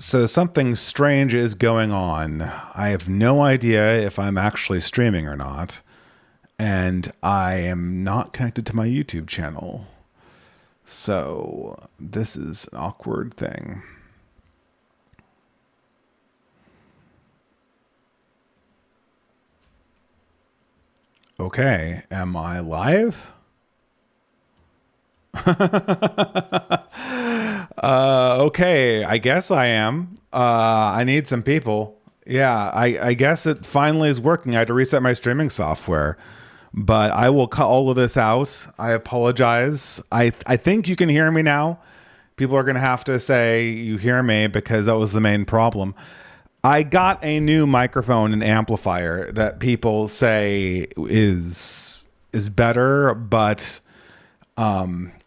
So something strange is going on. I have no idea if I'm actually streaming or not. And I am not connected to my YouTube channel. So this is an awkward thing. Okay, am I live? Okay, I guess I am. I need some people. Yeah, I guess it finally is working. I had to reset my streaming software, but I will cut all of this out. I apologize. I think you can hear me now. People are going to have to say you hear me because that was the main problem. I got a new microphone and amplifier that people say is better, but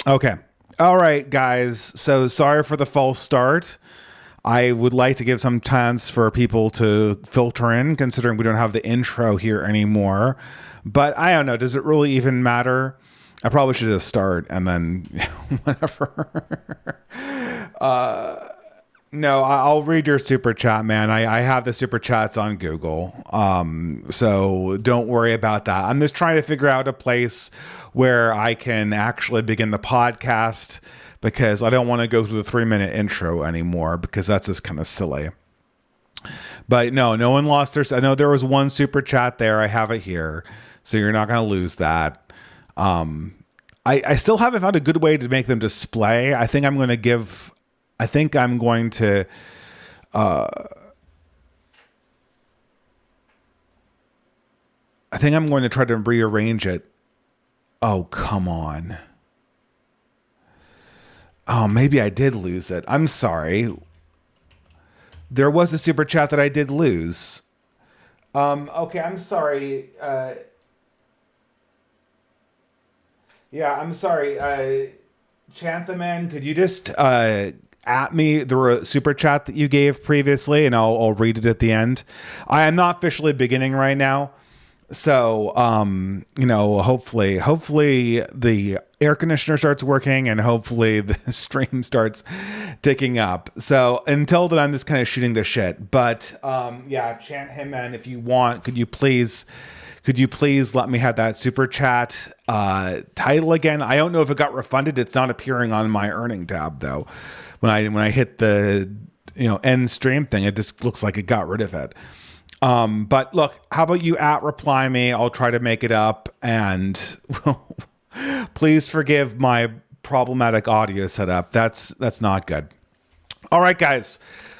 okay. All right, guys. So sorry for the false start. I would like to give some chance for people to filter in, considering we don't have the intro here anymore. But I don't know. Does it really even matter? I probably should just start and then whatever. No, I'll read your super chat, man. I have the super chats on Google. So don't worry about that. I'm just trying to figure out a place where I can actually begin the podcast because I don't want to go through the 3-minute intro anymore because that's just kind of silly. But no one lost their... I know there was one super chat there. I have it here. So you're not going to lose that. I still haven't found a good way to make them display. I think I'm going to try to rearrange it. Oh, come on. Oh, maybe I did lose it. I'm sorry. There was a super chat that I did lose. Okay, I'm sorry. Yeah, I'm sorry. Chanthaman, could you just at me the super chat that you gave previously, and I'll read it at the end. I am not officially beginning right now. So, hopefully the air conditioner starts working and hopefully the stream starts ticking up. So until then, I'm just kind of shooting the shit. But, yeah, chant him. And if you want, could you please let me have that super chat title again? I don't know if it got refunded. It's not appearing on my earning tab though. When I hit the, end stream thing, it just looks like it got rid of it. But look, how about you reply me? I'll try to make it up, and please forgive my problematic audio setup. That's not good. All right, guys,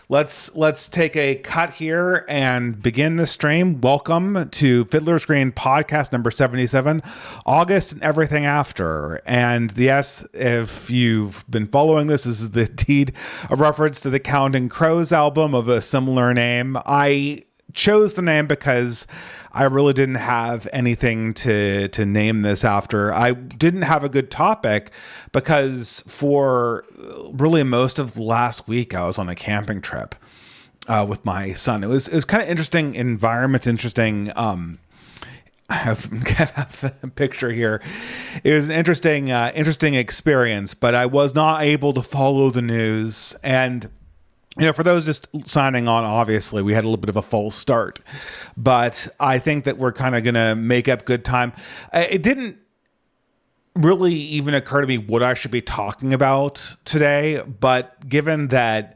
let's take a cut here and begin the stream. Welcome to Fiddler's Green podcast number 77, August and everything after. And yes, if you've been following this is indeed a reference to the Counting Crows album of a similar name. I chose the name because I really didn't have anything to name this after. I didn't have a good topic because for really most of last week I was on a camping trip with my son. It was kind of interesting environment, interesting. I have a picture here. It was an interesting experience, but I was not able to follow the news. And for those just signing on, obviously, we had a little bit of a false start, but I think that we're kind of going to make up good time. It didn't really even occur to me what I should be talking about today, but given that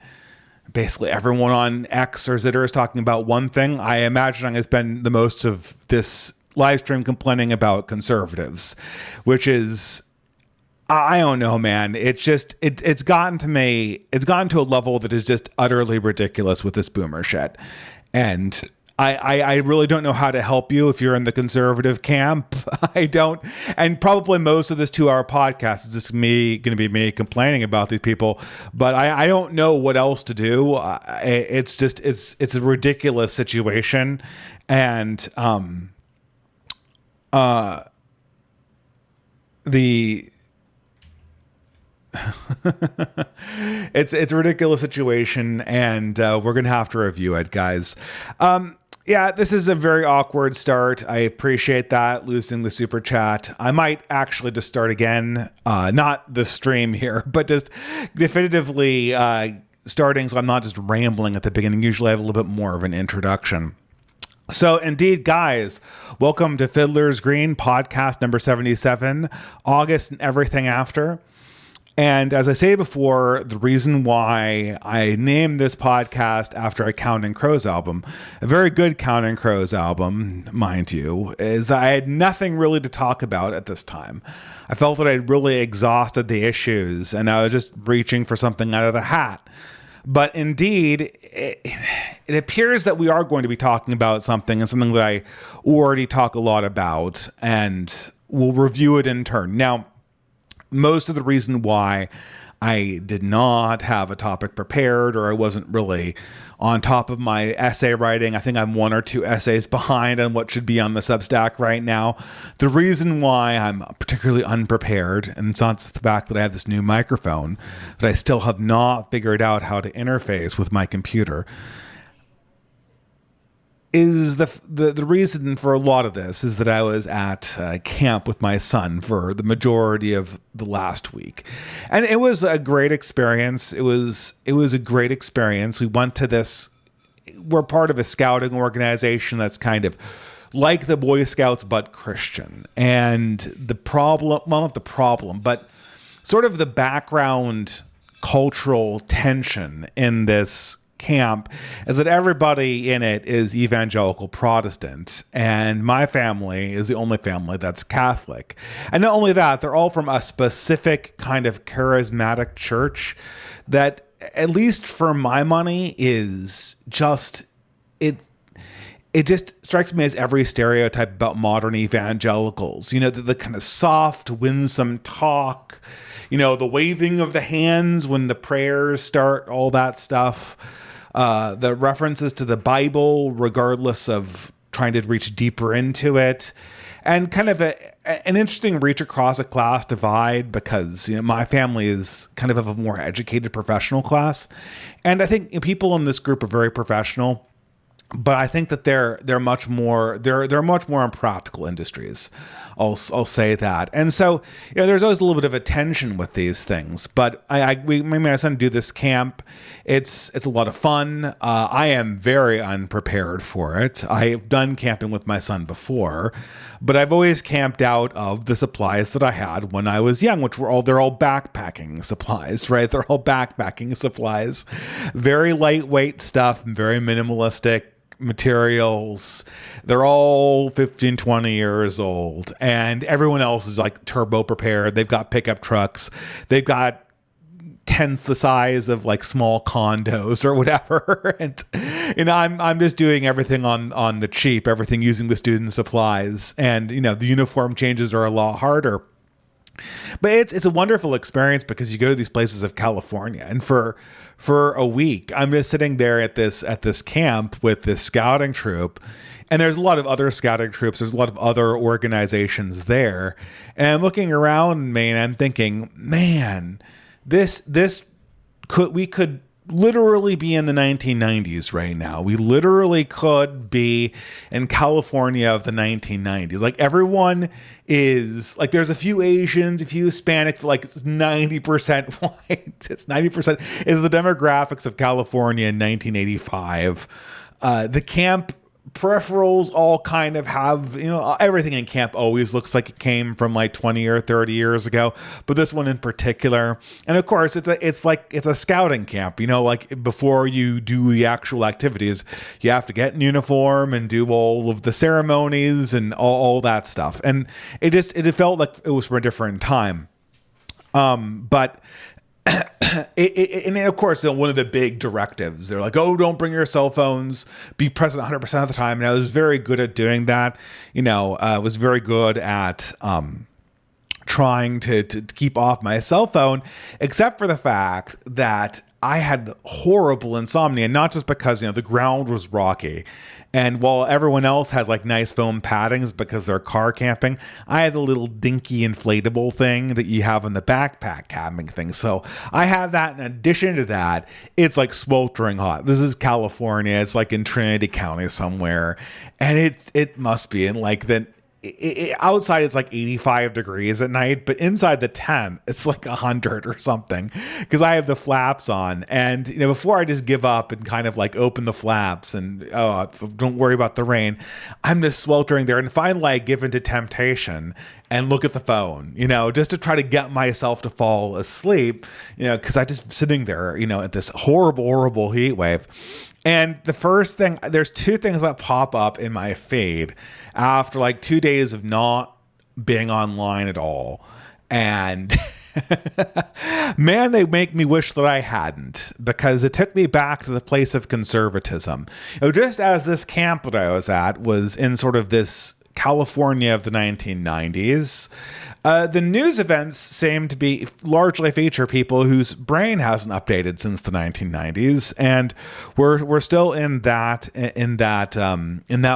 basically everyone on X or Zitter is talking about one thing, I imagine I'm going to spend the most of this live stream complaining about conservatives, which is... I don't know, man. It's gotten to me. It's gotten to a level that is just utterly ridiculous with this boomer shit. And I really don't know how to help you if you're in the conservative camp. I don't. And probably most of this 2-hour podcast is just going to be me complaining about these people. But I don't know what else to do. It's a ridiculous situation. And it's a ridiculous situation, and we're gonna have to review it, guys. Yeah, this is a very awkward start. I appreciate that, losing the super chat. I might actually just start again, not the stream here, but just definitively starting so I'm not just rambling at the beginning. Usually I have a little bit more of an introduction. So indeed, guys, welcome to Fiddler's Green, podcast number 77, August and everything after. And as I say before, the reason why I named this podcast after a Counting Crows album, a very good Counting Crows album, mind you, is that I had nothing really to talk about at this time. I felt that I'd really exhausted the issues and I was just reaching for something out of the hat. But indeed, it appears that we are going to be talking about something, and something that I already talk a lot about, and we'll review it in turn. Now, most of the reason why I did not have a topic prepared, or I wasn't really on top of my essay writing, I think I'm 1 or 2 essays behind on what should be on the Substack right now. The reason why I'm particularly unprepared, and it's not the fact that I have this new microphone, that I still have not figured out how to interface with my computer, is the reason for a lot of this is that I was at camp with my son for the majority of the last week. And it was a great experience. It was a great experience. We went to this, we're part of a scouting organization that's kind of like the Boy Scouts, but Christian. And the problem, well, not the problem, but sort of the background cultural tension in this camp is that everybody in it is evangelical Protestant, and my family is the only family that's Catholic. And not only that, they're all from a specific kind of charismatic church that, at least for my money, is just it just strikes me as every stereotype about modern evangelicals. You know, the kind of soft, winsome talk, you know, the waving of the hands when the prayers start, all that stuff. The references to the Bible, regardless of trying to reach deeper into it, and kind of an interesting reach across a class divide, because, you know, my family is kind of a more educated professional class, and I think, you know, people in this group are very professional, but I think that they're much more in practical industries. I'll say that. And so, you know, there's always a little bit of a tension with these things, but me and my son do this camp. It's a lot of fun. I am very unprepared for it. I've done camping with my son before, but I've always camped out of the supplies that I had when I was young, they're all backpacking supplies, right? They're all backpacking supplies, very lightweight stuff, very minimalistic materials. They're all 15, 20 years old, and everyone else is like turbo prepared. They've got pickup trucks. They've got tents the size of like small condos or whatever. And, you know, I'm just doing everything on the cheap, everything using the student supplies. And, you know, the uniform changes are a lot harder. But it's a wonderful experience because you go to these places of California, and for a week, I'm just sitting there at this camp with this scouting troop, and there's a lot of other scouting troops. There's a lot of other organizations there, and I'm looking around me and I'm thinking, man, we could literally be in the 1990s right now. We literally could be in California of the 1990s. Like, everyone is like, there's a few Asians, a few Hispanics, but like it's 90% white. It's 90% is the demographics of California in 1985. The camp peripherals all kind of have, you know, everything in camp always looks like it came from like 20 or 30 years ago, but this one in particular. And of course, it's a scouting camp, you know, like before you do the actual activities, you have to get in uniform and do all of the ceremonies and all that stuff. And it felt like it was for a different time. But and of course, one of the big directives, they're like, oh, don't bring your cell phones, be present 100% of the time. And I was very good at doing that. You know, I was very good at trying to keep off my cell phone, except for the fact that I had horrible insomnia, not just because, you know, the ground was rocky. And while everyone else has like nice foam paddings because they're car camping, I had the little dinky inflatable thing that you have in the backpack camping thing. So I have that. In addition to that, it's like sweltering hot. This is California. It's like in Trinity County somewhere. And it must be in like outside it's like 85 degrees at night, but inside the tent it's like 100 or something because I have the flaps on. And before I just give up and kind of like open the flaps and don't worry about the rain, I'm just sweltering there. And finally I give into temptation and look at the phone, just to try to get myself to fall asleep, because I just sitting there, at this horrible heat wave. And the first thing, there's two things that pop up in my feed after like 2 days of not being online at all. And man, they make me wish that I hadn't, because it took me back to the place of conservatism. Just as this camp that I was at was in sort of this California of the 1990s, the news events seem to be largely feature people whose brain hasn't updated since the 1990s, and we're still in that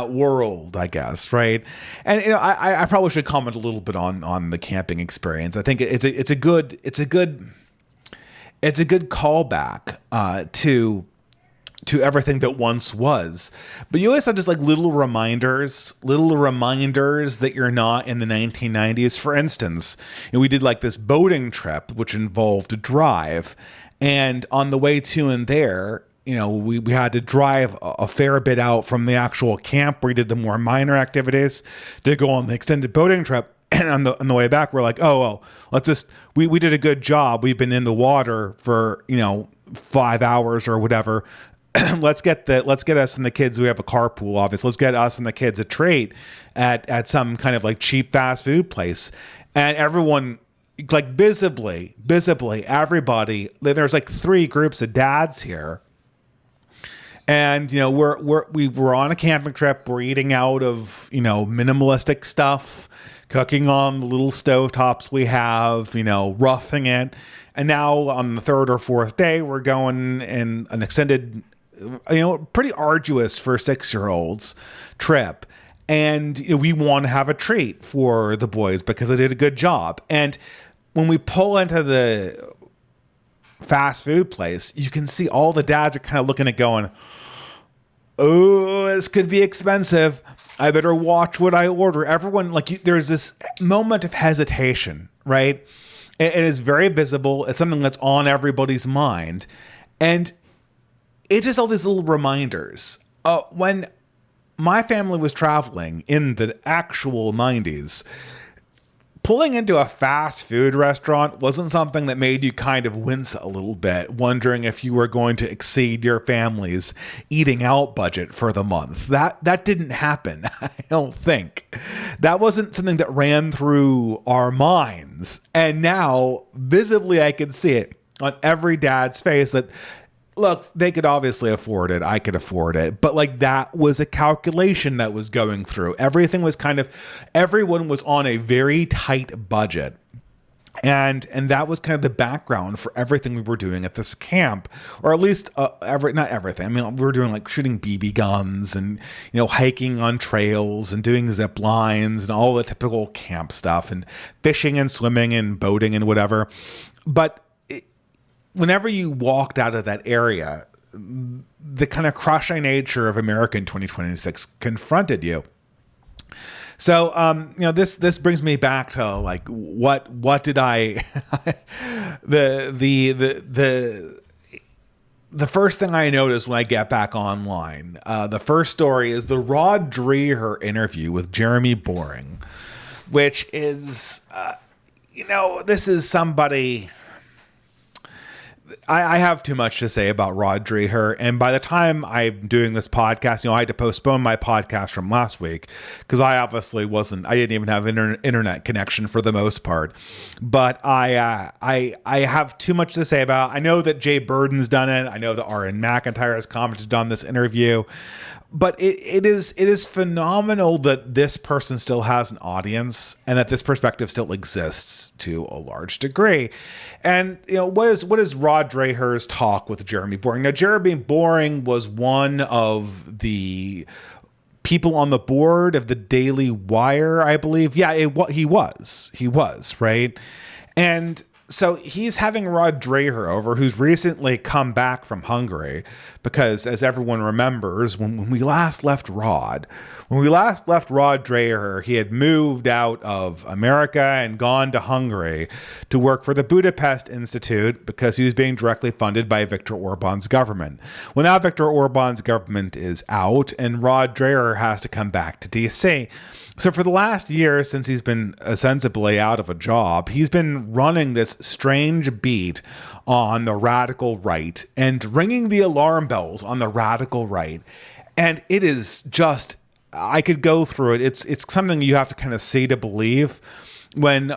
world, I guess, right? And I probably should comment a little bit on the camping experience. I think it's a good callback to everything that once was. But you always have just like little reminders that you're not in the 1990s. For instance, we did like this boating trip, which involved a drive. And on the way to and there, we had to drive a fair bit out from the actual camp where we did the more minor activities to go on the extended boating trip. And on the way back, we're like, oh, well, let's just, we did a good job. We've been in the water for, 5 hours or whatever. Let's get us and the kids. We have a carpool, obviously. Let's get us and the kids a treat at some kind of like cheap fast food place. And everyone, like visibly, everybody. There's like 3 groups of dads here, and we were on a camping trip. We're eating out of minimalistic stuff, cooking on the little stovetops we have, roughing it. And now on the 3rd or 4th day, we're going in an extended, pretty arduous for 6-year-olds trip. And we want to have a treat for the boys because they did a good job. And when we pull into the fast food place, you can see all the dads are kind of looking at going, oh, this could be expensive. I better watch what I order. Everyone, there's this moment of hesitation, right? It is very visible. It's something that's on everybody's mind. And it's just all these little reminders. When my family was traveling in the actual 90s, pulling into a fast food restaurant wasn't something that made you kind of wince a little bit, wondering if you were going to exceed your family's eating out budget for the month. That didn't happen, I don't think. That wasn't something that ran through our minds. And now, visibly, I can see it on every dad's face that, look, they could obviously afford it. I could afford it. But that was a calculation that was going through. Everyone was on a very tight budget. And that was kind of the background for everything we were doing at this camp, or at least not everything. I mean, we were doing shooting BB guns and, hiking on trails and doing zip lines and all the typical camp stuff and fishing and swimming and boating and whatever. But whenever you walked out of that area, the kind of crushing nature of America in 2026 confronted you. So, this brings me back to what did I, the first thing I noticed when I get back online, the first story is the Rod Dreher interview with Jeremy Boring, which is, this is somebody. I have too much to say about Rod Dreher, and by the time I'm doing this podcast, I had to postpone my podcast from last week because I didn't even have internet connection for the most part. But I have too much to say about it. I know that Jay Burden's done it. I know that R.N. McIntyre has commented on this interview. But it is phenomenal that this person still has an audience and that this perspective still exists to a large degree. And what is Rod Dreher's talk with Jeremy Boring? Now, Jeremy Boring was one of the people on the board of the Daily Wire, I believe. Yeah, he was, right? And So he's having Rod Dreher over, who's recently come back from Hungary, because as everyone remembers, when we last left Rod Dreher, he had moved out of America and gone to Hungary to work for the Budapest Institute because he was being directly funded by Viktor Orban's government. Well, now Viktor Orban's government is out and Rod Dreher has to come back to DC. So for the last year, since he's been ostensibly out of a job, he's been running this strange beat on the radical right and ringing the alarm bells on the radical right. And it is just, I could go through it. It's something you have to kind of see to believe. When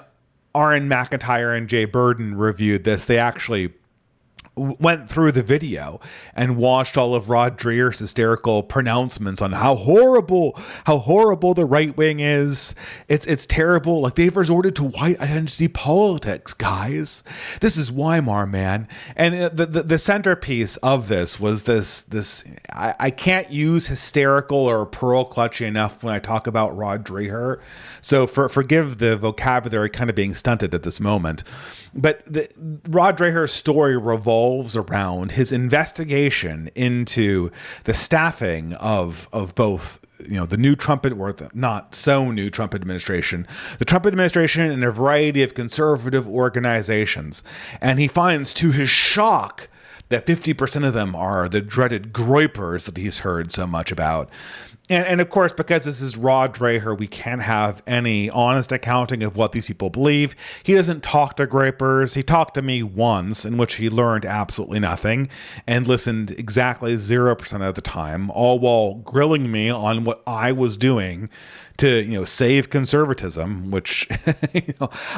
Aaron McIntyre and Jay Burden reviewed this, they actually went through the video and watched all of Rod Dreher's hysterical pronouncements on how horrible the right wing is. It's terrible. Like, they've resorted to white identity politics, guys. This is Weimar, man. And the centerpiece of this was this. I can't use hysterical or pearl clutchy enough when I talk about Rod Dreher. So forgive the vocabulary kind of being stunted at this moment. But Rod Dreher's story revolves around his investigation into the staffing of both, the new Trump, or the not so new Trump administration, the Trump administration, and a variety of conservative organizations. And he finds, to his shock, that 50% of them are the dreaded groypers that he's heard so much about. And of course, because this is Rod Dreher, we can't have any honest accounting of what these people believe. He doesn't talk to groypers. He talked to me once, in which he learned absolutely nothing and listened exactly 0% of the time, all while grilling me on what I was doing to, save conservatism, which,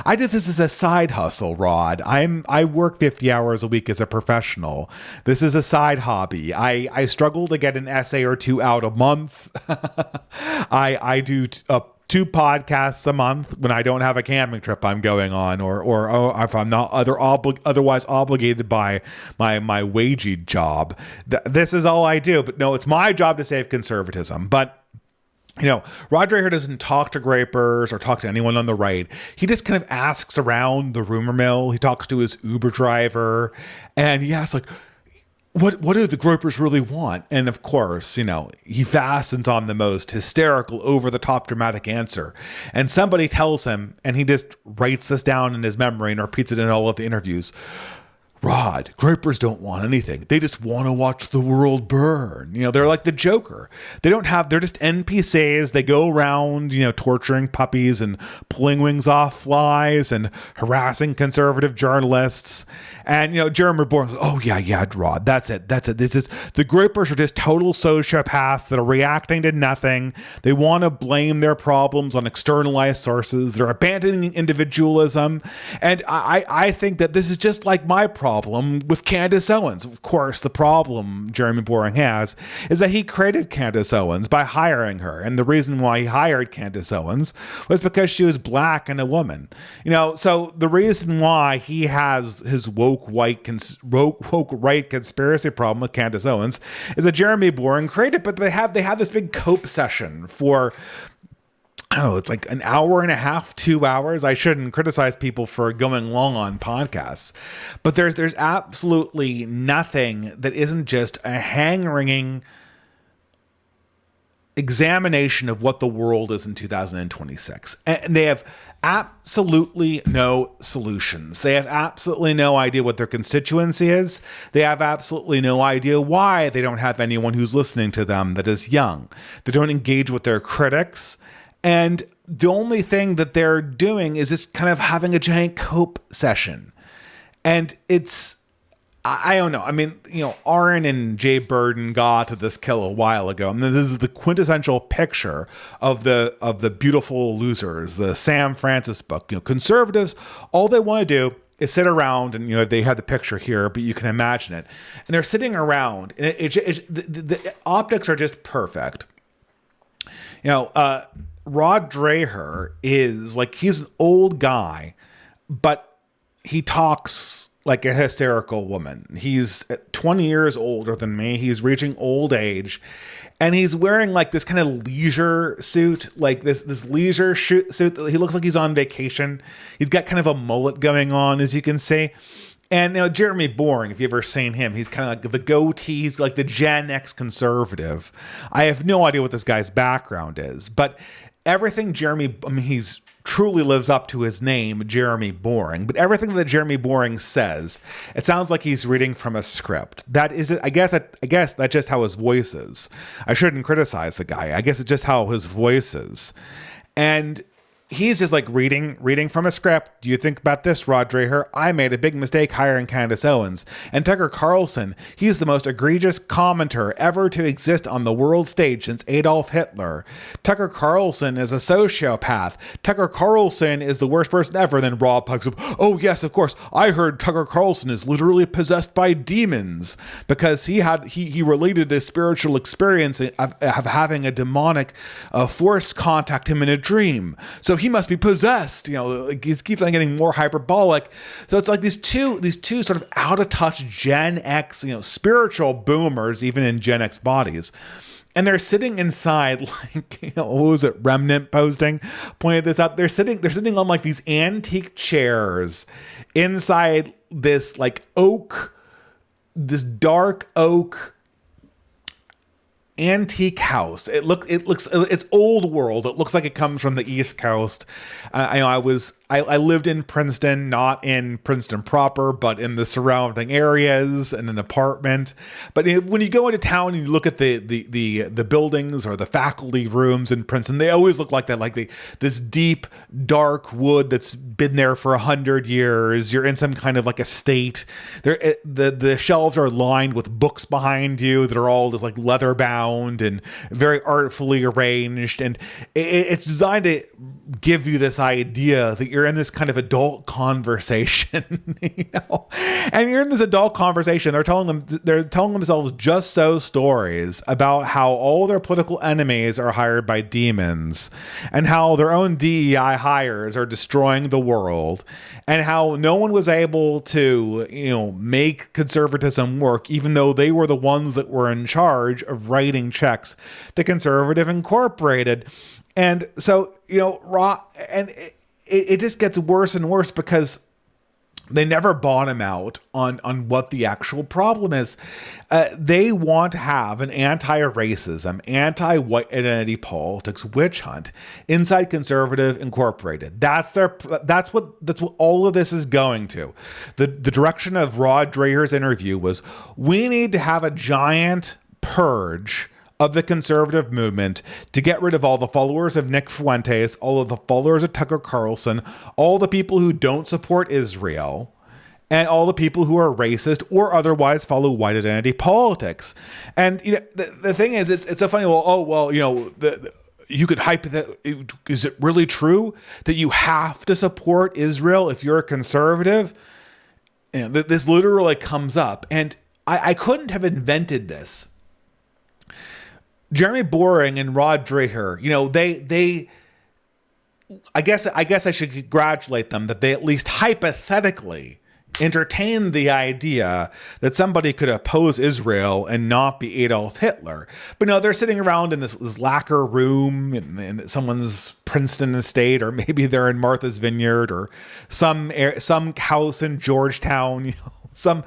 I did this as a side hustle, Rod. I work 50 hours a week as a professional. This is a side hobby. I struggle to get an essay or two out a month. I do 2 podcasts a month when I don't have a camping trip I'm going on, or if I'm not otherwise obligated by my wagey job. This is all I do. But no, it's my job to save conservatism. But Rod Dreher doesn't talk to groypers or talk to anyone on the right. He just kind of asks around the rumor mill. He talks to his Uber driver, and he asks, like, what do the groypers really want? And of course, he fastens on the most hysterical, over-the-top dramatic answer. And somebody tells him, and he just writes this down in his memory and repeats it in all of the interviews: Rod, groypers don't want anything. They just want to watch the world burn. They're like the Joker. They're just NPCs. They go around, torturing puppies and pulling wings off flies and harassing conservative journalists. And, Jeremy Bourne, oh yeah, Rod, that's it. This is, the groypers are just total sociopaths that are reacting to nothing. They want to blame their problems on externalized sources. They're abandoning individualism. And I think that this is just like my problem with Candace Owens. Of course, the problem Jeremy Boring has is that he created Candace Owens by hiring her. And the reason why he hired Candace Owens was because she was black and a woman. So the reason why he has his woke right conspiracy problem with Candace Owens is that Jeremy Boring created, but they have this big cope session for, I don't know, it's like an hour and a half, 2 hours. I shouldn't criticize people for going long on podcasts, but there's absolutely nothing that isn't just a hang-wringing examination of what the world is in 2026. And they have absolutely no solutions. They have absolutely no idea what their constituency is. They have absolutely no idea why they don't have anyone who's listening to them that is young. They don't engage with their critics. And the only thing that they're doing is just kind of having a giant cope session. And I don't know. I mean, Aaron and Jay Burden got to this kill a while ago. And this is the quintessential picture of the beautiful losers, the Sam Francis book. Conservatives, all they want to do is sit around, and they have the picture here, but you can imagine it. And they're sitting around, and the optics are just perfect. Rod Dreher is like, he's an old guy, but he talks like a hysterical woman. He's 20 years older than me. He's reaching old age. And he's wearing like this kind of leisure suit, like this leisure suit. He looks like he's on vacation. He's got kind of a mullet going on, as you can see. And Jeremy Boring, if you've ever seen him, he's kind of like the goatee. He's like the Gen X conservative. I have no idea what this guy's background is, but everything he's truly lives up to his name, Jeremy Boring. But everything that Jeremy Boring says, it sounds like he's reading from a script. That is it. I guess that's just how his voice is. I shouldn't criticize the guy. I guess it's just how his voice is. And he's just like reading from a script. Do you think about this, Rod Dreher? I made a big mistake hiring Candace Owens. And Tucker Carlson, he's the most egregious commenter ever to exist on the world stage since Adolf Hitler. Tucker Carlson is a sociopath. Tucker Carlson is the worst person ever. Then Rob pipes up, oh yes, of course, I heard Tucker Carlson is literally possessed by demons because he related a spiritual experience of having a demonic force contact him in a dream. So he must be possessed. He keeps on getting more hyperbolic. So it's like these two sort of out of touch Gen X, spiritual boomers, even in Gen X bodies. And they're sitting inside, like, what was it? Remnant posting pointed this out. They're sitting on like these antique chairs inside this like this dark oak antique house. It's old world. It looks like it comes from the East Coast. I lived in Princeton, not in Princeton proper, but in the surrounding areas in an apartment. But when you go into town and you look at the buildings or the faculty rooms in Princeton, they always look like that, like this deep, dark wood that's been there for 100 years. You're in some kind of like estate. The shelves are lined with books behind you that are all just like leather bound and very artfully arranged, and it's designed to give you this idea that you're in this kind of adult conversation, and you're in this adult conversation. They're telling themselves just so stories about how all their political enemies are hired by demons, and how their own DEI hires are destroying the world, and how no one was able to make conservatism work, even though they were the ones that were in charge of writing checks to Conservative Incorporated. And so, it just gets worse and worse because they never bottom out on what the actual problem is. They want to have an anti-racism, anti-white identity politics witch hunt inside Conservative Incorporated. That's what all of this is going to. The direction of Rod Dreher's interview was, we need to have a giant purge of the conservative movement to get rid of all the followers of Nick Fuentes, all of the followers of Tucker Carlson, all the people who don't support Israel, and all the people who are racist or otherwise follow white identity politics. And the thing is, it's so funny. You could hype that. Is it really true that you have to support Israel if you're a conservative? This literally comes up, and I couldn't have invented this. Jeremy Boring and Rod Dreher, I guess I should congratulate them that they at least hypothetically entertained the idea that somebody could oppose Israel and not be Adolf Hitler. But no, they're sitting around in this lacquer room in someone's Princeton estate, or maybe they're in Martha's Vineyard or some house in Georgetown, some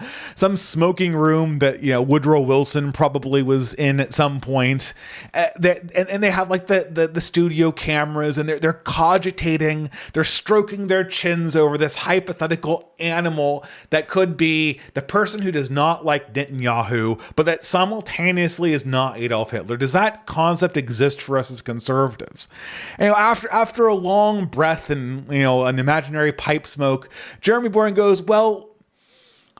smoking room that Woodrow Wilson probably was in at some point. And they have like the studio cameras, and they're cogitating, they're stroking their chins over this hypothetical animal that could be the person who does not like Netanyahu, but that simultaneously is not Adolf Hitler. Does that concept exist for us as conservatives? And after a long breath and an imaginary pipe smoke, Jeremy Boring goes, well,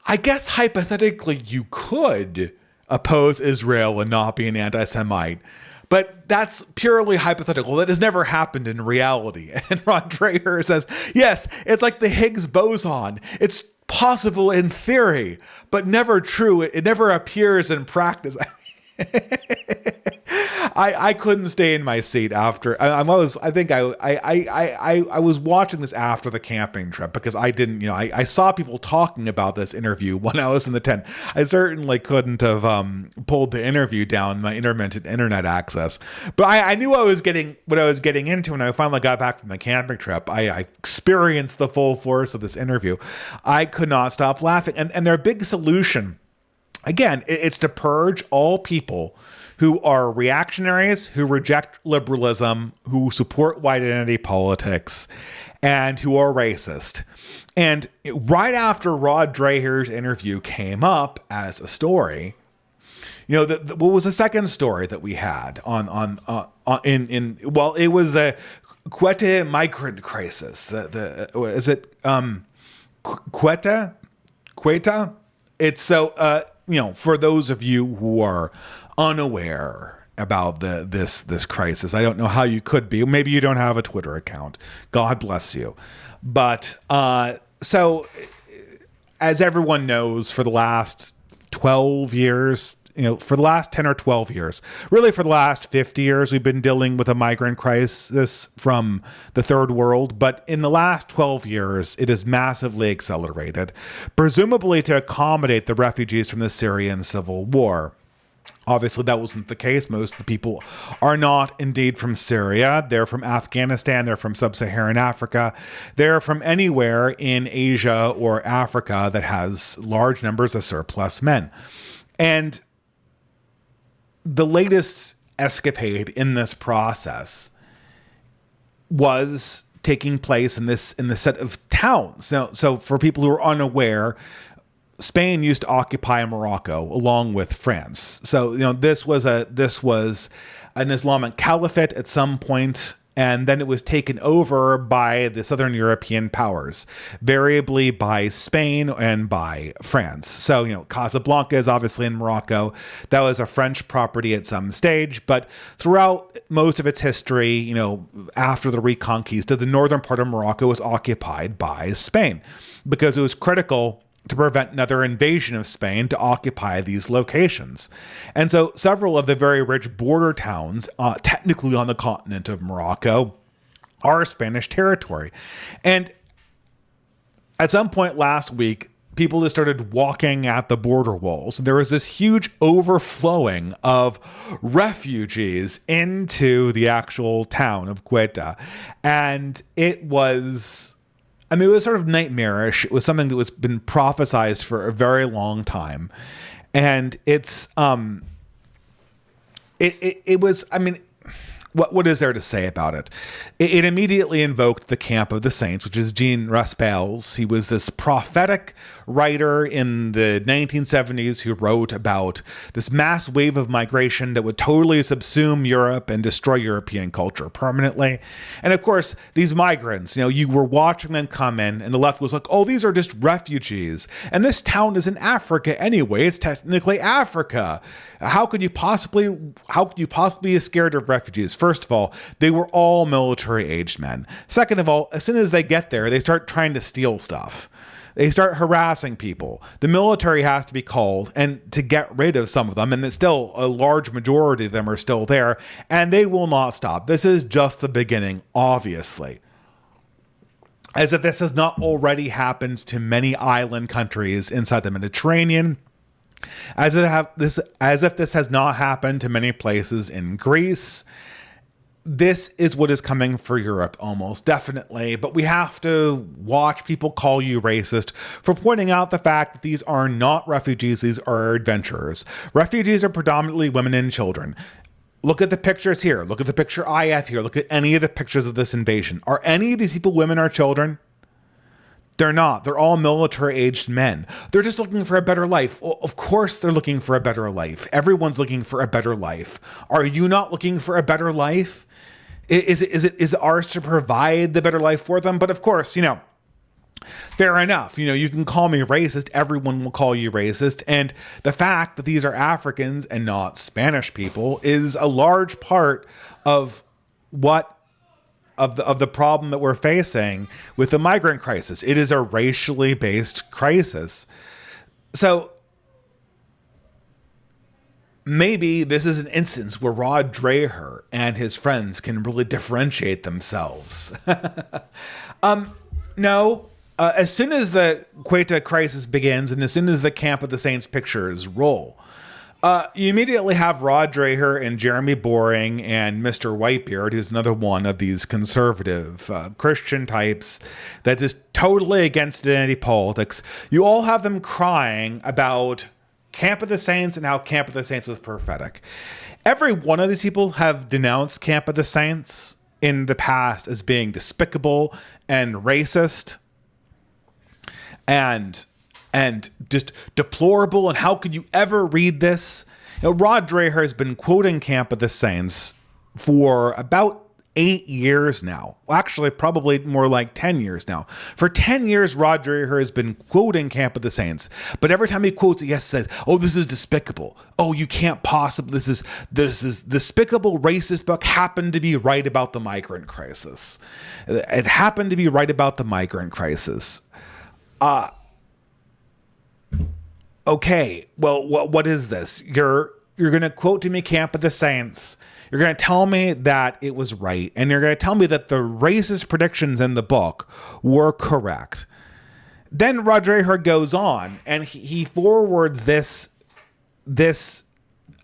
I guess hypothetically you could oppose Israel and not be an anti-Semite, but that's purely hypothetical. That has never happened in reality. And Rod Dreher says, yes, it's like the Higgs boson. It's possible in theory, but never true. It never appears in practice. I couldn't stay in my seat after I was watching this after the camping trip because I didn't, I saw people talking about this interview when I was in the tent. I certainly couldn't have pulled the interview down my intermittent internet access, but I knew what I was getting into when I finally got back from the camping trip. I experienced the full force of this interview. I could not stop laughing, and their big solution, again, it's to purge all people who are reactionaries, who reject liberalism, who support white identity politics, and who are racist. And right after Rod Dreher's interview came up as a story, what was the second story that we had it was the Quetta migrant crisis. Is it Quetta? It's so for those of you who are unaware about this crisis, I don't know how you could be. Maybe you don't have a Twitter account. God bless you. But so as everyone knows, for the last 12 years, for the last 10 or 12 years, really for the last 50 years, we've been dealing with a migrant crisis from the third world. But in the last 12 years, it has massively accelerated, presumably to accommodate the refugees from the Syrian civil war. Obviously, that wasn't the case. Most of the people are not indeed from Syria. They're from Afghanistan. They're from sub-Saharan Africa. They're from anywhere in Asia or Africa that has large numbers of surplus men. And the latest escapade in this process was taking place in the set of towns. So for people who are unaware, Spain used to occupy Morocco along with France. So, this was an Islamic caliphate at some point, and then it was taken over by the Southern European powers, variably by Spain and by France. So, Casablanca is obviously in Morocco. That was a French property at some stage, but throughout most of its history, after the Reconquista, the northern part of Morocco was occupied by Spain because it was critical to prevent another invasion of Spain to occupy these locations. And so several of the very rich border towns, technically on the continent of Morocco, are Spanish territory. And at some point last week, people just started walking at the border walls. There was this huge overflowing of refugees into the actual town of Quetta. And it was sort of nightmarish. It was something that was been prophesized for a very long time. And it's, it was, what is there to say about it? It immediately invoked the camp of the saints, which is Jean Raspail's. He was this prophetic writer in the 1970s who wrote about this mass wave of migration that would totally subsume Europe and destroy European culture permanently. And of course, these migrants, you were watching them come in, and the left was like, oh, these are just refugees. And this town is in Africa anyway. It's technically Africa. How could you possibly be scared of refugees? First of all, they were all military-aged men. Second of all, as soon as they get there, they start trying to steal stuff. They start harassing people. The military has to be called and to get rid of some of them, and it's still a large majority of them are still there, and they will not stop. This is just the beginning, obviously. As if this has not already happened to many island countries inside the Mediterranean, as if this has not happened to many places in Greece. This is what is coming for Europe, almost definitely. But we have to watch people call you racist for pointing out the fact that these are not refugees, these are adventurers. Refugees are predominantly women and children. Look at the pictures here. Look at the picture I have here. Look at any of the pictures of this invasion. Are any of these people women or children? They're not. They're all military-aged men. They're just looking for a better life. Well, of course they're looking for a better life. Everyone's looking for a better life. Are you not looking for a better life? Is ours to provide the better life for them? But of course, fair enough. You can call me racist. Everyone will call you racist. And the fact that these are Africans and not Spanish people is a large part of the problem that we're facing with the migrant crisis. It is a racially based crisis. So maybe this is an instance where Rod Dreher and his friends can really differentiate themselves. No. As soon as the Quetta crisis begins and as soon as the Camp of the Saints pictures roll, you immediately have Rod Dreher and Jeremy Boring and Mr. Whitebeard, who's another one of these conservative Christian types that is totally against identity politics. You all have them crying about Camp of the Saints and how Camp of the Saints was prophetic. Every one of these people have denounced Camp of the Saints in the past as being despicable and racist and just deplorable, and how could you ever read this? You know, Rod Dreher has been quoting Camp of the Saints for about 8 years now. Well, actually, probably more like 10 years now. For 10 years, Rod Dreher has been quoting Camp of the Saints. But every time he quotes it, he says, oh, this is despicable. Oh, you can't possibly, this is despicable, racist book happened to be right about the migrant crisis. It happened to be right about the migrant crisis. Okay, well, what is this? You're going to quote to me Camp of the Saints. You're going to tell me that it was right. And you're going to tell me that the racist predictions in the book were correct. Then Rod Dreher goes on and he forwards this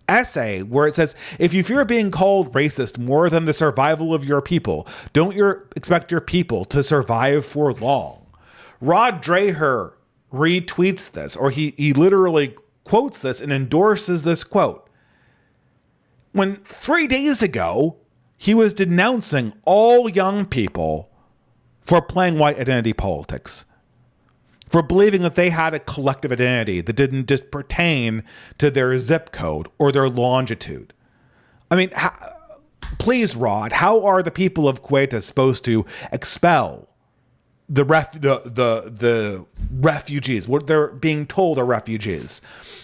essay where it says, if you fear being called racist more than the survival of your people, don't expect your people to survive for long. Rod Dreher retweets this, or he literally quotes this and endorses this quote. When 3 days ago, he was denouncing all young people for playing white identity politics, for believing that they had a collective identity that didn't just pertain to their zip code or their longitude. I mean, please, Rod, how are the people of Quetta supposed to expel the refugees, what they're being told are refugees?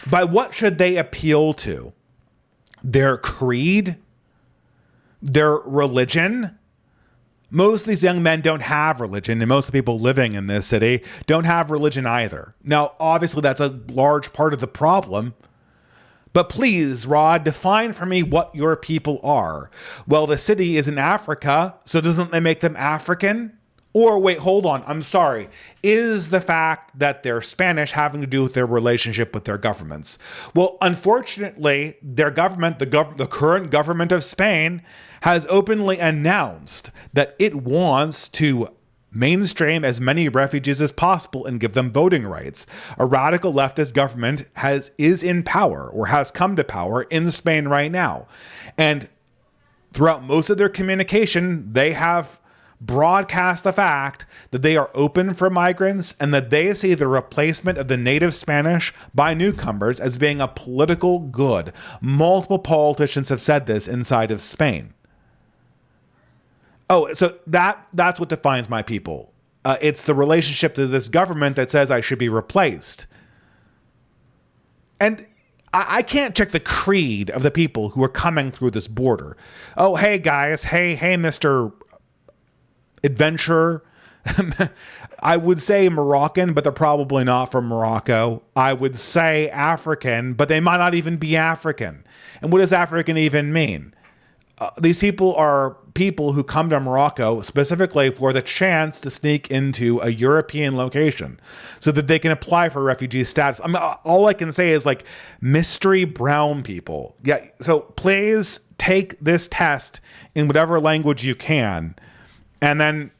By what should they appeal to? Their creed? Their religion? Most of these young men don't have religion, and most of the people living in this city don't have religion either. Now, obviously, that's a large part of the problem. But please, Rod, define for me what your people are. Well, the city is in Africa, so doesn't that make them African? Or wait, hold on, I'm sorry. Is the fact that they're Spanish having to do with their relationship with their governments? Well, unfortunately, their government, the current government of Spain, has openly announced that it wants to mainstream as many refugees as possible and give them voting rights. A radical leftist government is in power, or has come to power in Spain right now. And throughout most of their communication, they have broadcast the fact that they are open for migrants and that they see the replacement of the native Spanish by newcomers as being a political good. Multiple politicians have said this inside of Spain. Oh, so that's what defines my people. It's the relationship to this government that says I should be replaced. And I can't check the creed of the people who are coming through this border. Oh, hey guys, hey, Mr. Adventurer. I would say Moroccan, but they're probably not from Morocco. I would say African, but they might not even be African. And what does African even mean? These people are people who come to Morocco specifically for the chance to sneak into a European location so that they can apply for refugee status. I mean, all I can say is like mystery brown people. Yeah. So please take this test in whatever language you can, and then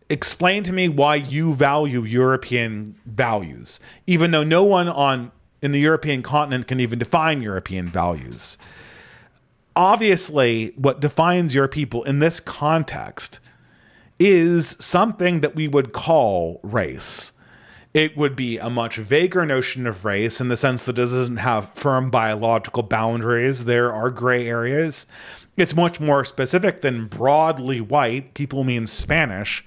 explain to me why you value European values, even though no one in the European continent can even define European values. Obviously, what defines your people in this context is something that we would call race. It would be a much vaguer notion of race in the sense that it doesn't have firm biological boundaries. There are gray areas. It's much more specific than broadly white. People mean Spanish.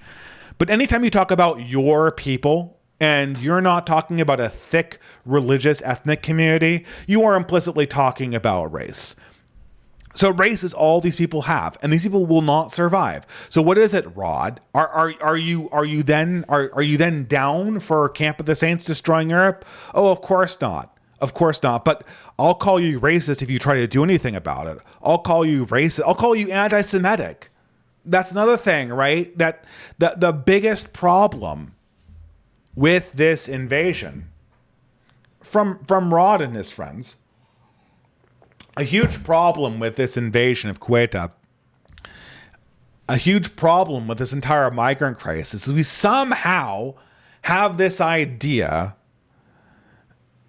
But anytime you talk about your people, and you're not talking about a thick religious ethnic community, you are implicitly talking about race. So race is all these people have, and these people will not survive. So what is it, Rod? Are you then down for Camp of the Saints destroying Europe? Oh, of course not. Of course not. But I'll call you racist if you try to do anything about it. I'll call you racist. I'll call you anti-Semitic. That's another thing, right? That the biggest problem with this invasion from Rod and his friends, a huge problem with this invasion of Kuwait, a huge problem with this entire migrant crisis is we somehow have this idea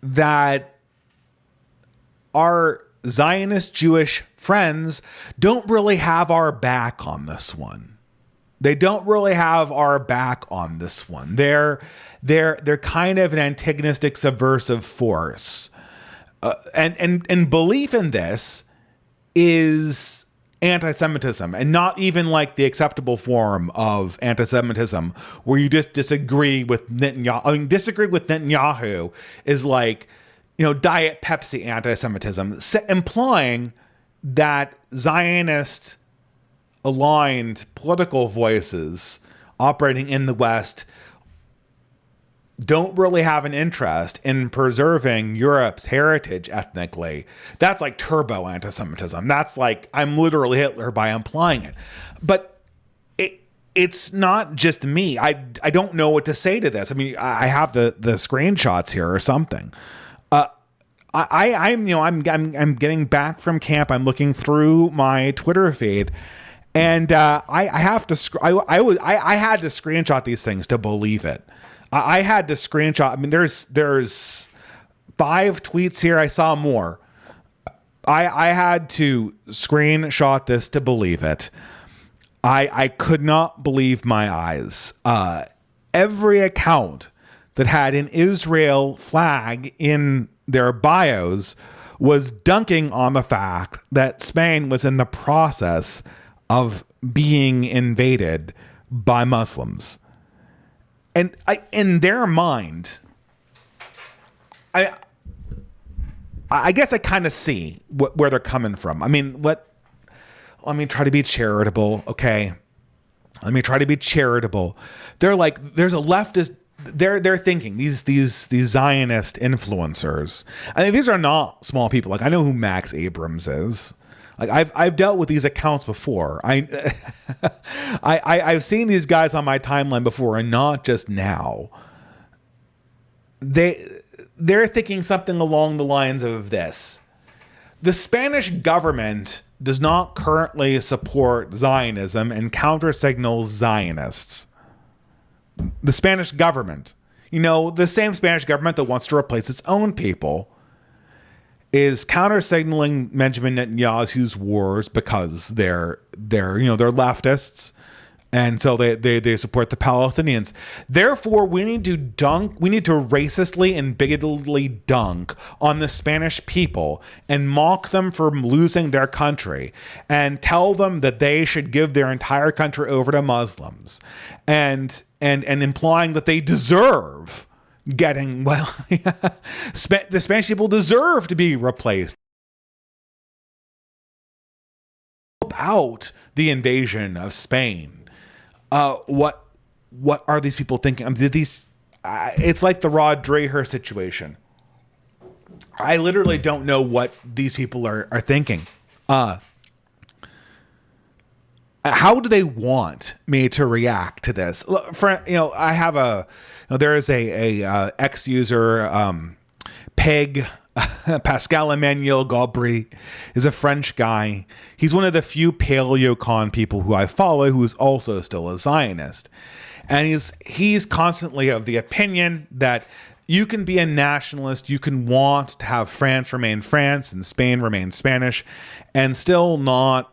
that our Zionist Jewish friends don't really have our back on this one. They don't really have our back on this one. They're kind of an antagonistic, subversive force. And belief in this is anti-Semitism, and not even like the acceptable form of anti-Semitism where you just disagree with Netanyahu. I mean, disagree with Netanyahu is like, Diet Pepsi anti-Semitism, implying that Zionist aligned political voices operating in the West don't really have an interest in preserving Europe's heritage ethnically. That's like turbo anti-Semitism. That's like, I'm literally Hitler by implying it. But it's not just me. I don't know what to say to this. I mean, I have the screenshots here or something. I'm getting back from camp. I'm looking through my Twitter feed, and I had to screenshot these things to believe it. I had to screenshot. I mean, there's 5 tweets here. I saw more. I had to screenshot this to believe it. I could not believe my eyes. Every account that had an Israel flag in their bios was dunking on the fact that Spain was in the process of being invaded by Muslims. And in their mind, I guess I kind of see where they're coming from. I mean, let me try to be charitable, okay? Let me try to be charitable. They're like, there's a leftist. They're thinking these Zionist influencers. I mean, these are not small people. Like, I know who Max Abrams is. Like, I've dealt with these accounts before. I've seen these guys on my timeline before, and not just now. They're thinking something along the lines of this: the Spanish government does not currently support Zionism and counter-signals Zionists. The Spanish government, the same Spanish government that wants to replace its own people, is counter-signaling Benjamin Netanyahu's wars because they're leftists, and so they support the Palestinians. Therefore, we need to racistly and bigotedly dunk on the Spanish people and mock them for losing their country, and tell them that they should give their entire country over to Muslims, and implying that they deserve getting, the Spanish people deserve to be replaced. About the invasion of Spain. What are these people thinking? It's like the Rod Dreher situation. I literally don't know what these people are thinking. How do they want me to react to this? I have there is a ex user, Peg. Pascal Emmanuel Gaubry is a French guy. He's one of the few paleocon people who I follow who is also still a Zionist. And he's constantly of the opinion that you can be a nationalist, you can want to have France remain France and Spain remain Spanish, and still not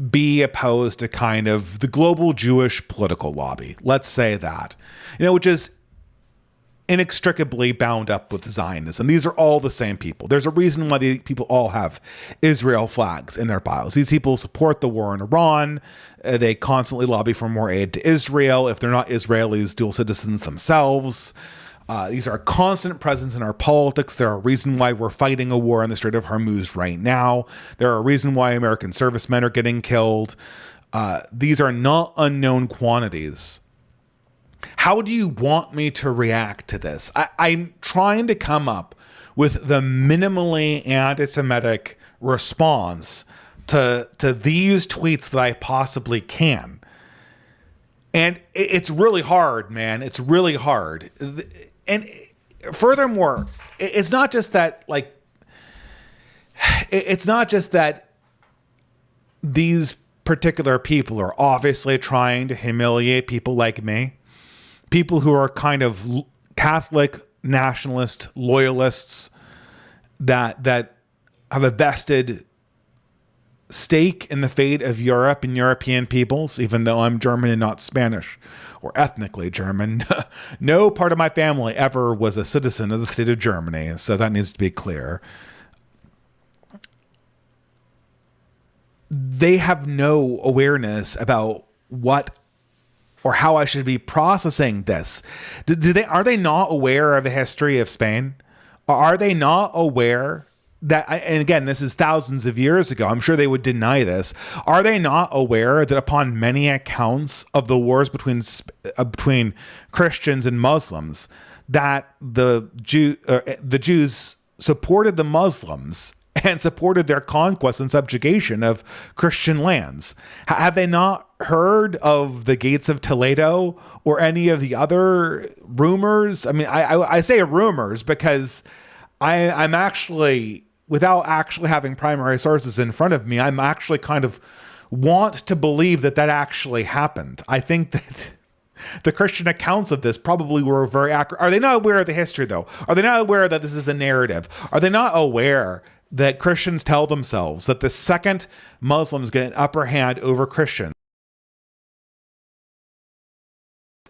be opposed to kind of the global Jewish political lobby. Let's say that, which is inextricably bound up with Zionism. These are all the same people. There's a reason why these people all have Israel flags in their bios. These people support the war in Iran. They constantly lobby for more aid to Israel. If they're not Israelis, dual citizens themselves. These are a constant presence in our politics. They're a reason why we're fighting a war in the Strait of Hormuz right now. They're a reason why American servicemen are getting killed. These are not unknown quantities. How do you want me to react to this? I'm trying to come up with the minimally anti-Semitic response to these tweets that I possibly can. And it's really hard, man. It's really hard. And furthermore, it's not just that, like, it's not just that these particular people are obviously trying to humiliate people like me, people who are kind of Catholic nationalist loyalists that have a vested stake in the fate of Europe and European peoples, even though I'm German and not Spanish or ethnically German. No part of my family ever was a citizen of the state of Germany, so that needs to be clear. They have no awareness about what or how I should be processing this. Are they not aware of the history of Spain? Are they not aware that, and again, this is thousands of years ago, I'm sure they would deny this. Are they not aware that upon many accounts of the wars between Christians and Muslims, that the Jews supported the Muslims and supported their conquest and subjugation of Christian lands? Have they not heard of the Gates of Toledo or any of the other rumors? I mean, I say rumors because I'm actually, without actually having primary sources in front of me, I'm actually kind of want to believe that actually happened. I think that the Christian accounts of this probably were very accurate. Are they not aware of the history, though? Are they not aware that this is a narrative? Are they not aware that Christians tell themselves that the second Muslims get an upper hand over Christians,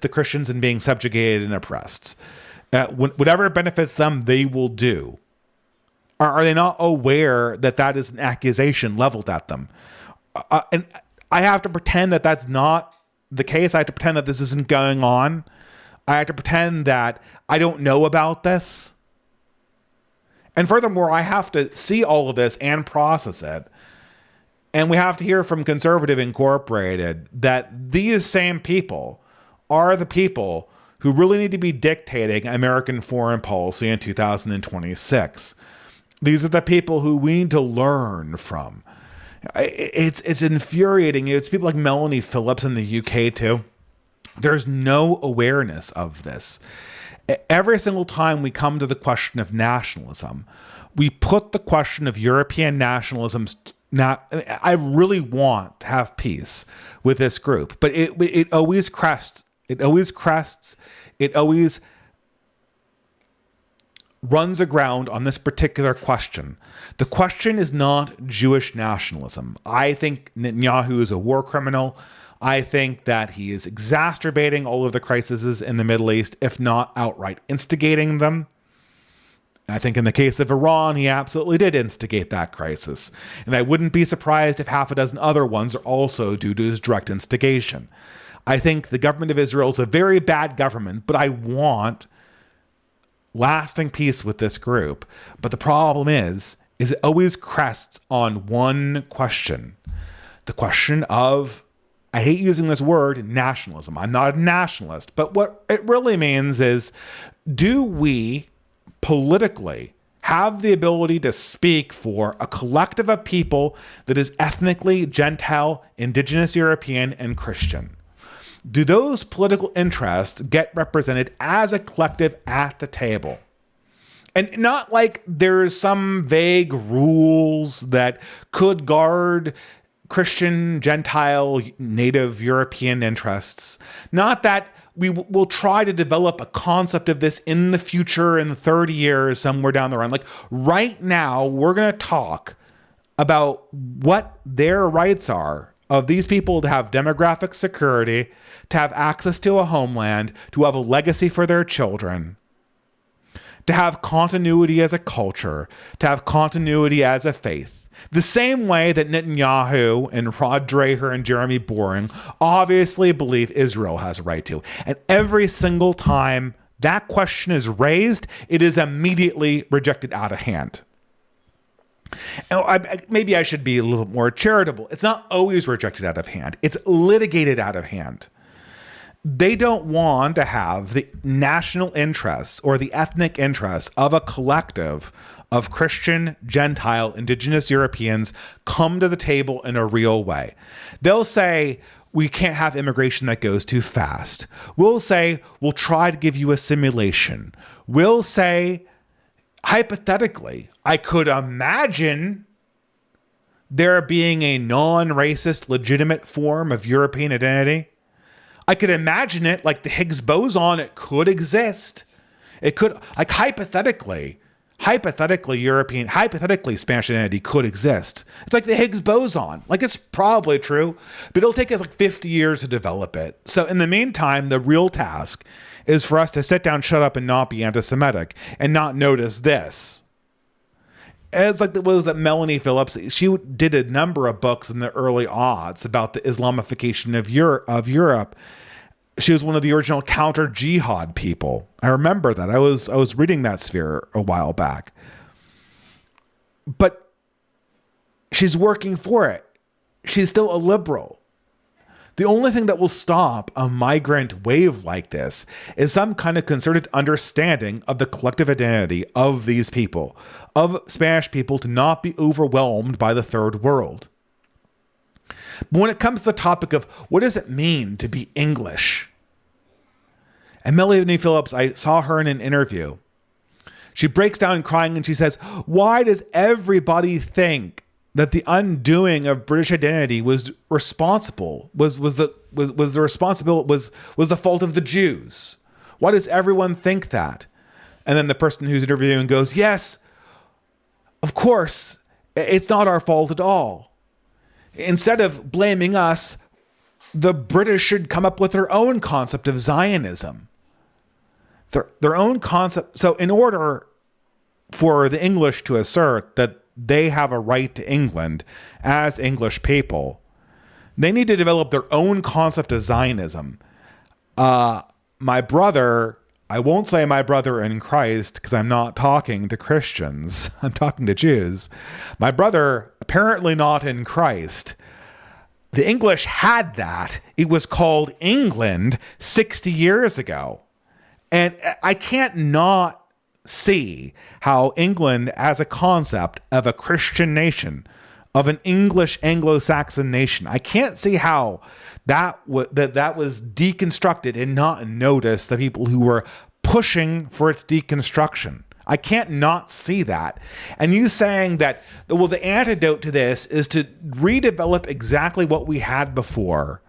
the Christians in being subjugated and oppressed, whatever benefits them, they will do? Are they not aware that is an accusation leveled at them? And I have to pretend that that's not the case. I have to pretend that this isn't going on. I have to pretend that I don't know about this. And furthermore, I have to see all of this and process it. And we have to hear from Conservative Incorporated that these same people are the people who really need to be dictating American foreign policy in 2026. These are the people who we need to learn from. It's infuriating. It's people like Melanie Phillips in the UK too. There's no awareness of this. Every single time we come to the question of nationalism, we put the question of European nationalism. I really want to have peace with this group, but it always crests. It always crests. It always runs aground on this particular question. The question is not Jewish nationalism. I think Netanyahu is a war criminal. I think that he is exacerbating all of the crises in the Middle East, if not outright instigating them. I think in the case of Iran, he absolutely did instigate that crisis. And I wouldn't be surprised if half a dozen other ones are also due to his direct instigation. I think the government of Israel is a very bad government, but I want lasting peace with this group. But the problem is it always crests on one question. The question of, I hate using this word, nationalism. I'm not a nationalist, but what it really means is, do we politically have the ability to speak for a collective of people that is ethnically Gentile, Indigenous European, and Christian? Do those political interests get represented as a collective at the table? And not like there's some vague rules that could guard Christian, Gentile, Native European interests. Not that we will try to develop a concept of this in the future in 30 years somewhere down the line. Like right now, we're going to talk about what their rights are of these people to have demographic security, to have access to a homeland, to have a legacy for their children, to have continuity as a culture, to have continuity as a faith. The same way that Netanyahu and Rod Dreher and Jeremy Boring obviously believe Israel has a right to. And every single time that question is raised, it is immediately rejected out of hand. Maybe I should be a little more charitable. It's not always rejected out of hand. It's litigated out of hand. They don't want to have the national interests or the ethnic interests of a collective of Christian, Gentile, indigenous Europeans come to the table in a real way. They'll say, we can't have immigration that goes too fast. We'll say, we'll try to give you a simulation. We'll say, hypothetically, I could imagine there being a non-racist, legitimate form of European identity. I could imagine it like the Higgs boson. It could exist. It could, like hypothetically, Spanish identity could exist. It's like the Higgs boson. Like it's probably true, but it'll take us like 50 years to develop it. So in the meantime, the real task is for us to sit down, shut up, and not be anti-Semitic and not notice this. It's like what was that Melanie Phillips? She did a number of books in the early aughts about the Islamification of Europe. She was one of the original counter jihad people. I remember that. I was reading that sphere a while back. But she's working for it. She's still a liberal. The only thing that will stop a migrant wave like this is some kind of concerted understanding of the collective identity of these people, of Spanish people, to not be overwhelmed by the third world. But when it comes to the topic of what does it mean to be English? And Melanie Phillips, I saw her in an interview. She breaks down crying and she says, why does everybody think that the undoing of British identity was the fault of the Jews? Why does everyone think that? And then the person who's interviewing goes, yes, of course, it's not our fault at all. Instead of blaming us, the British should come up with their own concept of Zionism. Their own concept. So in order for the English to assert that they have a right to England as English people, they need to develop their own concept of Zionism. My brother, I won't say my brother in Christ because I'm not talking to Christians. I'm talking to Jews. My brother, apparently not in Christ. The English had that. It was called England 60 years ago. And I can't not see how England as a concept of a Christian nation, of an English Anglo-Saxon nation, I can't see how that was deconstructed and not notice the people who were pushing for its deconstruction. I can't not see that. And you saying that, well, the antidote to this is to redevelop exactly what we had before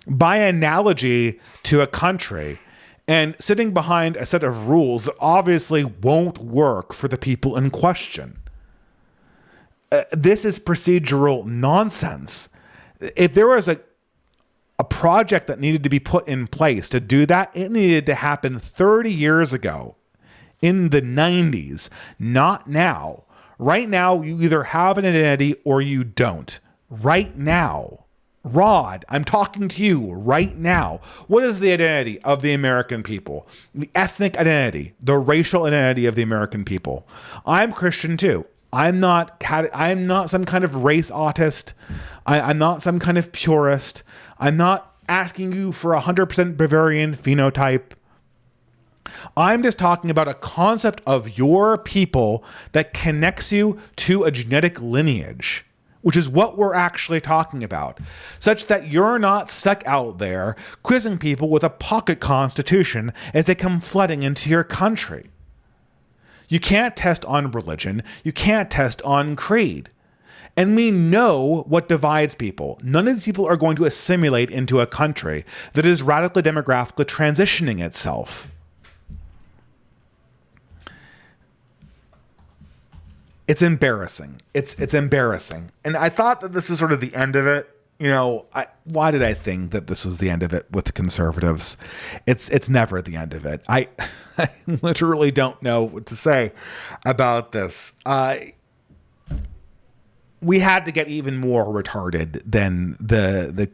by analogy to a country, and sitting behind a set of rules that obviously won't work for the people in question. This is procedural nonsense. If there was a project that needed to be put in place to do that, it needed to happen 30 years ago, in the 90s, not now. Right now, you either have an identity or you don't. Right now. Rod, I'm talking to you right now. What is the identity of the American people? The ethnic identity, the racial identity of the American people. I'm Christian too. I'm not some kind of race autist. I'm not some kind of purist. I'm not asking you for 100% Bavarian phenotype. I'm just talking about a concept of your people that connects you to a genetic lineage, which is what we're actually talking about, such that you're not stuck out there quizzing people with a pocket constitution as they come flooding into your country. You can't test on religion. You can't test on creed. And we know what divides people. None of these people are going to assimilate into a country that is radically demographically transitioning itself. It's embarrassing. It's embarrassing. And I thought that this is sort of the end of it. You know, why did I think that this was the end of it with the conservatives? It's never the end of it. I literally don't know what to say about this. We had to get even more retarded than the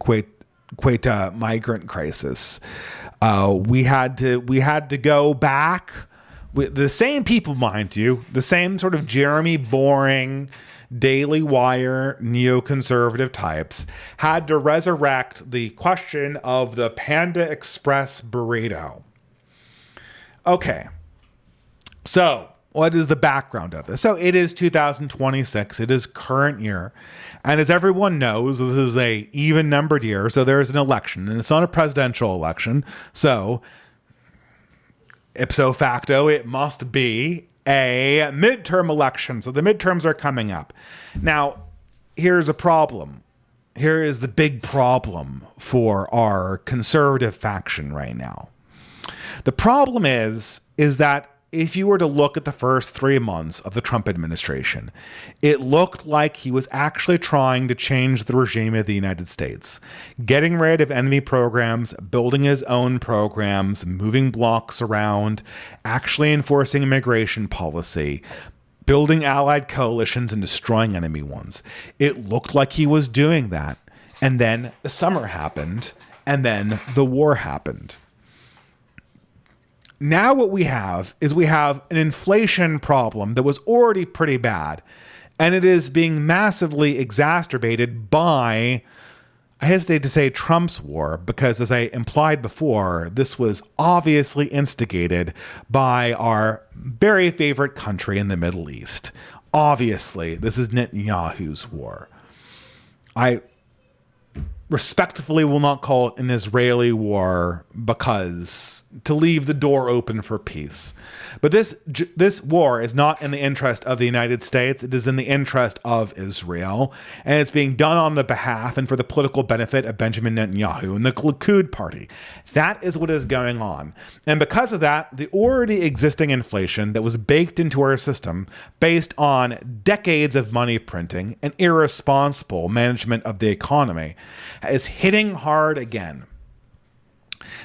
Quetta migrant crisis. We had to go back The same people, mind you, the same sort of Jeremy Boring, Daily Wire, neoconservative types, had to resurrect the question of the Panda Express burrito. Okay, so what is the background of this? So it is 2026. It is current year. And as everyone knows, this is a even numbered year. So there is an election, and it's not a presidential election. So ipso facto, it must be a midterm election. So the midterms are coming up. Now, here's a problem. Here is the big problem for our conservative faction right now. The problem is that if you were to look at the first 3 months of the Trump administration, it looked like he was actually trying to change the regime of the United States, getting rid of enemy programs, building his own programs, moving blocks around, actually enforcing immigration policy, building allied coalitions and destroying enemy ones. It looked like he was doing that. And then the summer happened, and then the war happened. Now what we have is an inflation problem that was already pretty bad, and it is being massively exacerbated by, I hesitate to say Trump's war, because as I implied before, this was obviously instigated by our very favorite country in the Middle East. Obviously, this is Netanyahu's war. I respectfully will not call it an Israeli war, because to leave the door open for peace. But this war is not in the interest of the United States. It is in the interest of Israel, and it's being done on the behalf and for the political benefit of Benjamin Netanyahu and the Likud party. That is what is going on. And because of that, the already existing inflation that was baked into our system based on decades of money printing and irresponsible management of the economy is hitting hard again.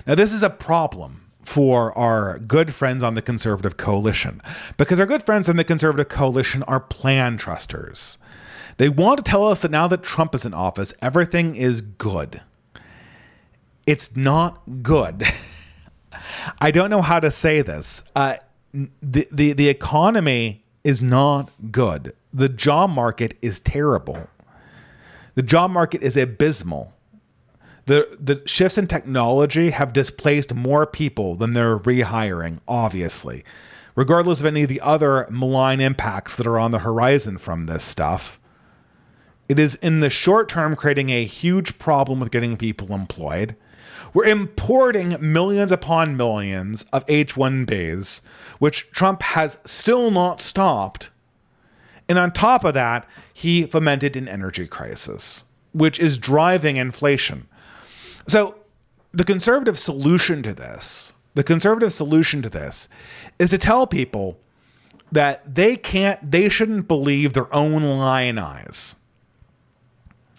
Now, this is a problem for our good friends on the Conservative Coalition, because our good friends on the Conservative Coalition are plan trusters. They want to tell us that now that Trump is in office, everything is good. It's not good. I don't know how to say this. The economy is not good. The job market is terrible. The job market is abysmal. The shifts in technology have displaced more people than they're rehiring, obviously. Regardless of any of the other malign impacts that are on the horizon from this stuff, it is in the short term creating a huge problem with getting people employed. We're importing millions upon millions of H-1Bs, which Trump has still not stopped. And on top of that, he fomented an energy crisis, which is driving inflation. So the conservative solution to this is to tell people that they shouldn't believe their own lying eyes.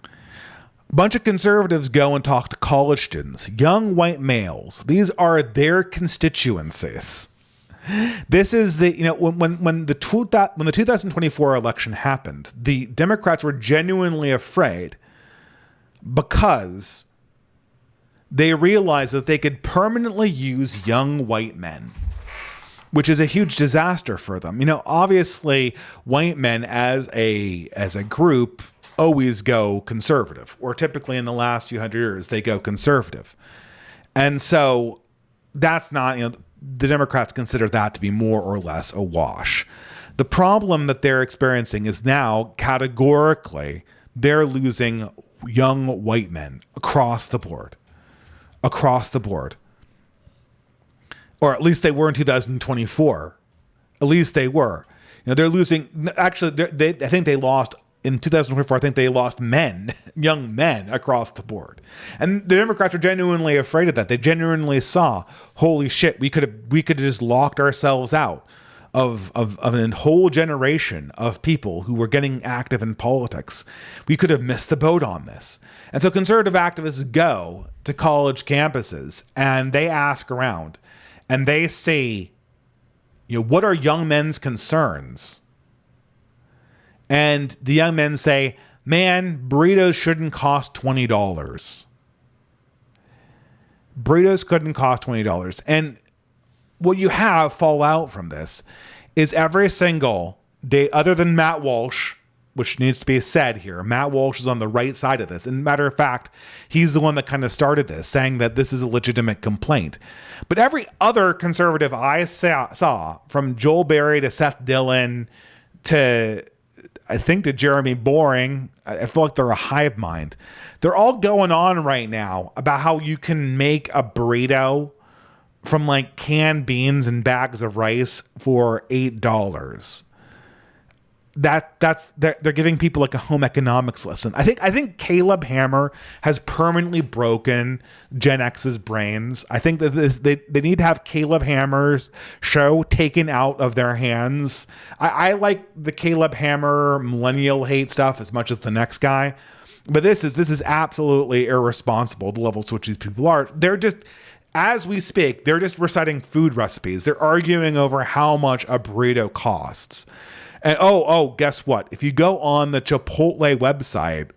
A bunch of conservatives go and talk to college students, young white males. These are their constituencies. This is when the 2024 election happened, the Democrats were genuinely afraid because they realized that they could permanently use young white men, which is a huge disaster for them. Obviously, white men as a group always go conservative, or typically in the last few hundred years, they go conservative. And so that's not, the Democrats consider that to be more or less a wash. The problem that they're experiencing is now categorically they're losing young white men across the board. Or at least they were in 2024. At least they were. They're losing. Actually, I think they lost in 2024. I think they lost young men across the board. And the Democrats are genuinely afraid of that. They genuinely saw, holy shit, we could have just locked ourselves out of a whole generation of people who were getting active in politics. We could have missed the boat on this. And so conservative activists go to college campuses and they ask around and they say, what are young men's concerns? And the young men say, man, burritos shouldn't cost $20. Burritos couldn't cost $20. And what you have fall out from this is every single day, other than Matt Walsh, which needs to be said here. Matt Walsh is on the right side of this. And matter of fact, he's the one that kind of started this, saying that this is a legitimate complaint. But every other conservative I saw, from Joel Berry to Seth Dillon to, I think, to Jeremy Boring, I feel like they're a hive mind. They're all going on right now about how you can make a burrito from like canned beans and bags of rice for $8. They're giving people like a home economics lesson. I think Caleb Hammer has permanently broken Gen X's brains. I think that they need to have Caleb Hammer's show taken out of their hands. I like the Caleb Hammer millennial hate stuff as much as the next guy, but this is absolutely irresponsible, the levels to which these people are. They're just, as we speak, they're just reciting food recipes. They're arguing over how much a burrito costs. And guess what? If you go on the Chipotle website,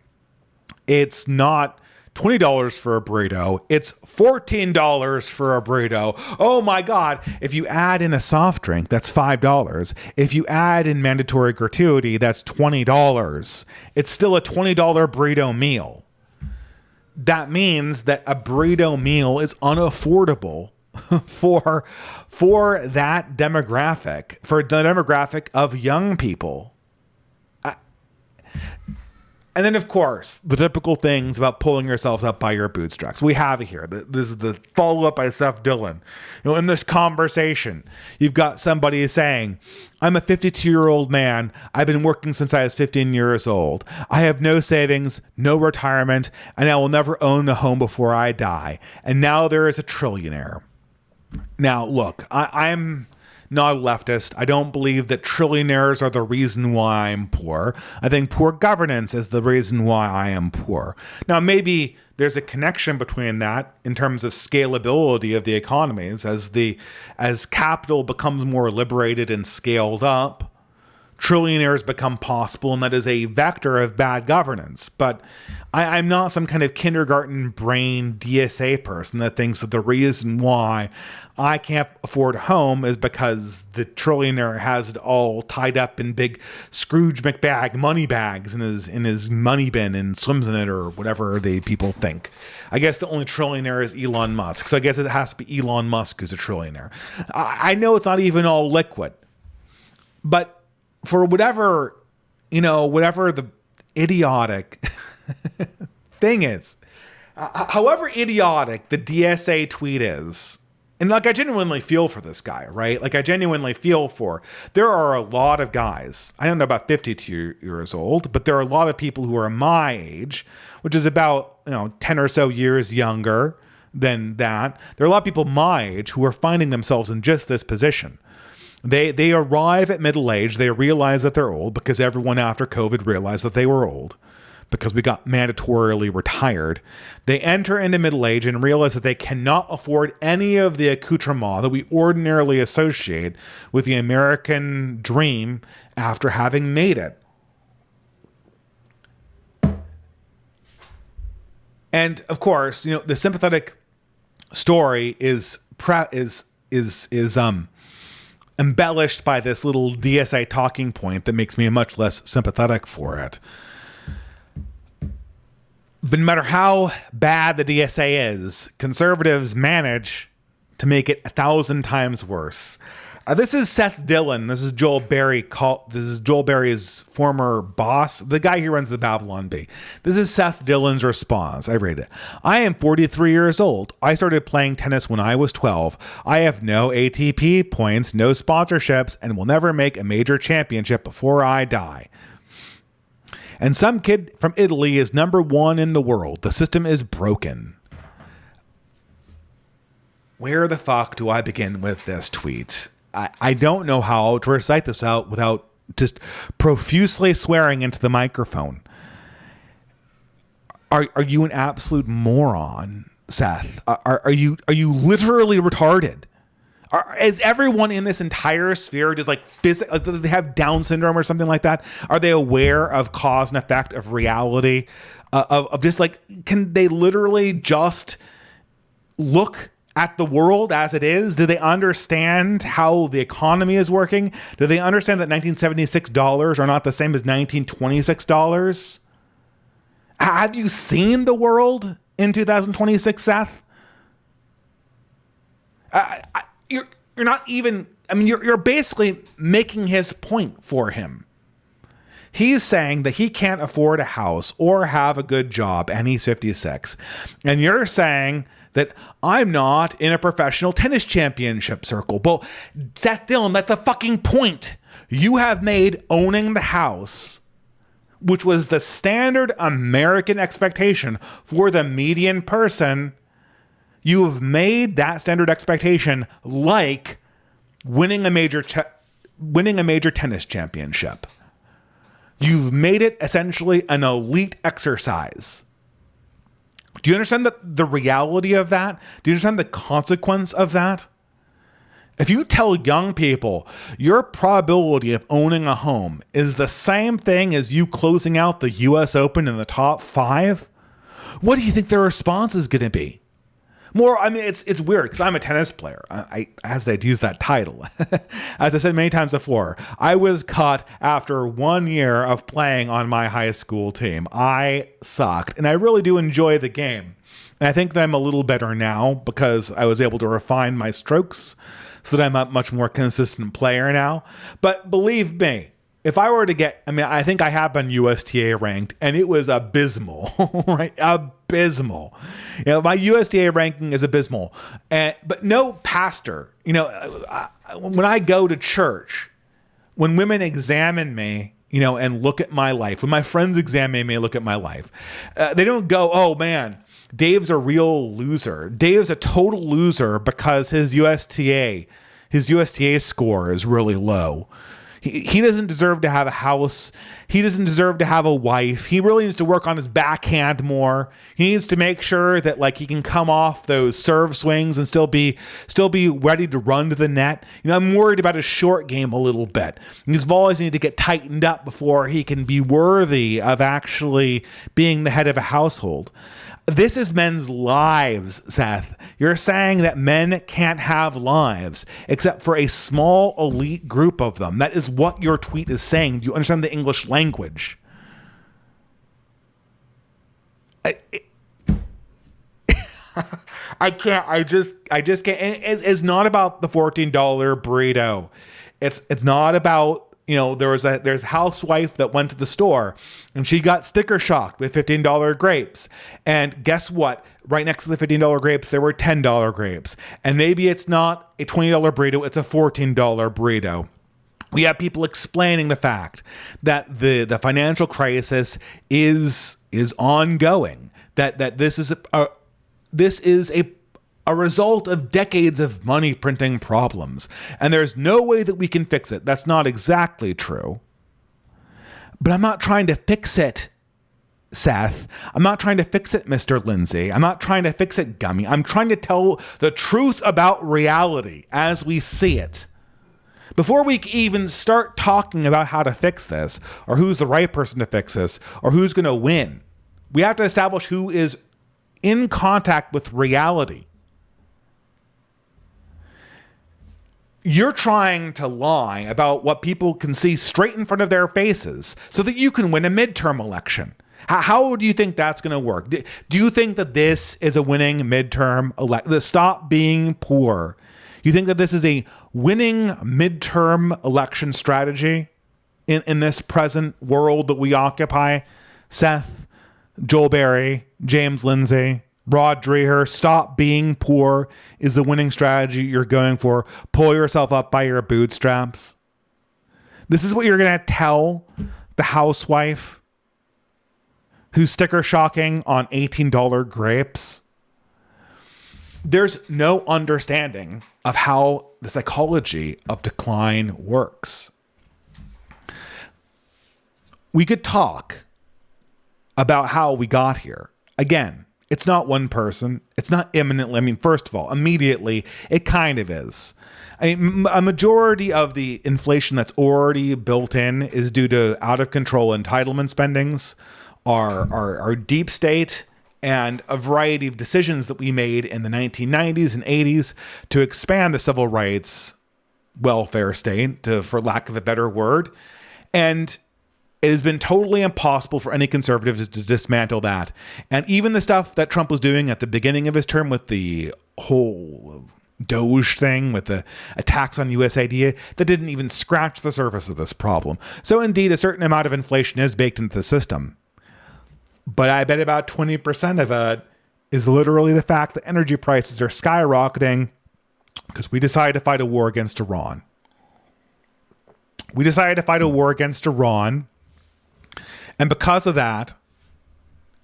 it's not $20 for a burrito. It's $14 for a burrito. Oh my God. If you add in a soft drink, that's $5. If you add in mandatory gratuity, that's $20. It's still a $20 burrito meal. That means that a burrito meal is unaffordable for that demographic, for the demographic of young people. And then, of course, the typical things about pulling yourselves up by your bootstraps. We have it here. This is the follow-up by Seth Dillon. In this conversation, you've got somebody saying, I'm a 52-year-old man. I've been working since I was 15 years old. I have no savings, no retirement, and I will never own a home before I die. And now there is a trillionaire. Now, look, I'm not a leftist. I don't believe that trillionaires are the reason why I'm poor. I think poor governance is the reason why I am poor. Now, maybe there's a connection between that in terms of scalability of the economies. As capital becomes more liberated and scaled up, trillionaires become possible, and that is a vector of bad governance. But I'm not some kind of kindergarten brain DSA person that thinks that the reason why I can't afford a home is because the trillionaire has it all tied up in big Scrooge McBag money bags in his money bin and swims in it, or whatever people think. I guess the only trillionaire is Elon Musk, so I guess it has to be Elon Musk who's a trillionaire. I know it's not even all liquid, but for whatever the idiotic thing is, however idiotic the DSA tweet is, and like I genuinely feel for this guy, right? Like I genuinely feel for, there are a lot of guys, I don't know about 52 years old, but there are a lot of people who are my age, which is about 10 or so years younger than that. There are a lot of people my age who are finding themselves in just this position. They arrive at middle age, they realize that they're old because everyone after COVID realized that they were old because we got mandatorily retired. They enter into middle age and realize that they cannot afford any of the accoutrement that we ordinarily associate with the American dream after having made it. And of course, the sympathetic story is embellished by this little DSA talking point that makes me much less sympathetic for it. But no matter how bad the DSA is, conservatives manage to make it 1,000 times worse. This is Seth Dillon. This is Joel Berry. This is Joel Berry's former boss, the guy who runs the Babylon Bee. This is Seth Dillon's response. I read it. I am 43 years old. I started playing tennis when I was 12. I have no ATP points, no sponsorships, and will never make a major championship before I die. And some kid from Italy is number 1 in the world. The system is broken. Where the fuck do I begin with this tweet? I don't know how to recite this out without just profusely swearing into the microphone. Are you an absolute moron, Seth? Are you literally retarded? Is everyone in this entire sphere just like they have Down syndrome or something like that? Are they aware of cause and effect, of reality, of just like, can they literally just look at the world as it is? Do they understand how the economy is working? Do they understand that $1976 are not the same as $1926? Have you seen the world in 2026, Seth? You're not even, I mean, you're basically making his point for him. He's saying that he can't afford a house or have a good job, and he's 56. And you're saying that I'm not in a professional tennis championship circle. Well, Seth Dillon, that's the fucking point. You have made owning the house, which was the standard American expectation for the median person, you've made that standard expectation like winning a major tennis championship. You've made it essentially an elite exercise. Do you understand the reality of that? Do you understand the consequence of that? If you tell young people your probability of owning a home is the same thing as you closing out the US Open in the top 5, what do you think their response is going to be? More, I mean, it's weird because I'm a tennis player. As I'd use that title. As I said many times before, I was cut after 1 year of playing on my high school team. I sucked, and I really do enjoy the game. And I think that I'm a little better now because I was able to refine my strokes so that I'm a much more consistent player now. But believe me, if I were to get, I mean, I think I have been USTA ranked, and it was abysmal, right? Abysmal. You know, my USDA ranking is abysmal. But no pastor, you know, when I go to church, when women examine me, you know, and look at my life, when my friends examine me and look at my life, they don't go, oh man, Dave's a real loser. Dave's a total loser because his USTA score is really low. He doesn't deserve to have a house. He doesn't deserve to have a wife. He really needs to work on his backhand more. He needs to make sure that like he can come off those serve swings and still be ready to run to the net. You know, I'm worried about his short game a little bit. His volleys need to get tightened up before he can be worthy of actually being the head of a household. This is men's lives, Seth. You're saying that men can't have lives except for a small elite group of them. That is what your tweet is saying. Do you understand the English language? I can't. I just can't. It's not about the $14 burrito. It's not about, you know, there's a housewife that went to the store and she got sticker shocked with $15 grapes. And guess what? Right next to the $15 grapes, there were $10 grapes. And maybe it's not a $20 burrito, it's a $14 burrito. We have people explaining the fact that the financial crisis is ongoing. That this is a result of decades of money printing problems. And there's no way that we can fix it. That's not exactly true. But I'm not trying to fix it, Seth. I'm not trying to fix it, Mr. Lindsay. I'm not trying to fix it, Gummy. I'm trying to tell the truth about reality as we see it. Before we even start talking about how to fix this, or who's the right person to fix this, or who's going to win, we have to establish who is in contact with reality. You're trying to lie about what people can see straight in front of their faces so that you can win a midterm election. How do you think that's going to work? Do you think that this is a winning midterm election? Stop being poor. You think that this is a winning midterm election strategy in this present world that we occupy? Seth, Joel Berry, James Lindsay, Rod Dreher, stop being poor is the winning strategy you're going for. Pull yourself up by your bootstraps. This is what you're going to tell the housewife who's sticker shocking on $18 grapes. There's no understanding of how the psychology of decline works. We could talk about how we got here. Again, it's not one person. It's not imminently. I mean, first of all, immediately, it kind of is. I mean, a majority of the inflation that's already built in is due to out of control entitlement spendings, our deep state and a variety of decisions that we made in the 1990s and 80s to expand the civil rights welfare state, for lack of a better word. And it has been totally impossible for any conservatives to dismantle that. And even the stuff that Trump was doing at the beginning of his term with the whole Doge thing, with the attacks on USAID, that didn't even scratch the surface of this problem. So indeed, a certain amount of inflation is baked into the system. But I bet about 20% of it is literally the fact that energy prices are skyrocketing because we decided to fight a war against Iran. We decided to fight a war against Iran. And because of that,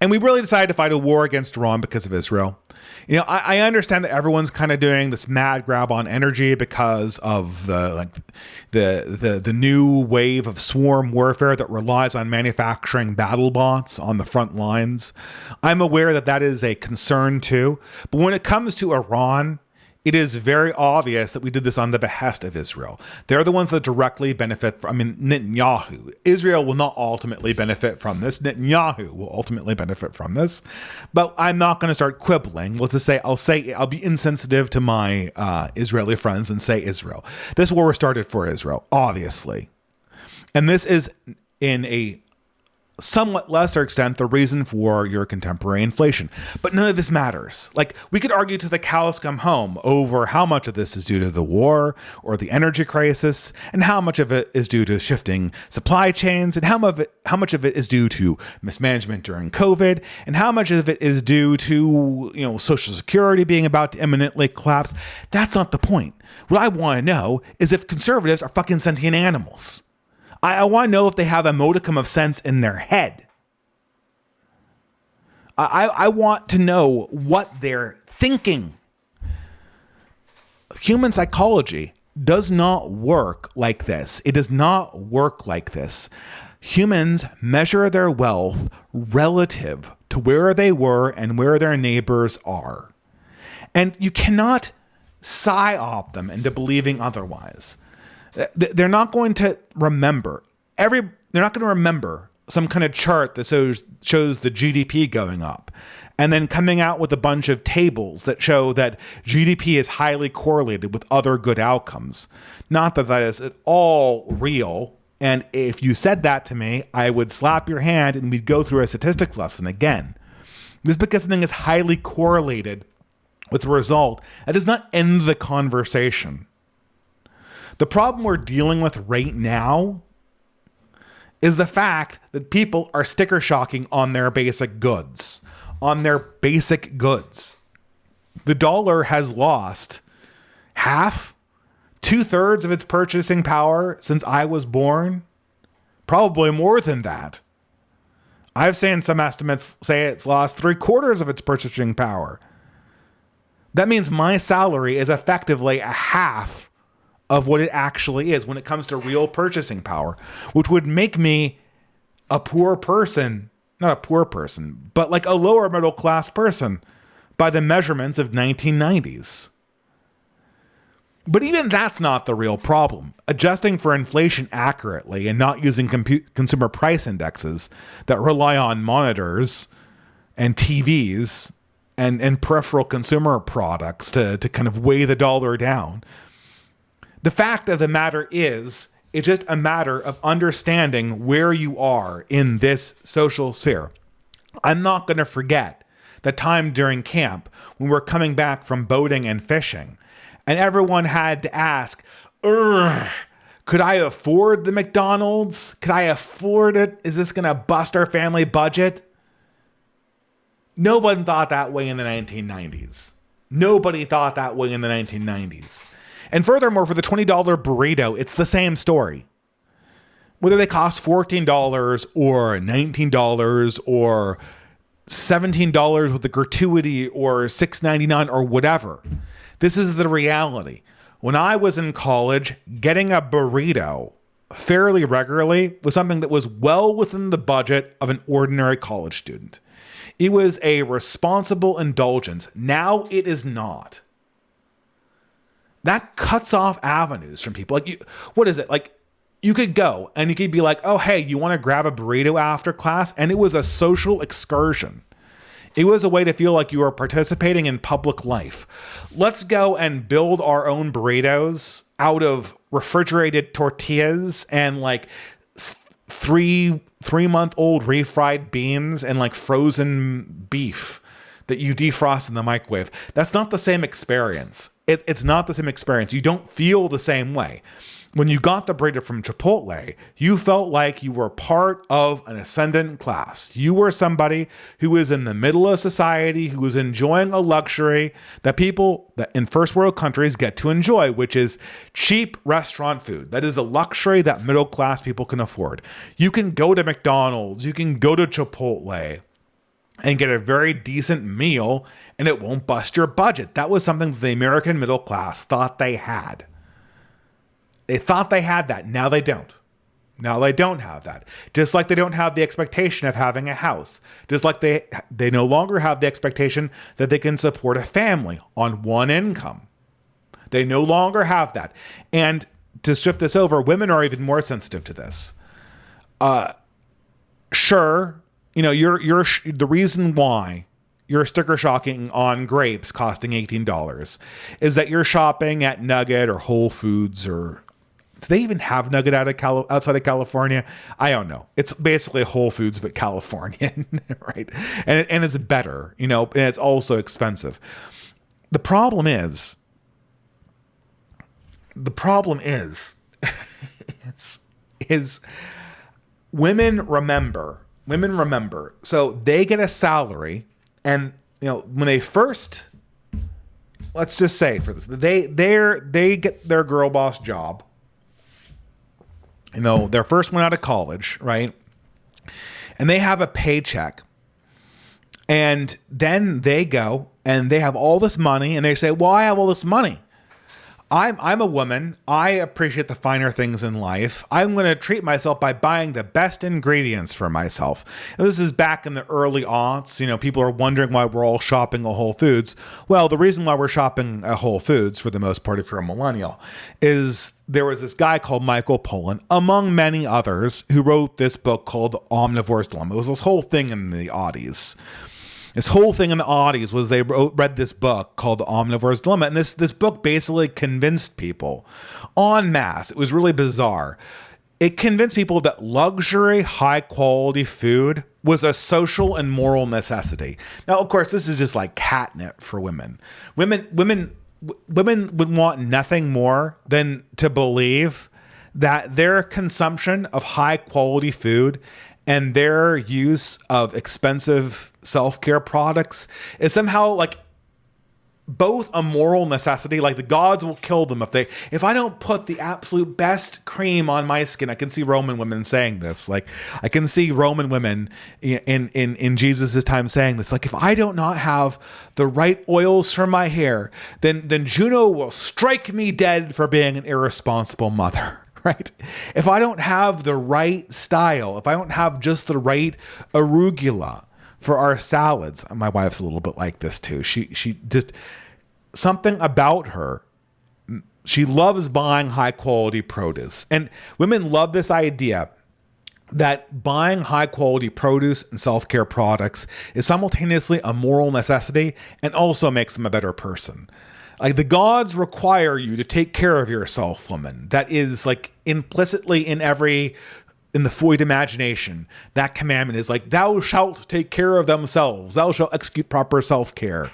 and we really decided to fight a war against Iran because of Israel. You know, I understand that everyone's kind of doing this mad grab on energy because of the new wave of swarm warfare that relies on manufacturing battle bots on the front lines. I'm aware that that is a concern too. But when it comes to Iran, it is very obvious that we did this on the behest of Israel. They're the ones that directly benefit from, Netanyahu. Israel will not ultimately benefit from this. Netanyahu will ultimately benefit from this. But I'm not going to start quibbling. Let's just say, I'll be insensitive to my Israeli friends and say Israel. This war was started for Israel, obviously. And this is, in a somewhat lesser extent, the reason for your contemporary inflation. But none of this matters. Like, we could argue till the cows come home over how much of this is due to the war or the energy crisis, and how much of it is due to shifting supply chains, and how much of it is due to mismanagement during COVID, and how much of it is due to, Social Security being about to imminently collapse. That's not the point. What I want to know is if conservatives are fucking sentient animals. I want to know if they have a modicum of sense in their head. I want to know what they're thinking. Human psychology does not work like this. It does not work like this. Humans measure their wealth relative to where they were and where their neighbors are. And you cannot psyop them into believing otherwise. They're not going to remember they're not going to remember some kind of chart that shows the GDP going up and then coming out with a bunch of tables that show that GDP is highly correlated with other good outcomes. Not that is at all real. And if you said that to me, I would slap your hand and we'd go through a statistics lesson again. Just because something is highly correlated with a result, that does not end the conversation. The problem we're dealing with right now is the fact that people are sticker shocking on their basic goods. The dollar has lost half, 2/3 of its purchasing power since I was born. Probably more than that. I've seen some estimates say it's lost 3/4 of its purchasing power. That means my salary is effectively a half of what it actually is when it comes to real purchasing power, which would make me a poor person, not a poor person, but like a lower middle class person by the measurements of 1990s. But even that's not the real problem. Adjusting for inflation accurately and not using consumer price indexes that rely on monitors and TVs and peripheral consumer products to kind of weigh the dollar down. The fact of the matter is, it's just a matter of understanding where you are in this social sphere. I'm not going to forget the time during camp when we're coming back from boating and fishing, and everyone had to ask, could I afford the McDonald's? Could I afford it? Is this going to bust our family budget? No one thought that way in the 1990s. Nobody thought that way in the 1990s. And furthermore, for the $20 burrito, it's the same story. Whether they cost $14 or $19 or $17 with the gratuity or $6.99 or whatever, this is the reality. When I was in college, getting a burrito fairly regularly was something that was well within the budget of an ordinary college student. It was a responsible indulgence. Now it is not. That cuts off avenues from people. What is it? You could go and you could be like, oh, hey, you want to grab a burrito after class? And it was a social excursion. It was a way to feel like you were participating in public life. Let's go and build our own burritos out of refrigerated tortillas and like 3-month-old refried beans and like frozen beef that you defrost in the microwave. That's not the same experience. It's not the same experience. You don't feel the same way. When you got the burrito from Chipotle, you felt like you were part of an ascendant class. You were somebody who was in the middle of society, who was enjoying a luxury that people that in first world countries get to enjoy, which is cheap restaurant food. That is a luxury that middle class people can afford. You can go to McDonald's, you can go to Chipotle and get a very decent meal and it won't bust your budget. That was something that the American middle class thought they had. They thought they had that. Now they don't. Now they don't have that. Just like they don't have the expectation of having a house. Just like they no longer have the expectation that they can support a family on one income. They no longer have that. And to shift this over, women are even more sensitive to this. Sure, you're the reason why you're sticker shocking on grapes costing $18 is that you're shopping at Nugget or Whole Foods or do they even have Nugget outside of California? I don't know. It's basically Whole Foods, but Californian, right? And it's better, and it's also expensive. The problem is women remember. So they get a salary and, when they first, let's just say for this, they get their girl boss job. Their first one out of college, right? And they have a paycheck. And then they go and they have all this money and they say, well, I have all this money. I'm a woman. I appreciate the finer things in life. I'm going to treat myself by buying the best ingredients for myself. And this is back in the early aughts. People are wondering why we're all shopping at Whole Foods. Well, the reason why we're shopping at Whole Foods, for the most part, if you're a millennial, is there was this guy called Michael Pollan, among many others, who wrote this book called The Omnivore's Dilemma. It was this whole thing in the aughties. This whole thing in the aughties was they read this book called The Omnivore's Dilemma. And this book basically convinced people en masse. It was really bizarre. It convinced people that luxury, high quality food was a social and moral necessity. Now, of course, this is just like catnip for women. Women would want nothing more than to believe that their consumption of high quality food and their use of expensive self-care products is somehow like both a moral necessity, like the gods will kill them if I don't put the absolute best cream on my skin. I can see Roman women saying this. Like I can see Roman women in Jesus' time saying this. Like if I do not have the right oils for my hair, then Juno will strike me dead for being an irresponsible mother. Right? If I don't have the right style, if I don't have just the right arugula for our salads, my wife's a little bit like this too. She just, something about her, she loves buying high quality produce. And women love this idea that buying high quality produce and self-care products is simultaneously a moral necessity and also makes them a better person. Like the gods require you to take care of yourself, woman. That is like implicitly in the Freud imagination. That commandment is like, thou shalt take care of themselves. Thou shalt execute proper self-care.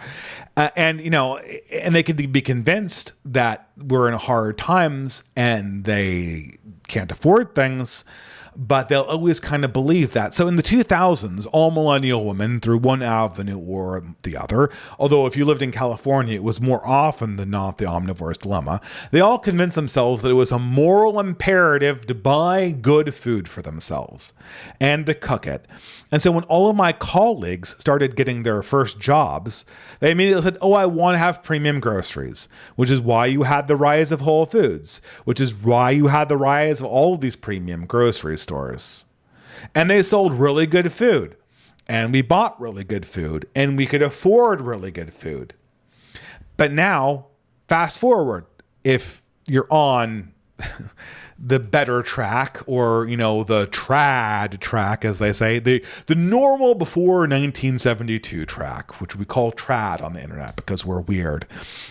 And they could be convinced that we're in hard times and they can't afford things, but they'll always kind of believe that. So in the 2000s, all millennial women through one avenue or the other, although if you lived in California, it was more often than not the omnivore's dilemma, they all convinced themselves that it was a moral imperative to buy good food for themselves and to cook it. And so when all of my colleagues started getting their first jobs, they immediately said, oh, I want to have premium groceries, which is why you had the rise of Whole Foods, which is why you had the rise of all of these premium grocery stores. And they sold really good food. And we bought really good food. And we could afford really good food. But now, fast forward, if you're on the better track, or, you know, the trad track, as they say, the normal before 1972 track, which we call trad on the internet because we're weird.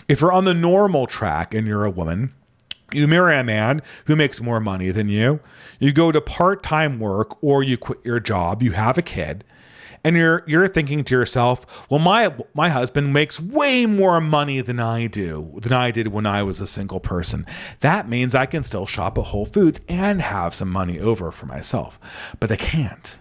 If you're on the normal track and you're a woman, you marry a man who makes more money than you, you go to part-time work, or you quit your job, you have a kid, and you're thinking to yourself, well, my husband makes way more money than I did when I was a single person. That means I can still shop at Whole Foods and have some money over for myself. But they can't.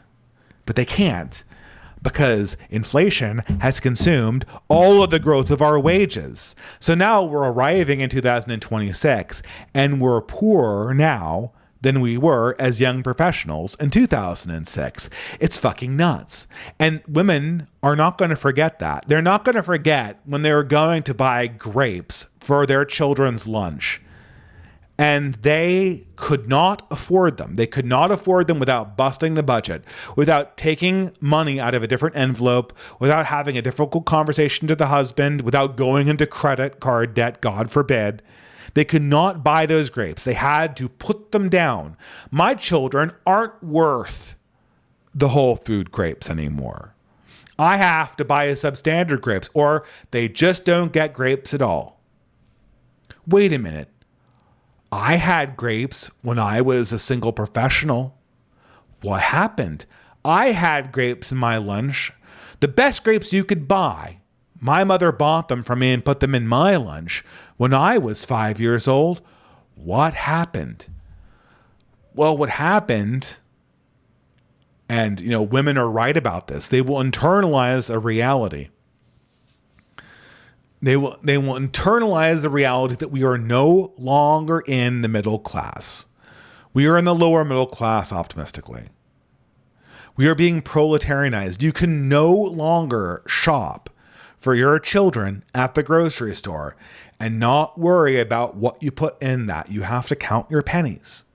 Because inflation has consumed all of the growth of our wages. So now we're arriving in 2026, and we're poorer now than we were as young professionals in 2006. It's fucking nuts. And women are not going to forget that. They're not going to forget when they were going to buy grapes for their children's lunch, and they could not afford them. They could not afford them without busting the budget, without taking money out of a different envelope, without having a difficult conversation to the husband, without going into credit card debt, God forbid. They could not buy those grapes. They had to put them down. My children aren't worth the Whole Food grapes anymore. I have to buy a substandard grapes, or they just don't get grapes at all. Wait a minute. I had grapes when I was a single professional. What happened? I had grapes in my lunch. The best grapes you could buy. My mother bought them for me and put them in my lunch when I was 5 years old. What happened? Well, what happened, and, you know, women are right about this, they will internalize a reality. They will internalize the reality that we are no longer in the middle class. We are in the lower middle class, optimistically. We are being proletarianized. You can no longer shop for your children at the grocery store and not worry about what you put in that. You have to count your pennies.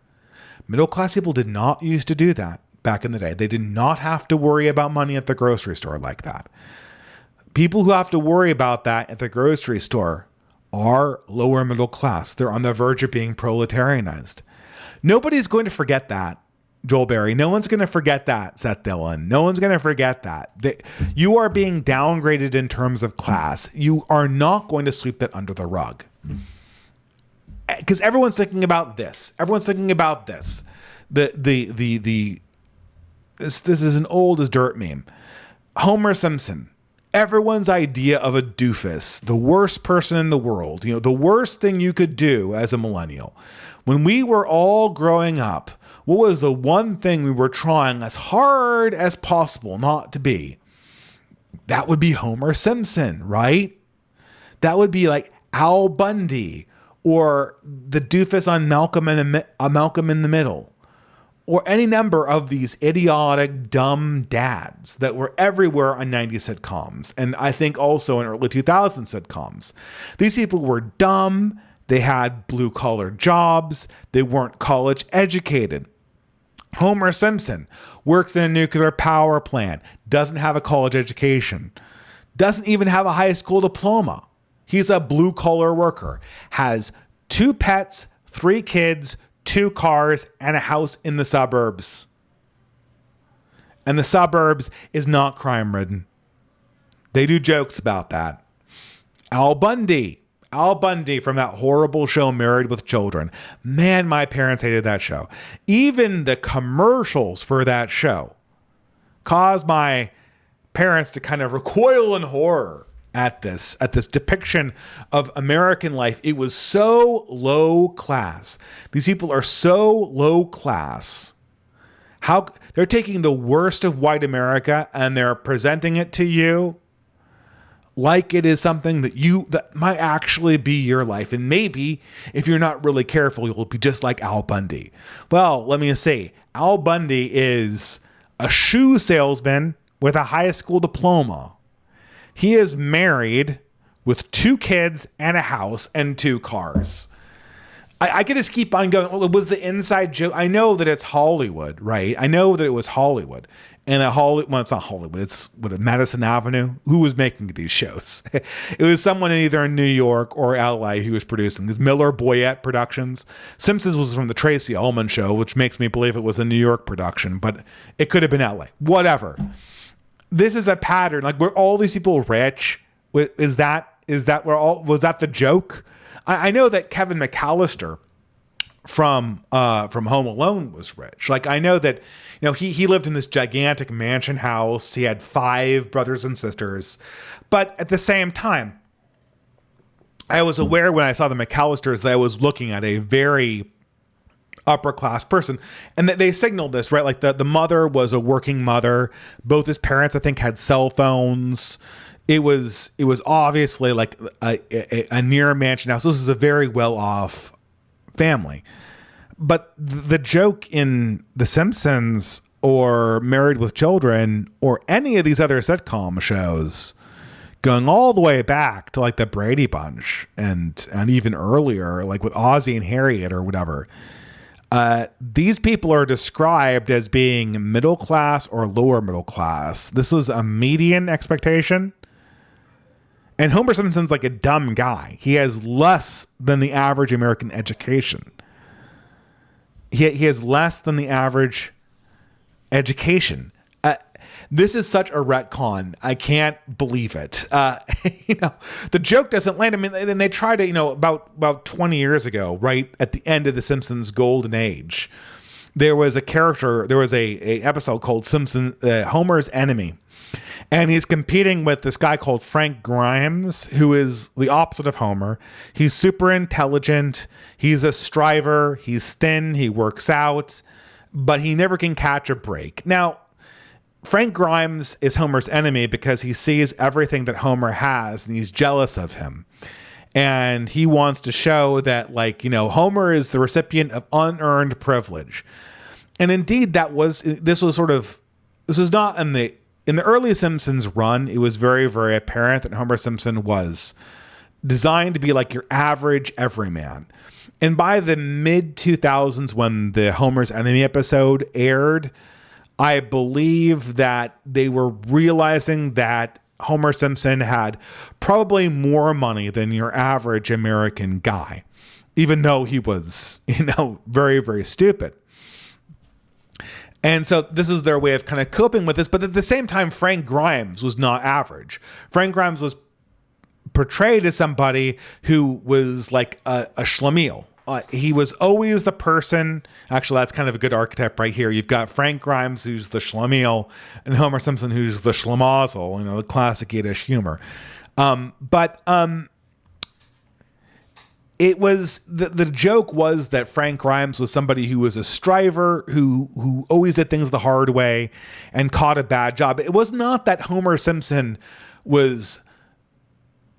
Middle class people did not used to do that back in the day. They did not have to worry about money at the grocery store like that. People who have to worry about that at the grocery store are lower middle class. They're on the verge of being proletarianized. Nobody's going to forget that, Joel Berry. No one's going to forget that, Seth Dillon. No one's going to forget that. You are being downgraded in terms of class. You are not going to sweep that under the rug. Because everyone's thinking about this. Everyone's thinking about this. This is an old as dirt meme. Homer Simpson. Everyone's idea of a doofus, the worst person in the world, you know, the worst thing you could do as a millennial. When we were all growing up, what was the one thing we were trying as hard as possible not to be? That would be Homer Simpson, right? That would be like Al Bundy, or the doofus on Malcolm in the Middle, or any number of these idiotic, dumb dads that were everywhere on 90s sitcoms, and I think also in early 2000s sitcoms. These people were dumb. They had blue-collar jobs. They weren't college educated. Homer Simpson works in a nuclear power plant, doesn't have a college education, doesn't even have a high school diploma. He's a blue-collar worker, has 2 pets, 3 kids, 2 cars, and a house in the suburbs. And the suburbs is not crime-ridden. They do jokes about that. Al Bundy from that horrible show Married with Children. Man, my parents hated that show. Even the commercials for that show caused my parents to kind of recoil in horror at this depiction of American life. It was so low class. These people are so low class. How they're taking the worst of white America and they're presenting it to you like it is something that might actually be your life. And maybe if you're not really careful, you'll be just like Al Bundy. Well, let me say, Al Bundy is a shoe salesman with a high school diploma. He is married with 2 kids and a house and 2 cars. I could just keep on going. Well, it was the inside joke. I know that it's Hollywood, right? I know that it was Hollywood. And well, it's not Hollywood. It's Madison Avenue. Who was making these shows? It was someone either in New York or LA who was producing these. Miller Boyett Productions. Simpsons was from the Tracy Ullman Show, which makes me believe it was a New York production, but it could have been LA. Whatever. This is a pattern. Like, were all these people rich? Was that the joke? I know that Kevin McAllister from Home Alone was rich. Like, I know that, he lived in this gigantic mansion house. He had 5 brothers and sisters. But at the same time, I was aware when I saw the McAllisters that I was looking at a very upper class person, and that they signaled this, right? Like the mother was a working mother. Both his parents, I think, had cell phones. It was obviously like a near mansion house. This is a very well off family. But the joke in The Simpsons or Married with Children or any of these other sitcom shows, going all the way back to like the Brady Bunch and even earlier, like with Ozzie and Harriet or whatever, these people are described as being middle class or lower middle class. This was a median expectation. And Homer Simpson's like a dumb guy. He has less than the average American education. He has less than the average education. This is such a retcon. I can't believe it. The joke doesn't land. I mean, and they tried to, about 20 years ago, right at the end of The Simpsons golden age, there was a episode called Homer's Enemy. And he's competing with this guy called Frank Grimes, who is the opposite of Homer. He's super intelligent. He's a striver. He's thin. He works out, but he never can catch a break. Now, Frank Grimes is Homer's enemy because he sees everything that Homer has and he's jealous of him. And he wants to show that, Homer is the recipient of unearned privilege. And indeed, this was not in the early Simpsons run, it was very, very apparent that Homer Simpson was designed to be like your average everyman. And by the mid-2000s, when the Homer's Enemy episode aired, I believe that they were realizing that Homer Simpson had probably more money than your average American guy, even though he was, very, very stupid. And so this is their way of kind of coping with this. But at the same time, Frank Grimes was not average. Frank Grimes was portrayed as somebody who was like a schlemiel. He was always the person. Actually, that's kind of a good archetype right here. You've got Frank Grimes, who's the schlemiel, and Homer Simpson, who's the schlemazel, the classic Yiddish humor. It was the joke was that Frank Grimes was somebody who was a striver, who always did things the hard way and caught a bad job. It was not that Homer Simpson was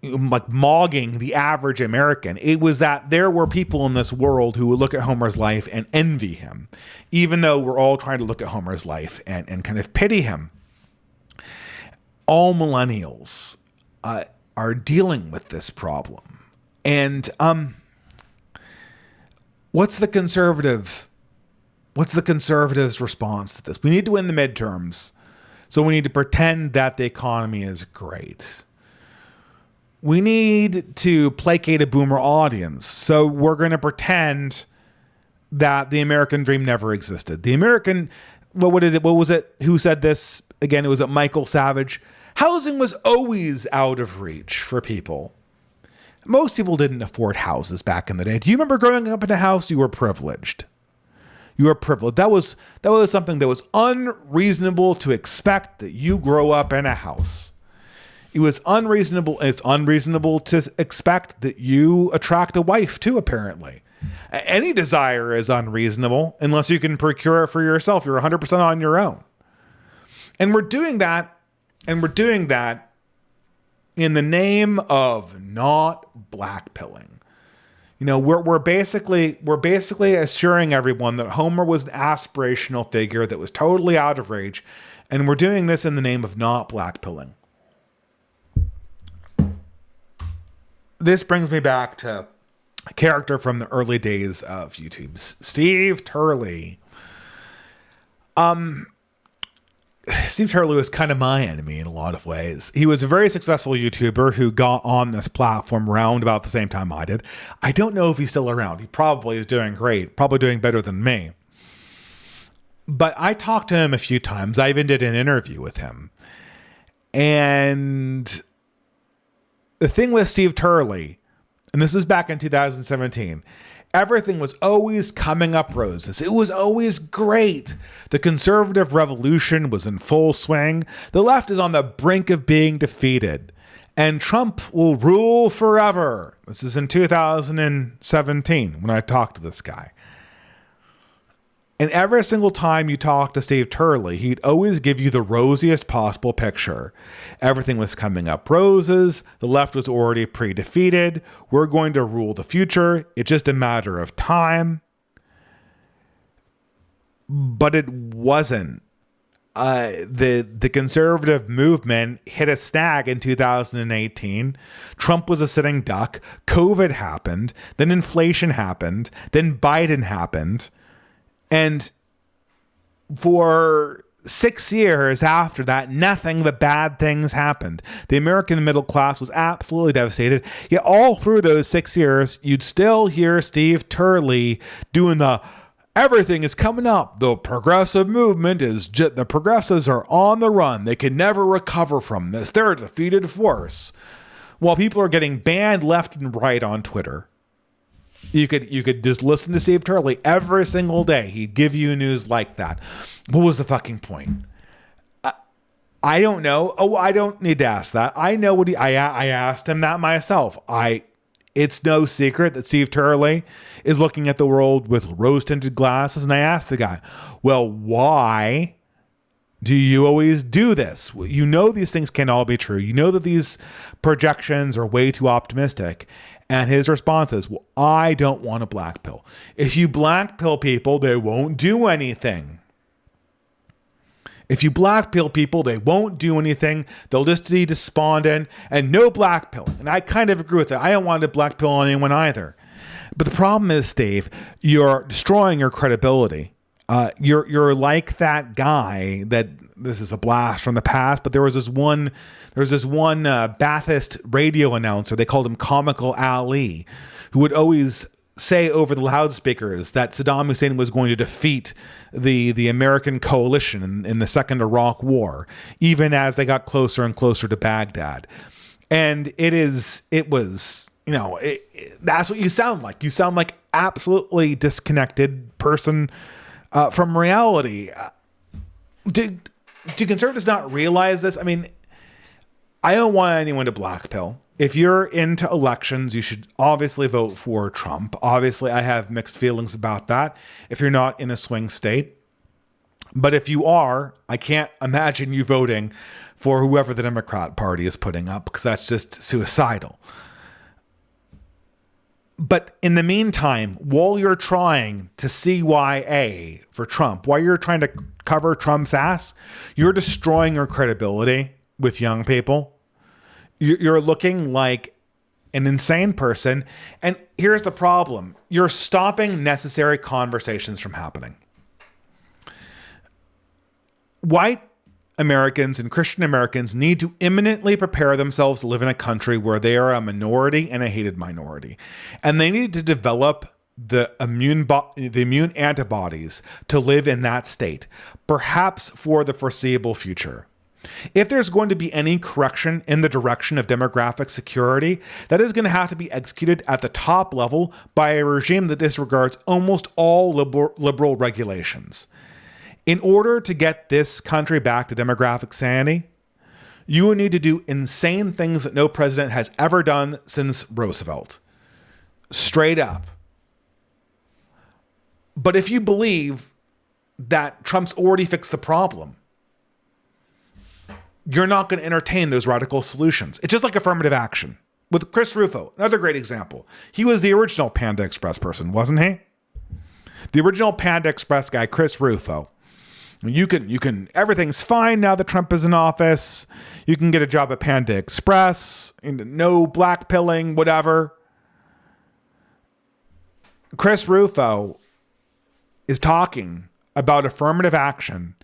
like mogging the average American. It was that there were people in this world who would look at Homer's life and envy him, even though we're all trying to look at Homer's life and kind of pity him. All millennials are dealing with this problem. And what's the conservatives' response to this? We need to win the midterms, so we need to pretend that the economy is great. We need to placate a boomer audience, so we're going to pretend that the American dream never existed. The American, what was it? Who said this? Again, it was Michael Savage. Housing was always out of reach for people. Most people didn't afford houses back in the day. Do you remember growing up in a house? You were privileged. You were privileged. That was something that was unreasonable to expect, that you grow up in a house. It was unreasonable. It's unreasonable to expect that you attract a wife too, apparently. Any desire is unreasonable unless you can procure it for yourself. You're 100% on your own. And we're doing that. In the name of not blackpilling. We're basically assuring everyone that Homer was an aspirational figure that was totally out of reach, and we're doing this in the name of not blackpilling. This brings me back to character from the early days of YouTube, Steve Turley. Steve Turley was kind of my enemy in a lot of ways. He was a very successful YouTuber who got on this platform around about the same time I did. I don't know if he's still around. He probably is doing great, probably doing better than me. But I talked to him a few times. I even did an interview with him. And the thing with Steve Turley, and this is back in 2017, everything was always coming up roses. It was always great. The conservative revolution was in full swing. The left is on the brink of being defeated. And Trump will rule forever. This is in 2017 when I talked to this guy. And every single time you talk to Steve Turley, he'd always give you the rosiest possible picture. Everything was coming up roses. The left was already pre-defeated. We're going to rule the future. It's just a matter of time. But it wasn't. The conservative movement hit a snag in 2018. Trump was a sitting duck. COVID happened. Then inflation happened. Then Biden happened. And for 6 years after that, nothing but bad things happened. The American middle class was absolutely devastated. Yet all through those 6 years, you'd still hear Steve Turley doing the everything is coming up. The progressive movement is the progressives are on the run. They can never recover from this. They're a defeated force. While people are getting banned left and right on Twitter. You could just listen to Steve Turley every single day. He'd give you news like that. What was the fucking point? I don't know. Oh, I don't need to ask that. I know what I asked him that myself. It's no secret that Steve Turley is looking at the world with rose-tinted glasses. And I asked the guy, well, why do you always do this? You know these things can't all be true. You know that these projections are way too optimistic. And his response is, well, I don't want a black pill. If you black pill people, they won't do anything. If you black pill people, they won't do anything. They'll just be despondent and no black pill. And I kind of agree with that. I don't want to black pill on anyone either. But the problem is, Steve, you're destroying your credibility. You're like that guy that this is a blast from the past, but there was this one Ba'athist radio announcer. They called him Comical Ali, who would always say over the loudspeakers that Saddam Hussein was going to defeat the American coalition in the Second Iraq War, even as they got closer and closer to Baghdad. And that's what you sound like. You sound like absolutely disconnected person from reality. Do conservatives not realize this? I mean, I don't want anyone to black pill. If you're into elections, you should obviously vote for Trump. Obviously, I have mixed feelings about that if you're not in a swing state. But if you are, I can't imagine you voting for whoever the Democrat Party is putting up, because that's just suicidal. But in the meantime, while you're trying to CYA for Trump, while you're trying to cover Trump's ass, you're destroying your credibility with young people. You're looking like an insane person. And here's the problem. You're stopping necessary conversations from happening. White Americans and Christian Americans need to imminently prepare themselves to live in a country where they are a minority and a hated minority. And they need to develop the immune antibodies to live in that state, perhaps for the foreseeable future. If there's going to be any correction in the direction of demographic security, that is going to have to be executed at the top level by a regime that disregards almost all liberal regulations. In order to get this country back to demographic sanity, you will need to do insane things that no president has ever done since Roosevelt. Straight up. But if you believe that Trump's already fixed the problem, you're not going to entertain those radical solutions. It's just like affirmative action. With Chris Rufo, another great example. He was the original Panda Express person, wasn't he? The original Panda Express guy, Chris Rufo. You can, everything's fine now that Trump is in office. You can get a job at Panda Express, no black pilling, whatever. Chris Rufo is talking about affirmative action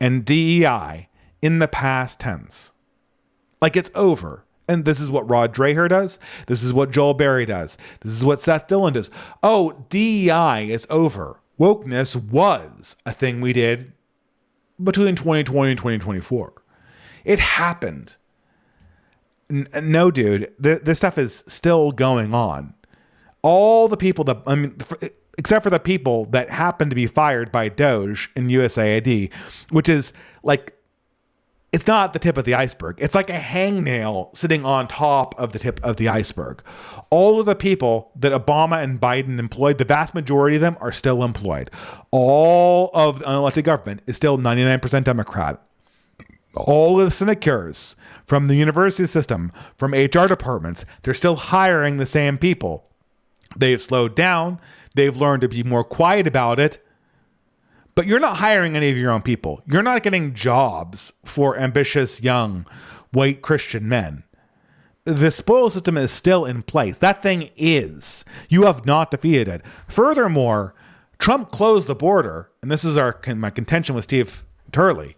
and DEI in the past tense. Like it's over. And this is what Rod Dreher does. This is what Joel Berry does. This is what Seth Dillon does. Oh, DEI is over. Wokeness was a thing we did between 2020 and 2024. It happened. No, dude, this stuff is still going on. All the people that, except for the people that happen to be fired by Doge in USAID, which is like, it's not the tip of the iceberg. It's like a hangnail sitting on top of the tip of the iceberg. All of the people that Obama and Biden employed, the vast majority of them are still employed. All of the unelected government is still 99% Democrat. All of the sinecures from the university system, from HR departments, they're still hiring the same people. They've slowed down. They've learned to be more quiet about it. But you're not hiring any of your own people. You're not getting jobs for ambitious, young, white Christian men. The spoil system is still in place. That thing is. You have not defeated it. Furthermore, Trump closed the border, and this is my contention with Steve Turley.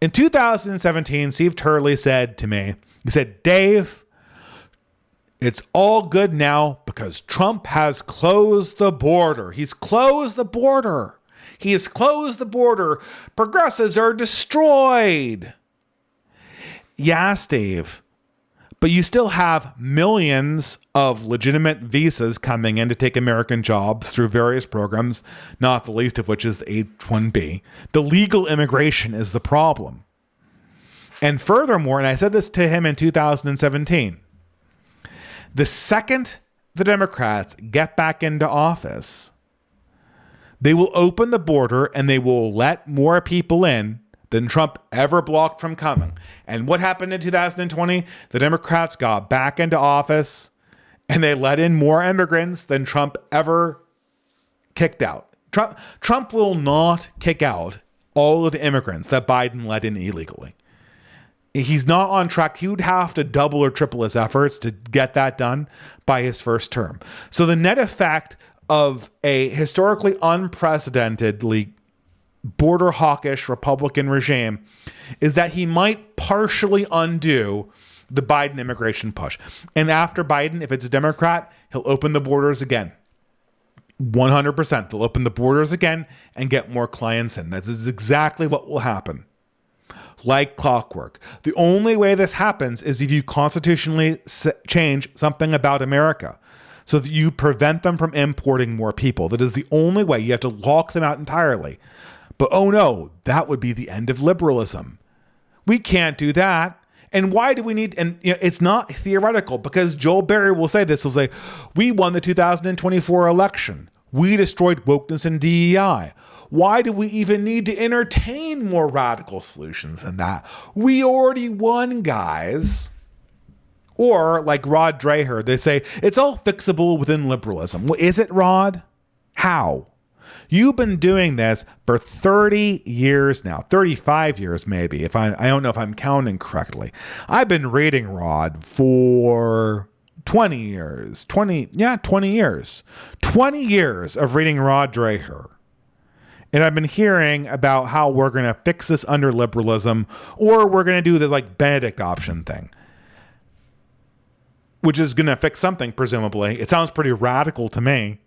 In 2017, Steve Turley said to me, he said, Dave, it's all good now because Trump has closed the border. He's closed the border. He has closed the border. Progressives are destroyed. Yeah, Steve. But you still have millions of legitimate visas coming in to take American jobs through various programs, not the least of which is the H-1B. The legal immigration is the problem. And furthermore, and I said this to him in 2017, the second the Democrats get back into office, they will open the border and they will let more people in than Trump ever blocked from coming. And what happened in 2020? The Democrats got back into office and they let in more immigrants than Trump ever kicked out. Trump will not kick out all of the immigrants that Biden let in illegally. He's not on track. He would have to double or triple his efforts to get that done by his first term. So the net effect of a historically unprecedentedly border hawkish Republican regime is that he might partially undo the Biden immigration push. And after Biden, if it's a Democrat, he'll open the borders again. 100%. They'll open the borders again and get more clients in. This is exactly what will happen. Like clockwork. The only way this happens is if you constitutionally change something about America so that you prevent them from importing more people. That is the only way. You have to lock them out entirely. But oh no, that would be the end of liberalism. We can't do that. And why do we need, and it's not theoretical because Joel Berry will say this, he'll say, we won the 2024 election. We destroyed wokeness and DEI. Why do we even need to entertain more radical solutions than that? We already won, guys. Or like Rod Dreher, they say, it's all fixable within liberalism. Well, is it, Rod? How? You've been doing this for 30 years now, 35 years maybe, if I don't know if I'm counting correctly. I've been reading Rod for 20 years. 20 years. 20 years of reading Rod Dreher. And I've been hearing about how we're going to fix this under liberalism, or we're going to do the like Benedict option thing, which is going to fix something, presumably. It sounds pretty radical to me.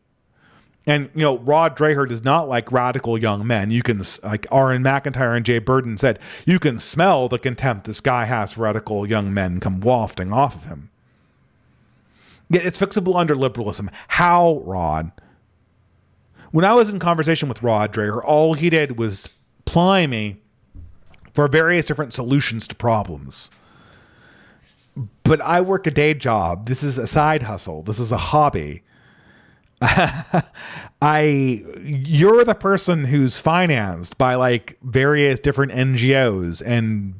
And, Rod Dreher does not like radical young men. You can, like R.N. McIntyre and Jay Burden said, you can smell the contempt this guy has for radical young men come wafting off of him. Yeah, it's fixable under liberalism. How, Rod? When I was in conversation with Rod Dreher, all he did was ply me for various different solutions to problems. But I work a day job. This is a side hustle. This is a hobby. You're the person who's financed by like various different NGOs and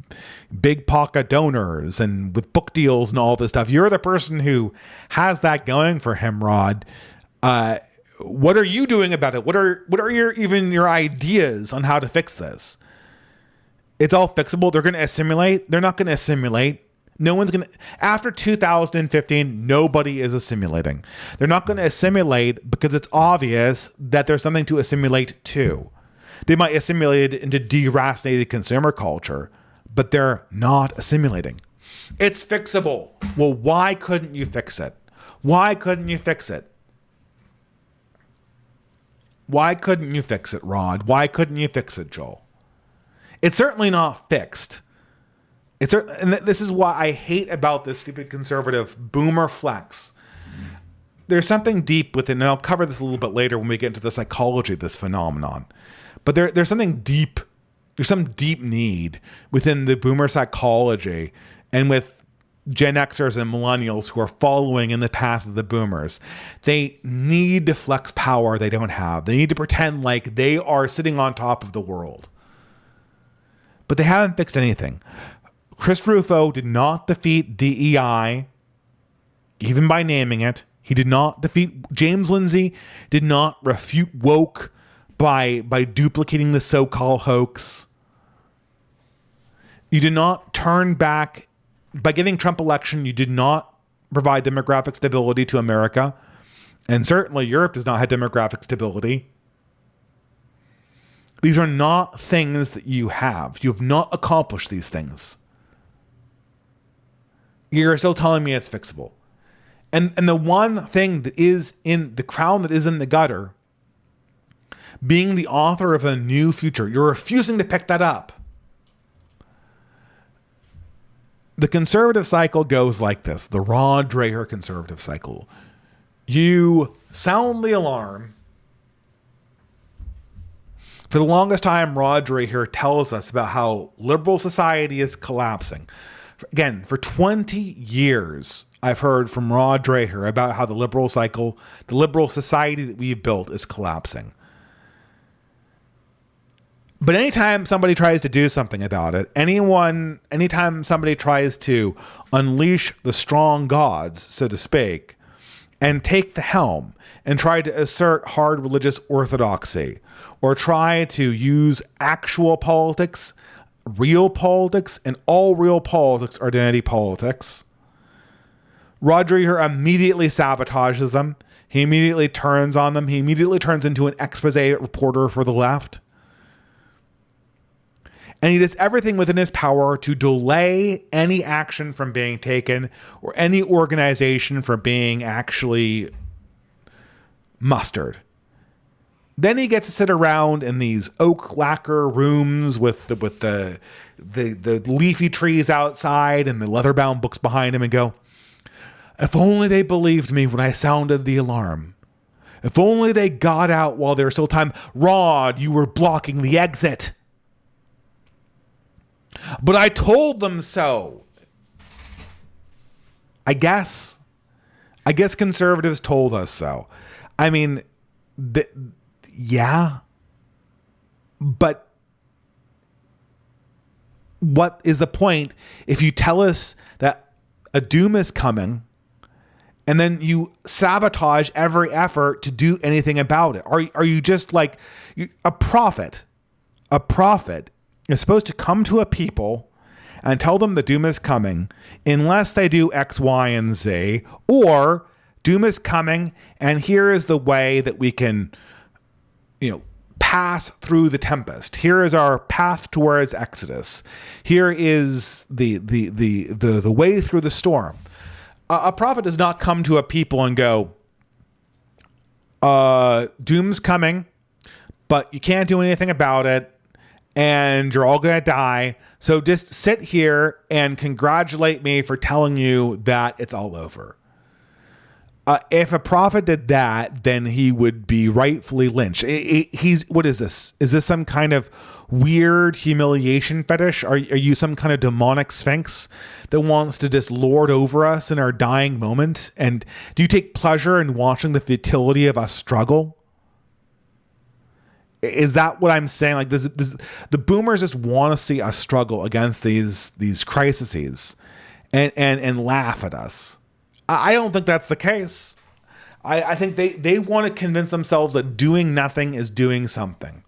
big pocket donors and with book deals and all this stuff. You're the person who has that going for him, Rod. What are you doing about it? What are your ideas on how to fix this? It's all fixable. They're going to assimilate. They're not going to assimilate. No one's going to, after 2015, nobody is assimilating. They're not going to assimilate because it's obvious that there's something to assimilate to. They might assimilate it into deracinated consumer culture, but they're not assimilating. It's fixable. Well, why couldn't you fix it? Why couldn't you fix it? Why couldn't you fix it, Rod? Why couldn't you fix it, Joel? It's certainly not fixed. And this is what I hate about this stupid conservative boomer flex. There's something deep within, and I'll cover this a little bit later when we get into the psychology of this phenomenon. But there's something deep. There's some deep need within the boomer psychology and with Gen Xers and millennials who are following in the path of the boomers. They need to flex power they don't have. They need to pretend like they are sitting on top of the world. But they haven't fixed anything. Chris Rufo did not defeat DEI, even by naming it. He did not defeat, James Lindsay did not refute woke by duplicating the so-called hoax. You did not turn back, by getting Trump election, you did not provide demographic stability to America. And certainly Europe does not have demographic stability. These are not things that you have. You have not accomplished these things. You're still telling me it's fixable. And the one thing that is in the crown that is in the gutter, being the author of a new future, you're refusing to pick that up. The conservative cycle goes like this, the Rod Dreher conservative cycle. You sound the alarm. For the longest time, Rod Dreher tells us about how liberal society is collapsing. Again, for 20 years, I've heard from Rod Dreher about how the liberal cycle, the liberal society that we've built is collapsing. But anytime somebody tries to do something about it, anytime somebody tries to unleash the strong gods, so to speak, and take the helm and try to assert hard religious orthodoxy or try to use actual politics, real politics, and all real politics are identity politics, Rod Dreher immediately sabotages them. He immediately turns on them. He immediately turns into an expose reporter for the left. And he does everything within his power to delay any action from being taken or any organization from being actually mustered. Then he gets to sit around in these oak lacquer rooms with the leafy trees outside and the leather-bound books behind him and go, if only they believed me when I sounded the alarm. If only they got out while there was still time. Rod, you were blocking the exit. But I told them so. I guess conservatives told us so. I mean, yeah. But what is the point if you tell us that a doom is coming and then you sabotage every effort to do anything about it? Are you just like a prophet? A prophet is supposed to come to a people and tell them the doom is coming unless they do X, Y, and Z, or doom is coming and here is the way that we can, pass through the tempest. Here is our path towards Exodus. Here is the way through the storm. A prophet does not come to a people and go, doom's coming, but you can't do anything about it, and you're all going to die. So just sit here and congratulate me for telling you that it's all over. If a prophet did that, then he would be rightfully lynched. What is this? Is this some kind of weird humiliation fetish? Are you some kind of demonic sphinx that wants to just lord over us in our dying moment? And do you take pleasure in watching the futility of us struggle? Is that what I'm saying? Like this, the boomers just want to see us struggle against these crises and laugh at us. I don't think that's the case. I think they want to convince themselves that doing nothing is doing something.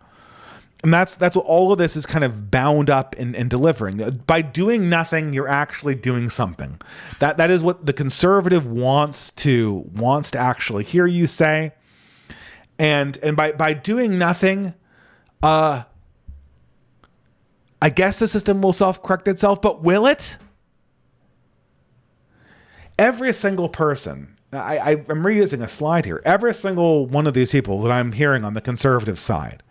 And that's what all of this is kind of bound up in delivering. By doing nothing, you're actually doing something. That is what the conservative wants to actually hear you say. And by doing nothing, I guess the system will self-correct itself, but will it? Every single person, I'm reusing a slide here. Every single one of these people that I'm hearing on the conservative side,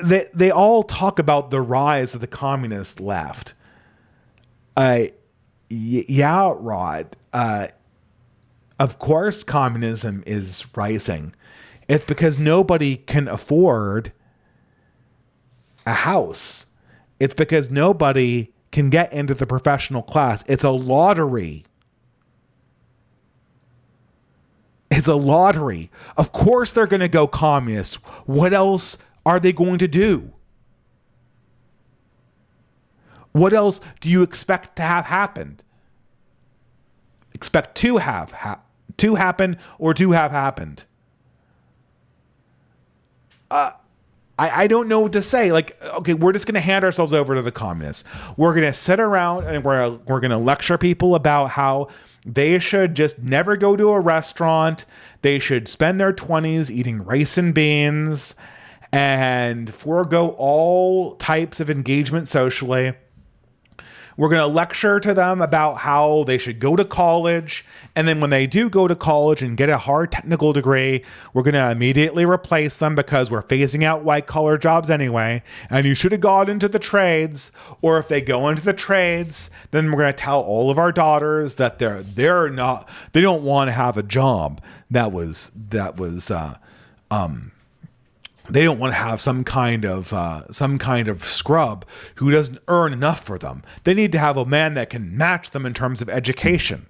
they all talk about the rise of the communist left. Yeah, Rod. Of course, communism is rising. It's because nobody can afford a house. It's because nobody can get into the professional class. It's a lottery. It's a lottery. Of course, they're going to go communist. What else are they going to do? What else do you expect to have happened? Expect to have happened or to have happened? I don't know what to say. Like, okay, we're just going to hand ourselves over to the communists. We're going to sit around and we're going to lecture people about how they should just never go to a restaurant. They should spend their 20s eating rice and beans and forego all types of engagement socially. We're going to lecture to them about how they should go to college. And then when they do go to college and get a hard technical degree, we're going to immediately replace them because we're phasing out white collar jobs anyway. And you should have gone into the trades. Or if they go into the trades, then we're going to tell all of our daughters that they don't want to have a job they don't want to have some kind of scrub who doesn't earn enough for them. They need to have a man that can match them in terms of education.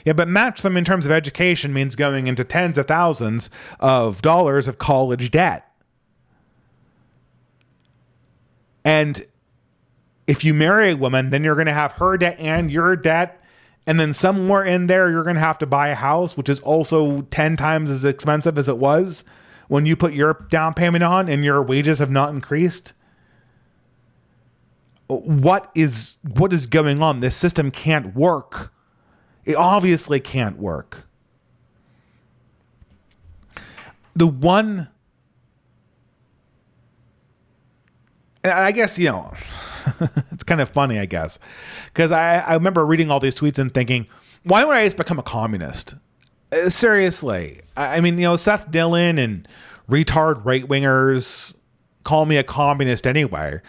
Yeah, but match them in terms of education means going into tens of thousands of dollars of college debt. And if you marry a woman, then you're going to have her debt and your debt. And then somewhere in there, you're going to have to buy a house, which is also 10 times as expensive as it was when you put your down payment on and your wages have not increased. What is going on? This system can't work. It obviously can't work. And I guess, it's kind of funny, I guess, because I remember reading all these tweets and thinking, why would I just become a communist? Seriously. I mean, Seth Dillon and retard right-wingers call me a communist anyway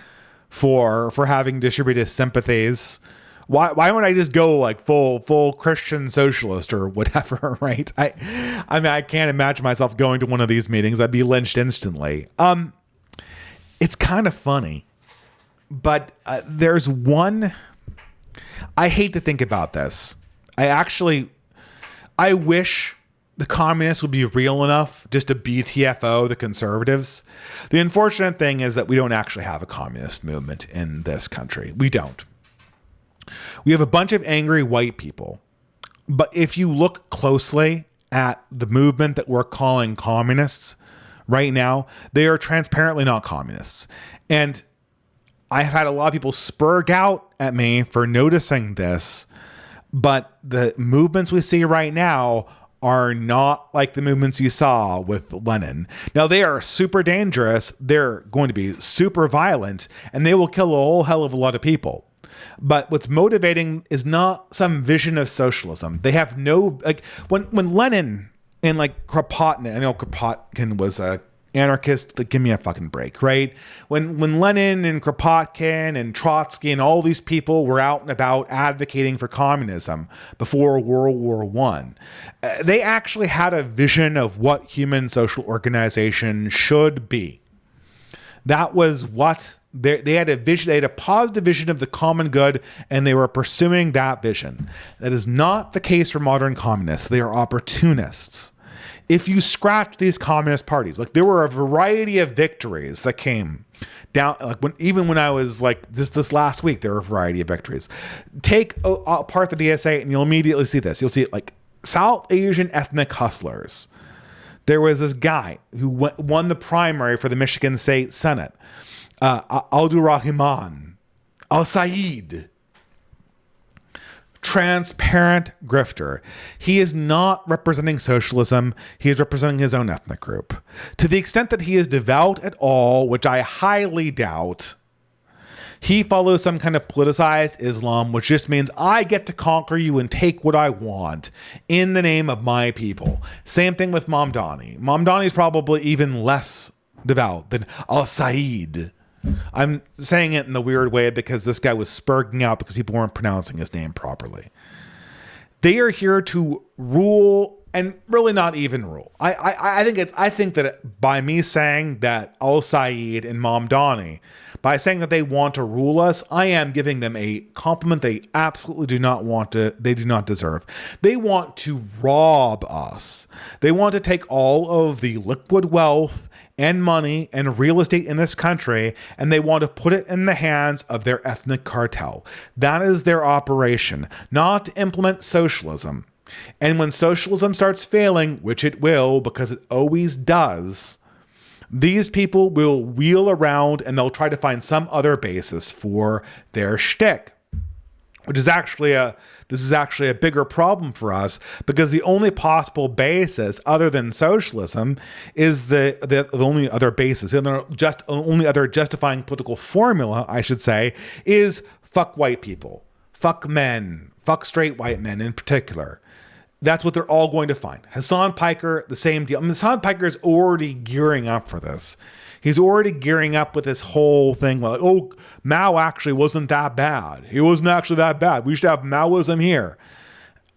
for having distributed sympathies. Why wouldn't I just go like full Christian socialist or whatever, right? I mean, I can't imagine myself going to one of these meetings. I'd be lynched instantly. It's kind of funny, but there's one. I hate to think about this. I wish the communists would be real enough just to BTFO the conservatives. The unfortunate thing is that we don't actually have a communist movement in this country. We don't. We have a bunch of angry white people. But if you look closely at the movement that we're calling communists right now, they are transparently not communists. And I've had a lot of people spurg out at me for noticing this. But the movements we see right now are not like the movements you saw with Lenin. Now, they are super dangerous. They're going to be super violent, and they will kill a whole hell of a lot of people. But what's motivating is not some vision of socialism. They have no, like, when Lenin and like Kropotkin, I know Kropotkin was a anarchist, like, give me a fucking break, right? When Lenin and Kropotkin and Trotsky and all these people were out and about advocating for communism before World War I, they actually had a vision of what human social organization should be. That was what they had a vision. They had a positive vision of the common good, and they were pursuing that vision. That is not the case for modern communists. They are opportunists. If you scratch these communist parties, like, there were a variety of victories that came down, like even when I was like this last week, there were a variety of victories. Take apart the DSA and you'll immediately see this. You'll see like South Asian ethnic hustlers. There was this guy who won the primary for the Michigan State Senate, Abdurrahman Al-Said. Transparent grifter. He is not representing socialism. He is representing his own ethnic group. To the extent that he is devout at all, which I highly doubt, he follows some kind of politicized Islam, which just means I get to conquer you and take what I want in the name of my people. Same thing with Mamdani. Mamdani is probably even less devout than Al-Said. I'm saying it in the weird way because this guy was spurging out because people weren't pronouncing his name properly. They are here to rule and really not even rule. I think that by me saying that Al-Said and Mamdani, by saying that they want to rule us, I am giving them a compliment they absolutely do not deserve. They want to rob us. They want to take all of the liquid wealth and money and real estate in this country, and they want to put it in the hands of their ethnic cartel. That is their operation, not to implement socialism. And when socialism starts failing, which it will, because it always does, these people will wheel around and they'll try to find some other basis for their shtick, which is actually a bigger problem for us, because the only possible basis other than socialism is the only other basis, only other justifying political formula, I should say, is fuck white people, fuck men, fuck straight white men in particular. That's what they're all going to find. Hassan Piker, the same deal. I mean, Hassan Piker is already gearing up for this. He's already gearing up with this whole thing. Like, oh, Mao actually wasn't that bad. He wasn't actually that bad. We should have Maoism here.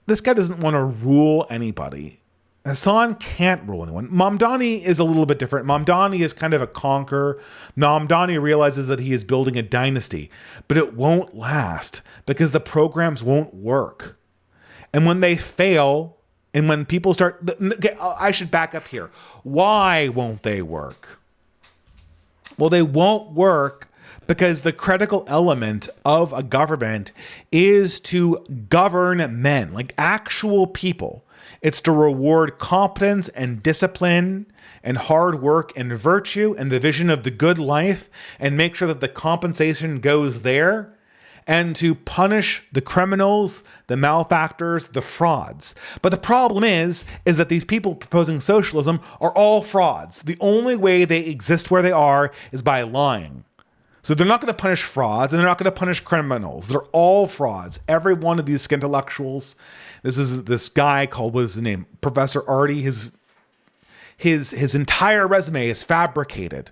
This guy doesn't want to rule anybody. Hassan can't rule anyone. Mamdani is a little bit different. Mamdani is kind of a conqueror. Mamdani realizes that he is building a dynasty, but it won't last because the programs won't work. And when they fail, and when people start... Okay, I should back up here. Why won't they work? Well, they won't work because the critical element of a government is to govern men, like actual people. It's to reward competence and discipline and hard work and virtue and the vision of the good life and make sure that the compensation goes there, and to punish the criminals, the malefactors, the frauds. But the problem is that these people proposing socialism are all frauds. The only way they exist where they are is by lying. So they're not going to punish frauds, and they're not going to punish criminals. They're all frauds. Every one of these intellectuals. This is this guy called, what is his name? Professor Artie. His entire resume is fabricated.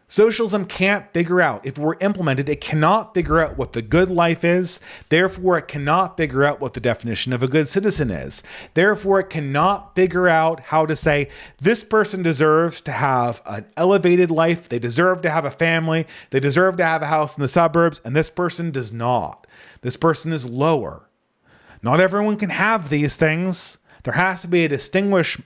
Socialism can't figure out, if it were implemented, it cannot figure out what the good life is. Therefore, it cannot figure out what the definition of a good citizen is. Therefore, it cannot figure out how to say, this person deserves to have an elevated life. They deserve to have a family. They deserve to have a house in the suburbs. And this person does not. This person is lower. Not everyone can have these things. There has to be a distinguishing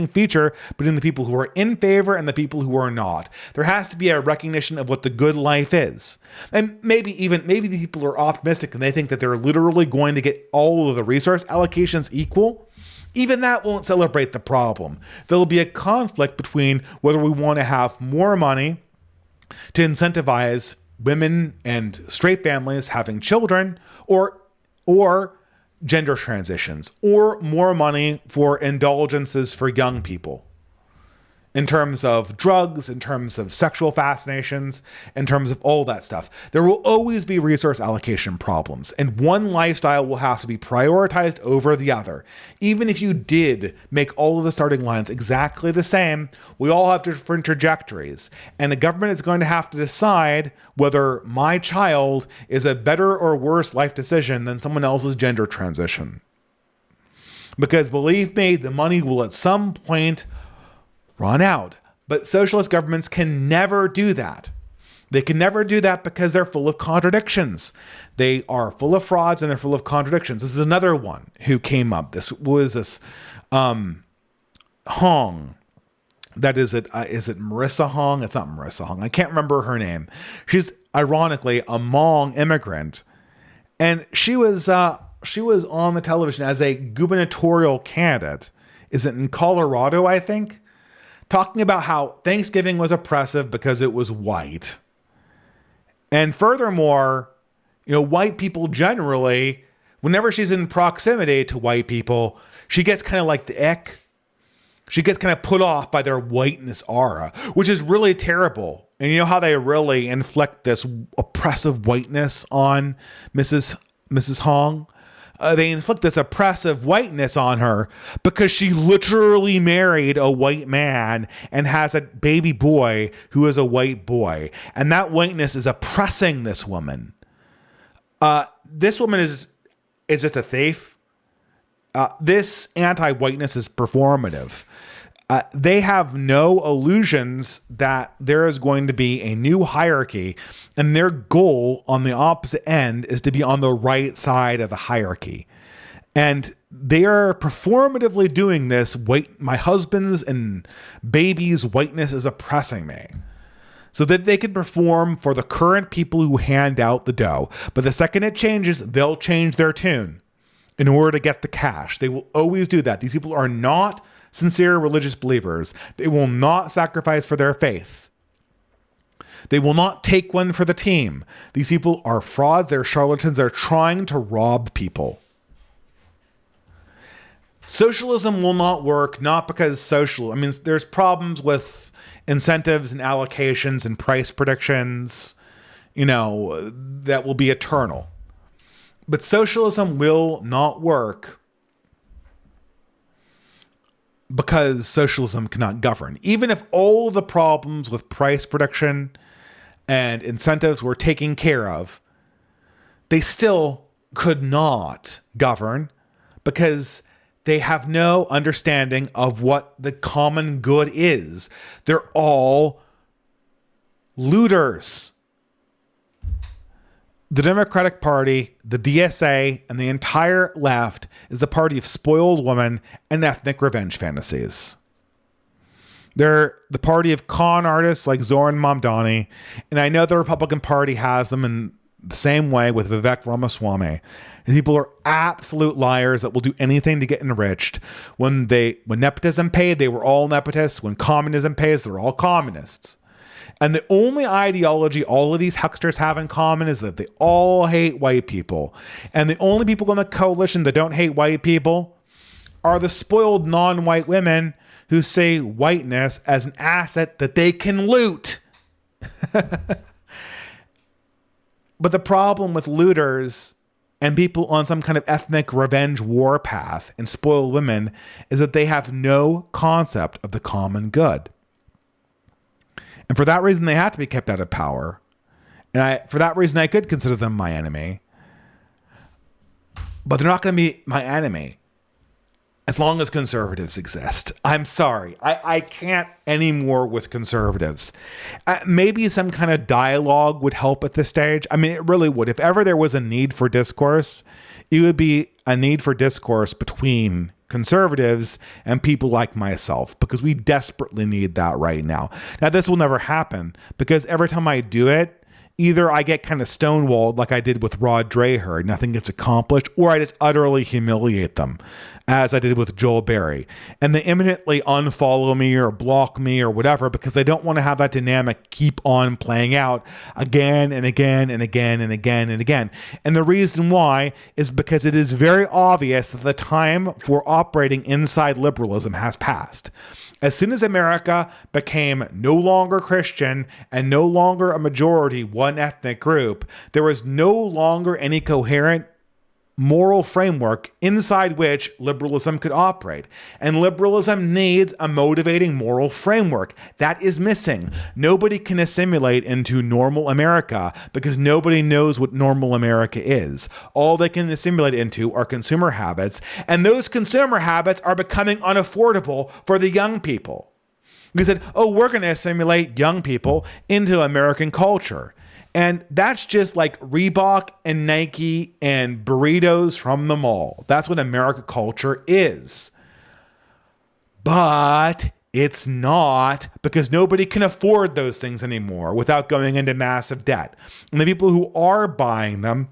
feature between the people who are in favor and the people who are not. There has to be a recognition of what the good life is. And maybe the people are optimistic and they think that they're literally going to get all of the resource allocations equal. Even that won't celebrate the problem. There'll be a conflict between whether we want to have more money to incentivize women and straight families having children, or gender transitions, or more money for indulgences for young people in terms of drugs, in terms of sexual fascinations, in terms of all that stuff. There will always be resource allocation problems, and one lifestyle will have to be prioritized over the other. Even if you did make all of the starting lines exactly the same, we all have different trajectories, and the government is going to have to decide whether my child is a better or worse life decision than someone else's gender transition. Because believe me, the money will at some point run out. But socialist governments can never do that. They can never do that because they're full of contradictions. They are full of frauds and they're full of contradictions. This is another one who came up. This was this Hong. That is it Marissa Hong? It's not Marissa Hong. I can't remember her name. She's ironically a Hmong immigrant. And she was she was on the television as a gubernatorial candidate. Is it in Colorado, I think? Talking about how Thanksgiving was oppressive because it was white. And furthermore, white people generally, whenever she's in proximity to white people, she gets kind of like the ick. She gets kind of put off by their whiteness aura, which is really terrible. And you know how they really inflict this oppressive whiteness on Mrs. Hong? They inflict this oppressive whiteness on her because she literally married a white man and has a baby boy who is a white boy. And that whiteness is oppressing this woman. This woman is just a thief. This anti-whiteness is performative. They have no illusions that there is going to be a new hierarchy, and their goal on the opposite end is to be on the right side of the hierarchy. And they are performatively doing this. My husband's and baby's whiteness is oppressing me, so that they can perform for the current people who hand out the dough. But the second it changes, they'll change their tune in order to get the cash. They will always do that. These people are not sincere religious believers. They will not sacrifice for their faith. They will not take one for the team. These people are frauds. They're charlatans. They're trying to rob people. Socialism will not work, not because there's problems with incentives and allocations and price predictions, that will be eternal. But socialism will not work because socialism cannot govern. Even if all the problems with price prediction and incentives were taken care of, they still could not govern because they have no understanding of what the common good is. They're all looters. The Democratic Party, the DSA, and the entire left is the party of spoiled women and ethnic revenge fantasies. They're the party of con artists like Zoran Mamdani, and I know the Republican Party has them in the same way with Vivek Ramaswamy. And people are absolute liars that will do anything to get enriched. When nepotism paid, they were all nepotists. When communism pays, they're all communists. And the only ideology all of these hucksters have in common is that they all hate white people. And the only people in the coalition that don't hate white people are the spoiled non-white women who see whiteness as an asset that they can loot. But the problem with looters and people on some kind of ethnic revenge war path and spoiled women is that they have no concept of the common good. And for that reason, they have to be kept out of power. And for that reason, I could consider them my enemy. But they're not going to be my enemy as long as conservatives exist. I'm sorry. I can't anymore with conservatives. Maybe some kind of dialogue would help at this stage. I mean, it really would. If ever there was a need for discourse, it would be a need for discourse between conservatives and people like myself, because we desperately need that right now. Now, this will never happen because every time I do it, either I get kind of stonewalled like I did with Rod Dreher, nothing gets accomplished, or I just utterly humiliate them, as I did with Joel Berry. And they imminently unfollow me or block me or whatever because they don't want to have that dynamic keep on playing out again and again and again and again and again. And the reason why is because it is very obvious that the time for operating inside liberalism has passed. As soon as America became no longer Christian and no longer a majority one ethnic group, there was no longer any coherent moral framework inside which liberalism could operate. And liberalism needs a motivating moral framework. That is missing. Nobody can assimilate into normal America because nobody knows what normal America is. All they can assimilate into are consumer habits, and those consumer habits are becoming unaffordable for the young people. We said, we're going to assimilate young people into American culture. And that's just like Reebok and Nike and burritos from the mall. That's what America culture is. But it's not, because nobody can afford those things anymore without going into massive debt. And the people who are buying them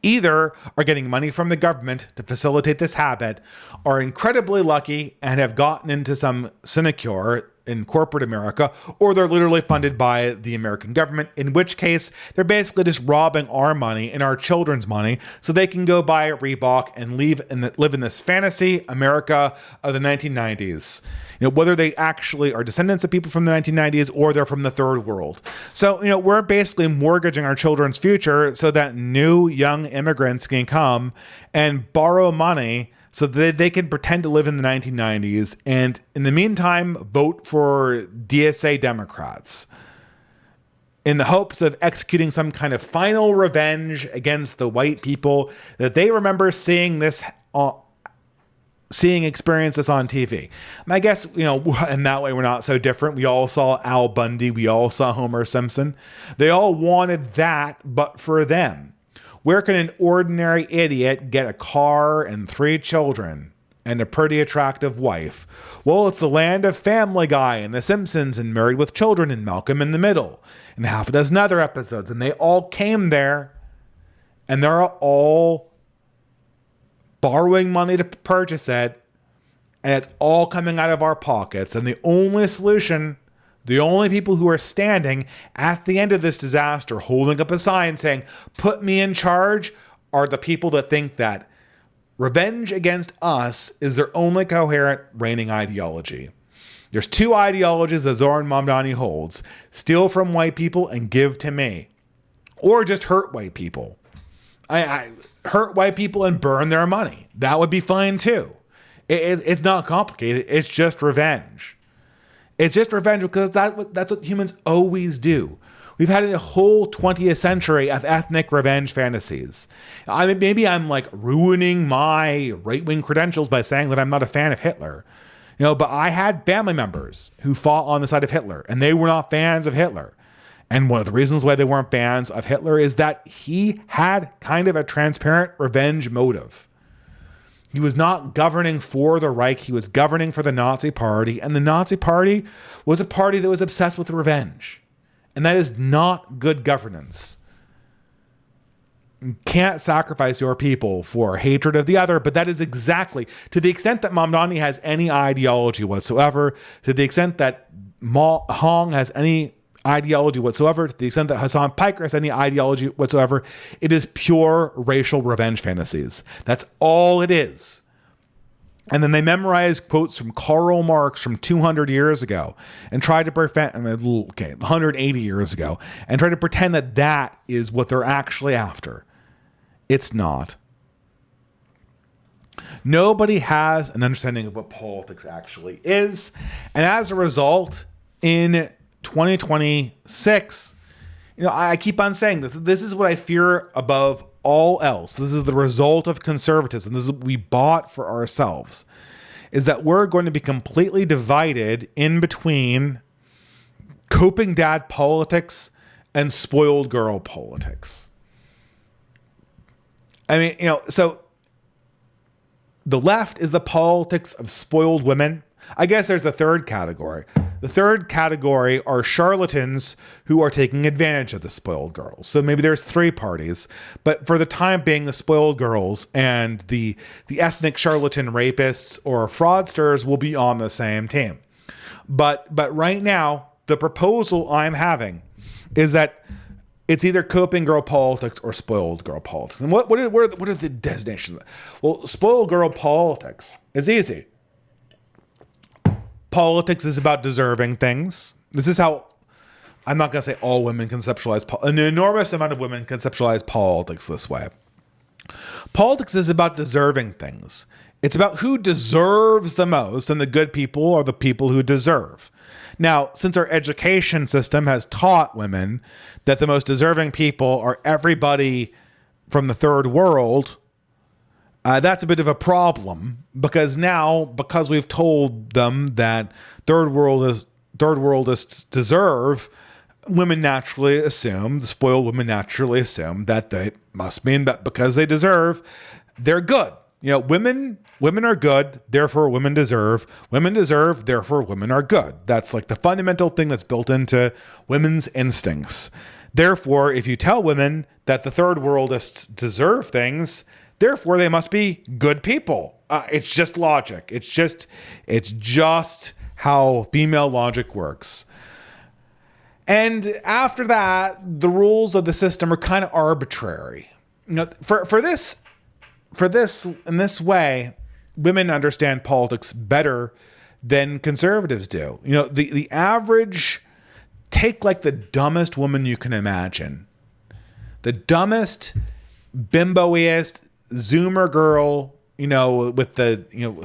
either are getting money from the government to facilitate this habit, are incredibly lucky and have gotten into some sinecure in corporate America, or they're literally funded by the American government, in which case they're basically just robbing our money and our children's money so they can go buy a Reebok and live in this fantasy America of the 1990s. Whether they actually are descendants of people from the 1990s or they're from the third world. So, we're basically mortgaging our children's future so that new young immigrants can come and borrow money so that they can pretend to live in the 1990s and in the meantime vote for DSA Democrats in the hopes of executing some kind of final revenge against the white people that they remember experience this on TV. And I guess, in that way we're not so different. We all saw Al Bundy. We all saw Homer Simpson. They all wanted that, but for them. Where can an ordinary idiot get a car and 3 children and a pretty attractive wife? Well, it's the land of Family Guy and The Simpsons and Married with Children and Malcolm in the Middle and half a dozen other episodes. And they all came there and they're all borrowing money to purchase it. And it's all coming out of our pockets. And the only solution, the only people who are standing at the end of this disaster holding up a sign saying, "Put me in charge," are the people that think that revenge against us is their only coherent reigning ideology. There's 2 ideologies that Zoran Mamdani holds: steal from white people and give to me. Or just hurt white people. I hurt white people and burn their money. That would be fine too. It's not complicated. It's just revenge. It's just revenge because that's what humans always do. We've had a whole 20th century of ethnic revenge fantasies. I mean, maybe I'm like ruining my right-wing credentials by saying that I'm not a fan of Hitler. But I had family members who fought on the side of Hitler, and they were not fans of Hitler. And one of the reasons why they weren't fans of Hitler is that he had kind of a transparent revenge motive. He was not governing for the Reich. He was governing for the Nazi Party. And the Nazi Party was a party that was obsessed with revenge. And that is not good governance. You can't sacrifice your people for hatred of the other, but that is exactly, to the extent that Mamdani has any ideology whatsoever, to the extent that Hong has any ideology whatsoever, to the extent that Hassan Piker has any ideology whatsoever, it is pure racial revenge fantasies. That's all it is. And then they memorize quotes from Karl Marx from 200 years ago and try to 180 years ago, and try to pretend that that is what they're actually after. It's not. Nobody has an understanding of what politics actually is. And as a result, in 2026, I keep on saying this is what I fear above all else. This is the result of conservatism. This is what we bought for ourselves, is that we're going to be completely divided in between coping dad politics and spoiled girl politics. I mean, so the left is the politics of spoiled women. I guess there's a third category. The third category are charlatans who are taking advantage of the spoiled girls. So maybe there's 3 parties, but for the time being, the spoiled girls and the ethnic charlatan rapists or fraudsters will be on the same team. But right now, the proposal I'm having is that it's either coping girl politics or spoiled girl politics. And what are the designations? Well, spoiled girl politics is easy. Politics is about deserving things. This is how, I'm not going to say all women conceptualize, an enormous amount of women conceptualize politics this way. Politics is about deserving things. It's about who deserves the most, and the good people are the people who deserve. Now, since our education system has taught women that the most deserving people are everybody from the third world, that's a bit of a problem, because we've told them that third worldists deserve, the spoiled women naturally assume that they must mean that because they deserve, they're good. Women are good, therefore women deserve. Women deserve, therefore women are good. That's like the fundamental thing that's built into women's instincts. Therefore, if you tell women that the third worldists deserve things, therefore they must be good people. It's just logic. It's just how female logic works. And after that, the rules of the system are kind of arbitrary. You know, for this in this way, women understand politics better than conservatives do. You know, the average, take like the dumbest woman you can imagine, the dumbest, bimboiest Zoomer girl, you know, with the, you know,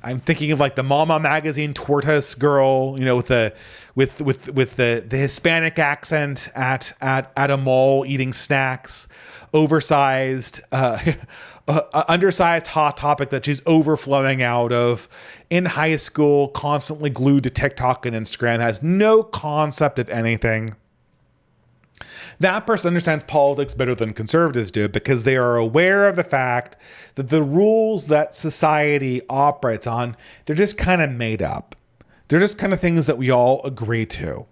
I'm thinking of like the Mama Magazine tortoise girl, you know, with the Hispanic accent at a mall eating snacks, oversized, undersized Hot Topic that she's overflowing out of in high school, constantly glued to TikTok and Instagram, has no concept of anything. That person understands politics better than conservatives do because they are aware of the fact that the rules that society operates on, they're just kind of made up. They're just kind of things that we all agree to.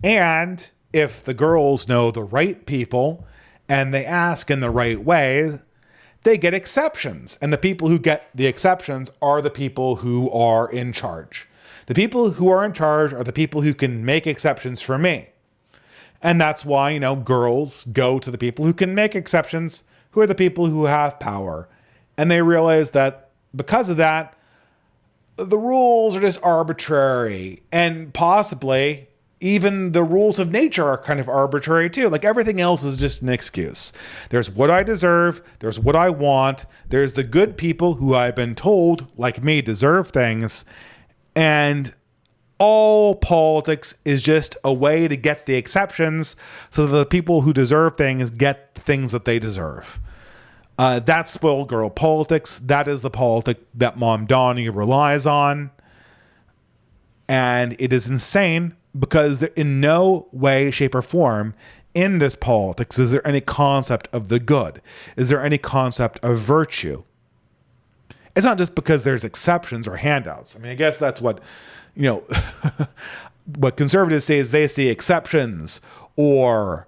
And if the girls know the right people and they ask in the right way, they get exceptions. And the people who get the exceptions are the people who are in charge. The people who are in charge are the people who can make exceptions for me. And that's why, you know, girls go to the people who can make exceptions, who are the people who have power. And they realize that because of that, the rules are just arbitrary. And possibly even the rules of nature are kind of arbitrary too. Like everything else is just an excuse. There's what I deserve. There's what I want. There's the good people who I've been told, like me, deserve things. And all politics is just a way to get the exceptions so that the people who deserve things get the things that they deserve. That's spoiled girl politics. That is the politic that Mom Donnie relies on. And it is insane because in no way, shape, or form in this politics is there any concept of the good. Is there any concept of virtue? It's not just because there's exceptions or handouts. I mean, I guess that's what, you know, what conservatives say is they see exceptions or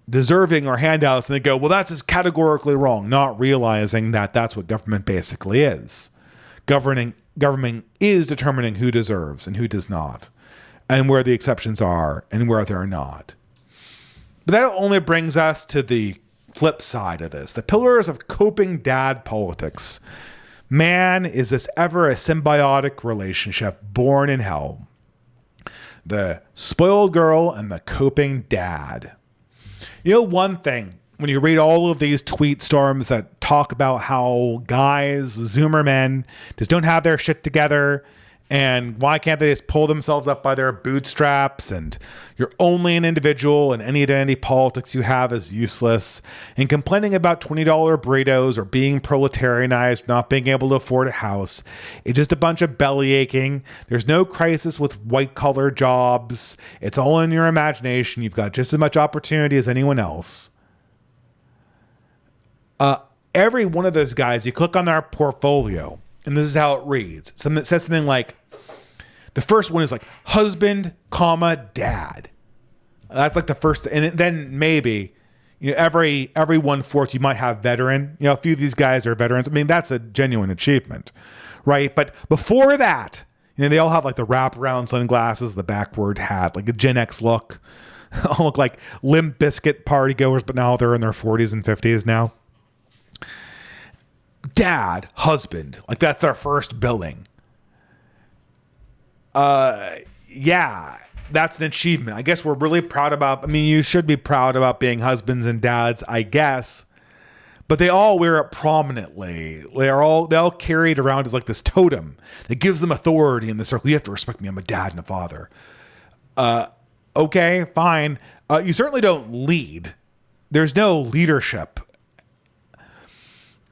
deserving or handouts and they go, well, that's just categorically wrong, not realizing that that's what government basically is. Government is determining who deserves and who does not, and where the exceptions are and where they're not. But that only brings us to the flip side of this, the pillars of coping dad politics. Man, is this ever a symbiotic relationship born in hell? The spoiled girl and the coping dad. You know, one thing, when you read all of these tweet storms that talk about how guys, Zoomer men, just don't have their shit together, and why can't they just pull themselves up by their bootstraps, and you're only an individual and any identity politics you have is useless, and complaining about $20 burritos or being proletarianized, not being able to afford a house. It's just a bunch of belly aching. There's no crisis with white collar jobs. It's all in your imagination. You've got just as much opportunity as anyone else. Every one of those guys, you click on their portfolio, and this is how it reads. It says something like, the first one is like husband, comma, dad. That's like the first, and then maybe, you know, every 1/4 you might have veteran. You know, a few of these guys are veterans. I mean, that's a genuine achievement, right? But before that, you know, they all have like the wraparound sunglasses, the backward hat, like a Gen X look. All look like Limp Bizkit party goers, but now they're in their 40s and 50s now. Dad, husband, like that's their first billing. Yeah, that's an achievement. I guess we're really proud about, I mean, you should be proud about being husbands and dads, I guess, but they all wear it prominently. They all carry it around as like this totem that gives them authority in the circle. You have to respect me. I'm a dad and a father. Okay, fine. You certainly don't lead. There's no leadership.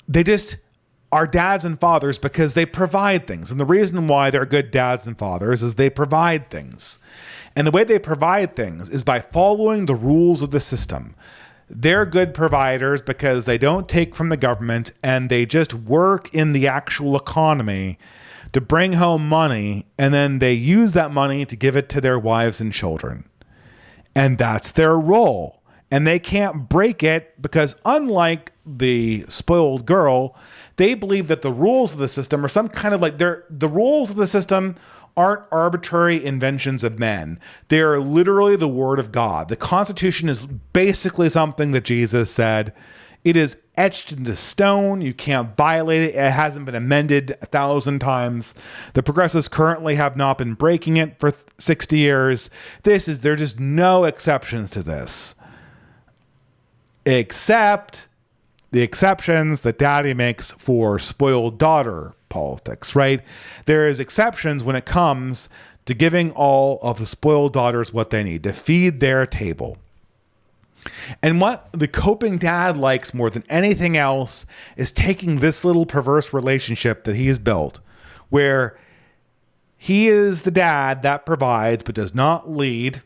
They just are dads and fathers because they provide things. And the reason why they're good dads and fathers is they provide things. And the way they provide things is by following the rules of the system. They're good providers because they don't take from the government and they just work in the actual economy to bring home money, and then they use that money to give it to their wives and children. And that's their role. And they can't break it because, unlike the spoiled girl, they believe that the rules of the system are some kind of like the rules of the system aren't arbitrary inventions of men. They are literally the word of God. The Constitution is basically something that Jesus said. It is etched into stone. You can't violate it. It hasn't been amended 1,000 times. The progressives currently have not been breaking it for 60 years. There's just no exceptions to this. Except the exceptions that daddy makes for spoiled daughter politics, right? There is exceptions when it comes to giving all of the spoiled daughters what they need to feed their table. And what the coping dad likes more than anything else is taking this little perverse relationship that he has built, where he is the dad that provides but does not lead.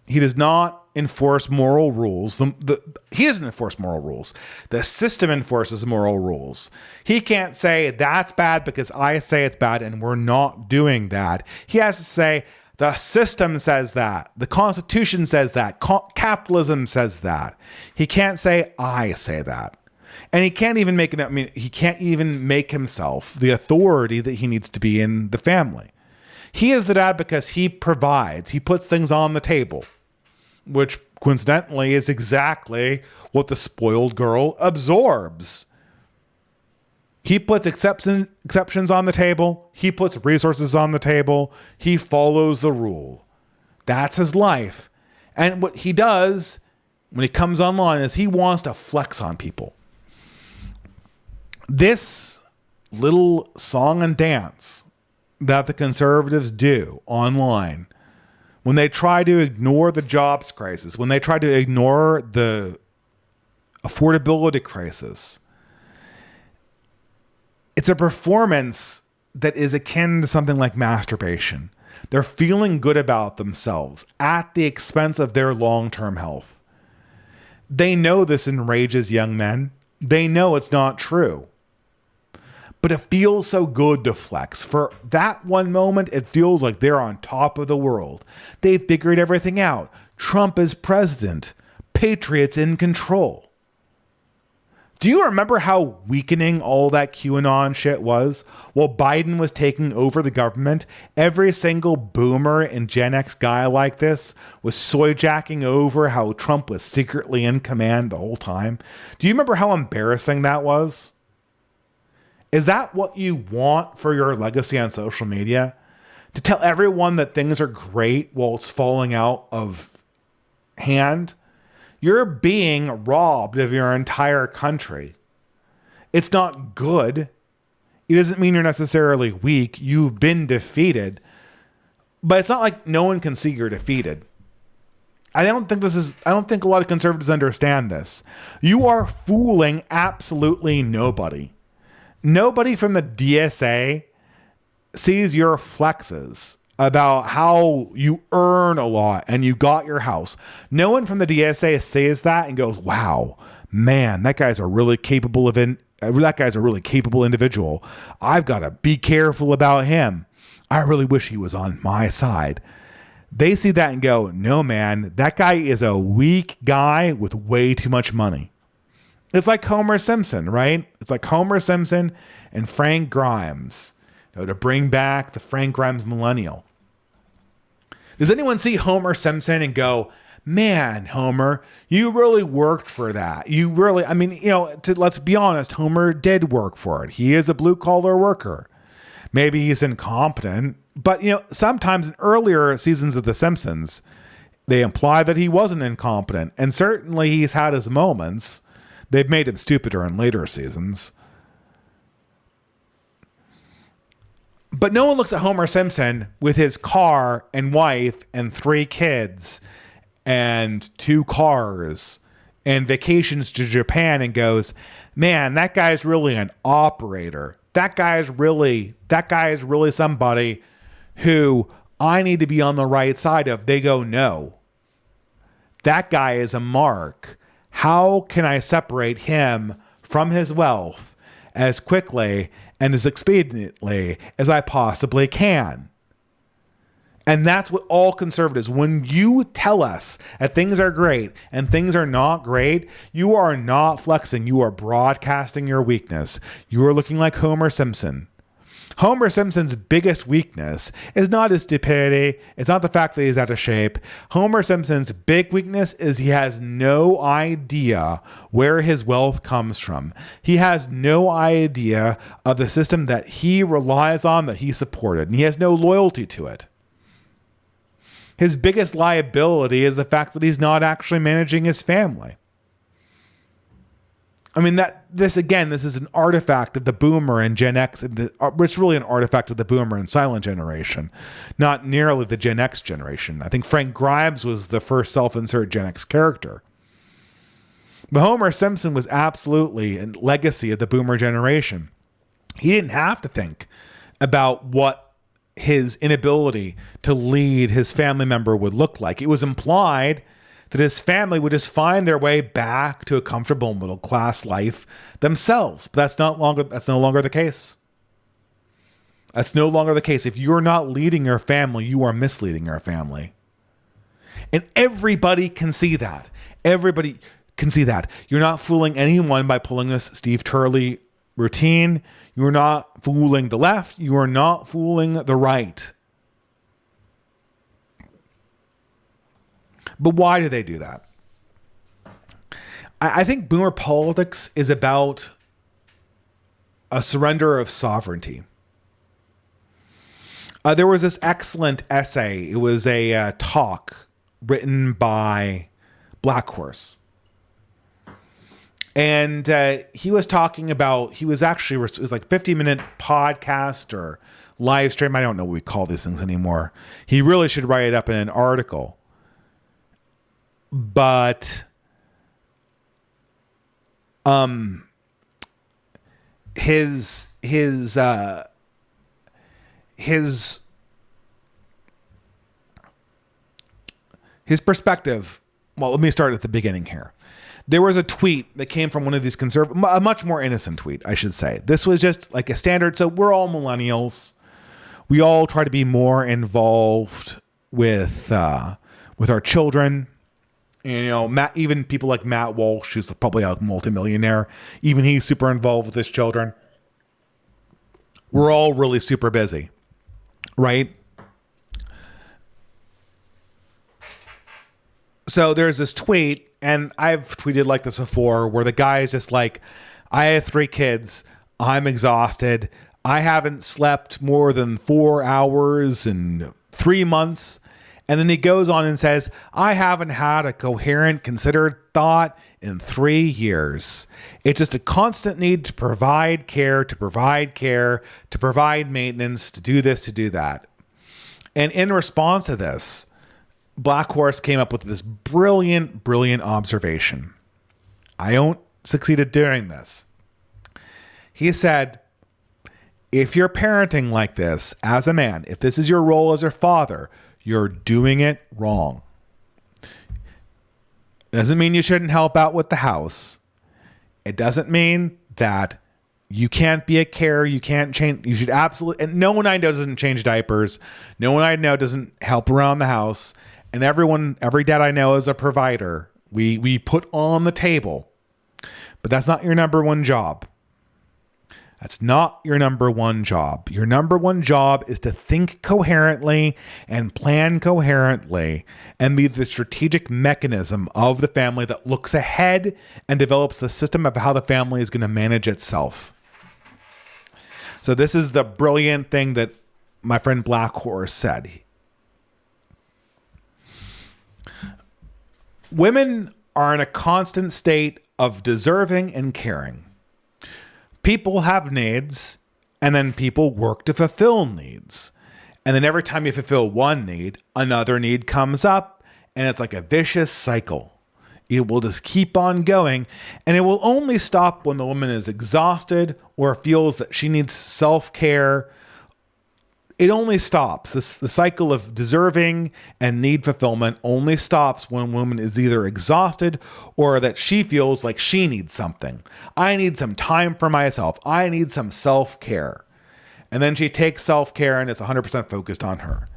He does not enforce moral rules. He doesn't enforce moral rules. The system enforces moral rules. He can't say that's bad because I say it's bad and we're not doing that. He has to say the system says that. The Constitution says that. Capitalism says that. He can't say I say that. And he can't even he can't even make himself the authority that he needs to be in the family. He is the dad because he provides. He puts things on the table, which coincidentally is exactly what the spoiled girl absorbs. He puts exceptions on the table. He puts resources on the table. He follows the rule. That's his life. And what he does when he comes online is he wants to flex on people. This little song and dance that the conservatives do online, when they try to ignore the jobs crisis, when they try to ignore the affordability crisis, it's a performance that is akin to something like masturbation. They're feeling good about themselves at the expense of their long-term health. They know this enrages young men. They know it's not true. But it feels so good to flex. For that one moment, it feels like they're on top of the world. They figured everything out. Trump is president. Patriots in control. Do you remember how weakening all that QAnon shit was? While Biden was taking over the government, every single boomer and Gen X guy like this was soy-jacking over how Trump was secretly in command the whole time. Do you remember how embarrassing that was? Is that what you want for your legacy on social media? To tell everyone that things are great while it's falling out of hand? You're being robbed of your entire country. It's not good. It doesn't mean you're necessarily weak. You've been defeated. But it's not like no one can see you're defeated. I don't think a lot of conservatives understand this. You are fooling absolutely nobody. Nobody from the DSA sees your flexes about how you earn a lot and you got your house. No one from the DSA says that and goes, wow, man, that guy's a really capable individual. I've got to be careful about him. I really wish he was on my side. They see that and go, no, man, that guy is a weak guy with way too much money. It's like Homer Simpson, right? It's like Homer Simpson and Frank Grimes, to bring back the Frank Grimes millennial. Does anyone see Homer Simpson and go, man, Homer, you really worked for that. Let's be honest, Homer did work for it. He is a blue collar worker. Maybe he's incompetent, but sometimes in earlier seasons of The Simpsons, they imply that he wasn't incompetent. And certainly he's had his moments. They've made him stupider in later seasons. But no one looks at Homer Simpson with his car and wife and 3 kids and 2 cars and vacations to Japan and goes, man, that guy's really an operator. That guy is really somebody who I need to be on the right side of. They go, no, that guy is a mark. How can I separate him from his wealth as quickly and as expediently as I possibly can? And that's what all conservatives, when you tell us that things are great and things are not great, you are not flexing. You are broadcasting your weakness. You are looking like Homer Simpson. Homer Simpson's biggest weakness is not his stupidity. It's not the fact that he's out of shape. Homer Simpson's big weakness is he has no idea where his wealth comes from. He has no idea of the system that he relies on, that he supported, and he has no loyalty to it. His biggest liability is the fact that he's not actually managing his family. I mean, this is an artifact of the boomer and Gen X. It's really an artifact of the boomer and silent generation, not nearly the Gen X generation. I think Frank Grimes was the first self-insert Gen X character. But Homer Simpson was absolutely a legacy of the boomer generation. He didn't have to think about what his inability to lead his family member would look like. It was implied that his family would just find their way back to a comfortable middle class life themselves. But that's no longer the case. That's no longer the case. If you're not leading your family, you are misleading your family. And everybody can see that. Everybody can see that. You're not fooling anyone by pulling this Steve Turley routine. You're not fooling the left. You are not fooling the right. But why do they do that? I think boomer politics is about a surrender of sovereignty. There was this excellent essay. It was a talk written by Black Horse. And he was talking about, it was like a 50-minute podcast or live stream. I don't know what we call these things anymore. He really should write it up in an article. But his perspective, well, let me start at the beginning here. There was a tweet that came from one of these a much more innocent tweet, I should say. This was just like a standard. So we're all millennials. We all try to be more involved with our children. And, even people like Matt Walsh, who's probably a multimillionaire, even he's super involved with his children. We're all really super busy, right? So there's this tweet, and I've tweeted like this before, where the guy is just like, I have 3 kids. I'm exhausted. I haven't slept more than 4 hours in 3 months. And then he goes on and says, I haven't had a coherent, considered thought in 3 years. It's just a constant need to provide care, to provide maintenance, to do this, to do that. And in response to this, Black Horse came up with this brilliant, brilliant observation. I don't succeed at doing this. He said, if you're parenting like this as a man, if this is your role as your father, you're doing it wrong. Doesn't mean you shouldn't help out with the house. It doesn't mean that you can't be a carer. You can't change. You should absolutely. And no one I know doesn't change diapers. No one I know doesn't help around the house. And every dad I know is a provider. We put on the table. But that's not your number one job. That's not your number one job. Your number one job is to think coherently and plan coherently and be the strategic mechanism of the family that looks ahead and develops a system of how the family is going to manage itself. So this is the brilliant thing that my friend Black Horse said. Women are in a constant state of deserving and caring. People have needs, and then people work to fulfill needs. And then every time you fulfill one need, another need comes up, and it's like a vicious cycle. It will just keep on going, and it will only stop when the woman is exhausted or feels that she needs self-care. It only stops. The cycle of deserving and need fulfillment only stops when a woman is either exhausted or that she feels like she needs something. I need some time for myself. I need some self-care. And then she takes self-care and it's 100% focused on her.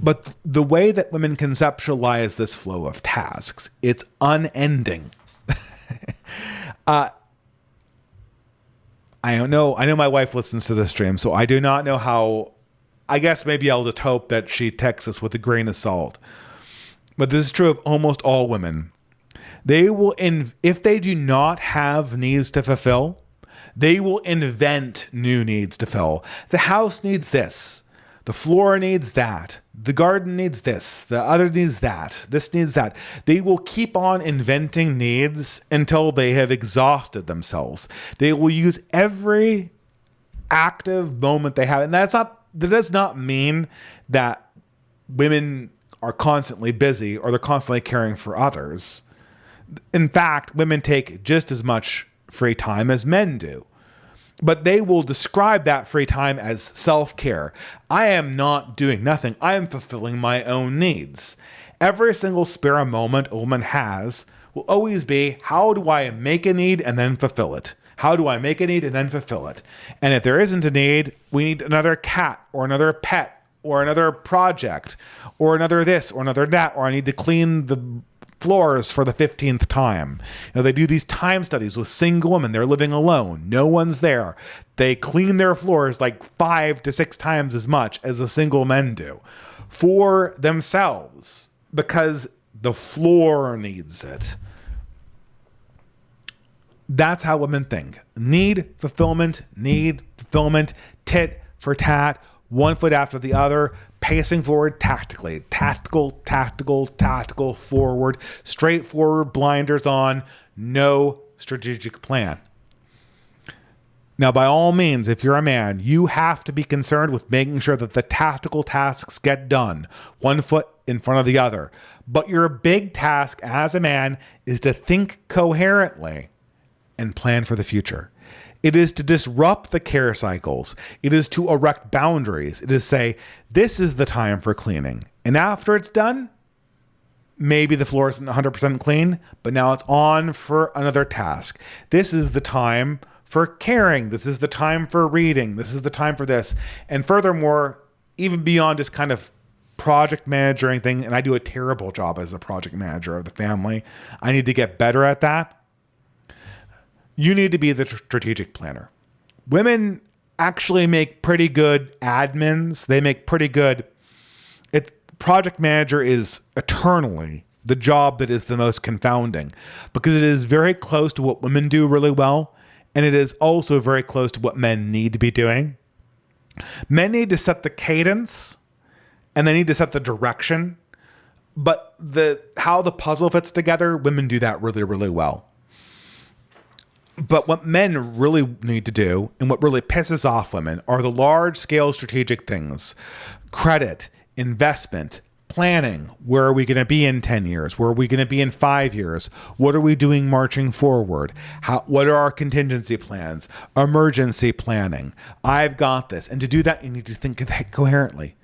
But the way that women conceptualize this flow of tasks, it's unending. I don't know. I know my wife listens to this stream, so I do not know how. I guess maybe I'll just hope that she texts us with a grain of salt. But this is true of almost all women. They will, if they do not have needs to fulfill, they will invent new needs to fill. The house needs this. The floor needs that. The garden needs this. The other needs that. This needs that. They will keep on inventing needs until they have exhausted themselves. They will use every active moment they have. And that does not mean that women are constantly busy or they're constantly caring for others. In fact, women take just as much free time as men do. But they will describe that free time as self-care. I am not doing nothing. I am fulfilling my own needs. Every single spare moment a woman has will always be, how do I make a need and then fulfill it? How do I make a need and then fulfill it? And if there isn't a need, we need another cat or another pet or another project or another this or another that, or I need to clean the floors for the 15th time. They do these time studies with single women. They're living alone. No one's there. They clean their floors like 5 to 6 times as much as the single men do for themselves because the floor needs it. That's how women think. Need fulfillment, tit for tat, one foot after the other, pacing forward tactically. Tactical, forward, straightforward, blinders on, no strategic plan. Now, by all means, if you're a man, you have to be concerned with making sure that the tactical tasks get done, one foot in front of the other. But your big task as a man is to think coherently and plan for the future. It is to disrupt the care cycles. It is to erect boundaries. It is say, this is the time for cleaning. And after it's done, maybe the floor isn't 100% clean, but now it's on for another task. This is the time for caring. This is the time for reading. This is the time for this. And furthermore, even beyond just kind of project managing thing, and I do a terrible job as a project manager of the family. I need to get better at that. You need to be the strategic planner. Women actually make pretty good admins. They make pretty good. Project manager is eternally the job that is the most confounding because it is very close to what women do really well. And it is also very close to what men need to be doing. Men need to set the cadence and they need to set the direction. But how the puzzle fits together, women do that really, really well. But what men really need to do, and what really pisses off women, are the large-scale strategic things. Credit, investment, planning. Where are we going to be in 10 years? Where are we going to be in 5 years? What are we doing marching forward? What are our contingency plans? Emergency planning. I've got this. And to do that, you need to think coherently.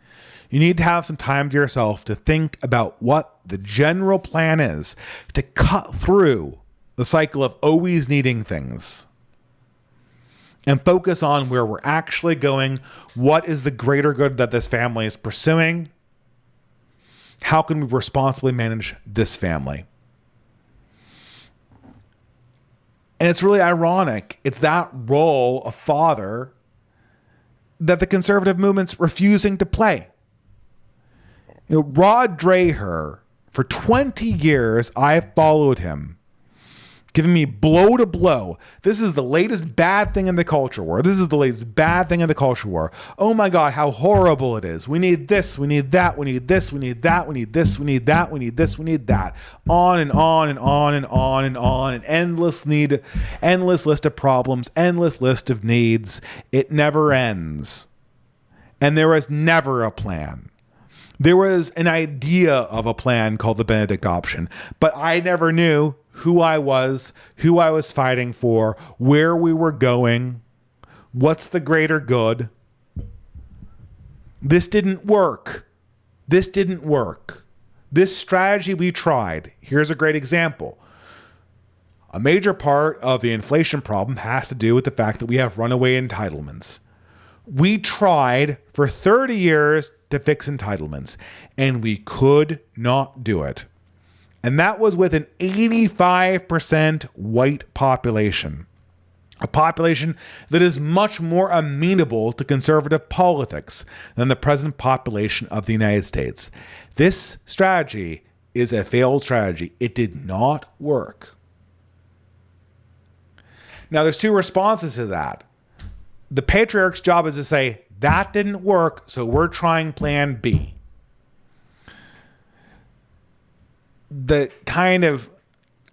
You need to have some time to yourself to think about what the general plan is, to cut through the cycle of always needing things and focus on where we're actually going. What is the greater good that this family is pursuing? How can we responsibly manage this family? And it's really ironic. It's that role of father that the conservative movement's refusing to play. Rod Dreher, for 20 years, I followed him, giving me blow to blow. This is the latest bad thing in the culture war. This is the latest bad thing in the culture war. Oh my God, how horrible it is. We need this, we need that, we need this, we need that, we need this, we need that, we need this, we need that. On and on and on and on and on. An endless list of problems, endless list of needs. It never ends. And there was never a plan. There was an idea of a plan called the Benedict option, but I never knew who I was fighting for, where we were going, what's the greater good. This didn't work. This strategy we tried. Here's a great example. A major part of the inflation problem has to do with the fact that we have runaway entitlements. We tried for 30 years to fix entitlements, and we could not do it. And that was with an 85% white population. A population that is much more amenable to conservative politics than the present population of the United States. This strategy is a failed strategy. It did not work. Now, there's two responses to that. The patriarch's job is to say, that didn't work, so we're trying plan B.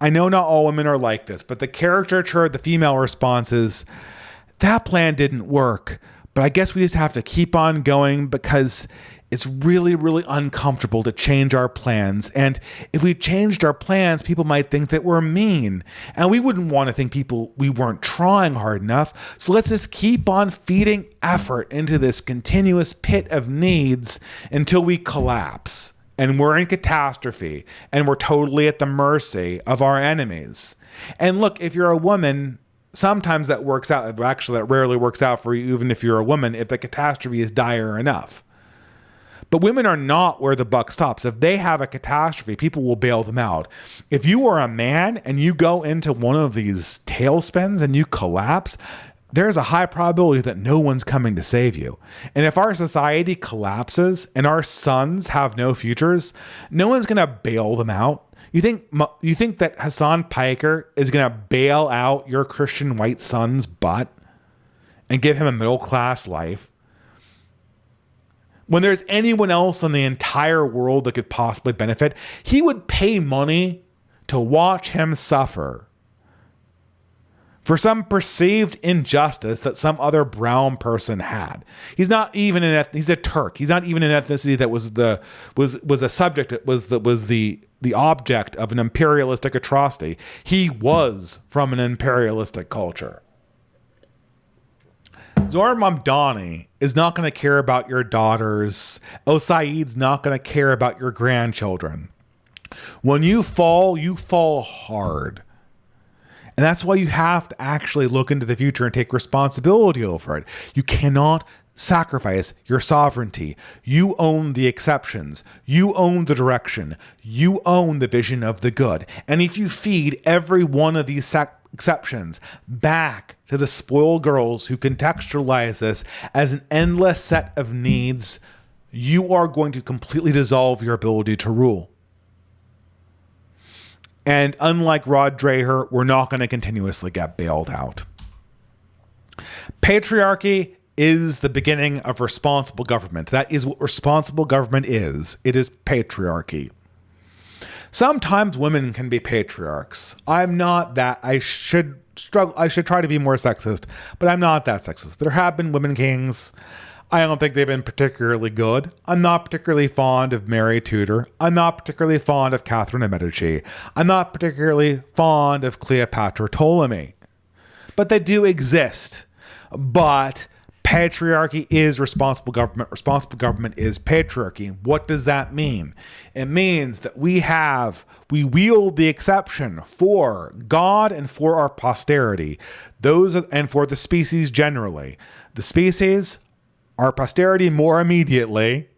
I know not all women are like this, but the caricature, the female response is, that plan didn't work, but I guess we just have to keep on going because it's really, really uncomfortable to change our plans. And if we changed our plans, people might think that we're mean. And we wouldn't want to think we weren't trying hard enough. So let's just keep on feeding effort into this continuous pit of needs until we collapse. And we're in catastrophe, and we're totally at the mercy of our enemies. And look, if you're a woman, sometimes that works out. Actually, that rarely works out for you, even if you're a woman, if the catastrophe is dire enough. But women are not where the buck stops. If they have a catastrophe, people will bail them out. If you are a man and you go into one of these tailspins and you collapse, there's a high probability that no one's coming to save you. And if our society collapses and our sons have no futures, no one's going to bail them out. You think that Hassan Piker is going to bail out your Christian white son's butt and give him a middle-class life? When there's anyone else in the entire world that could possibly benefit, he would pay money to watch him suffer for some perceived injustice that some other brown person had. He's not even he's a Turk. He's not even an ethnicity that was a subject. It was the object of an imperialistic atrocity. He was from an imperialistic culture. Zohar Mamdani is not going to care about your daughters. El Said's not going to care about your grandchildren. When you fall hard. And that's why you have to actually look into the future and take responsibility over it. You cannot sacrifice your sovereignty. You own the exceptions. You own the direction. You own the vision of the good. And if you feed every one of these exceptions back to the spoiled girls who contextualize this as an endless set of needs, you are going to completely dissolve your ability to rule. And unlike Rod Dreher, we're not going to continuously get bailed out. Patriarchy is the beginning of responsible government. That is what responsible government is. It is patriarchy. Sometimes women can be patriarchs. I'm not that. I should try to be more sexist, but I'm not that sexist. There have been women kings. I don't think they've been particularly good. I'm not particularly fond of Mary Tudor. I'm not particularly fond of Catherine of Medici. I'm not particularly fond of Cleopatra Ptolemy. But they do exist. But patriarchy is responsible government. Responsible government is patriarchy. What does that mean? It means that we wield the exception for God and for our posterity. And for the species generally. The species, our posterity more immediately,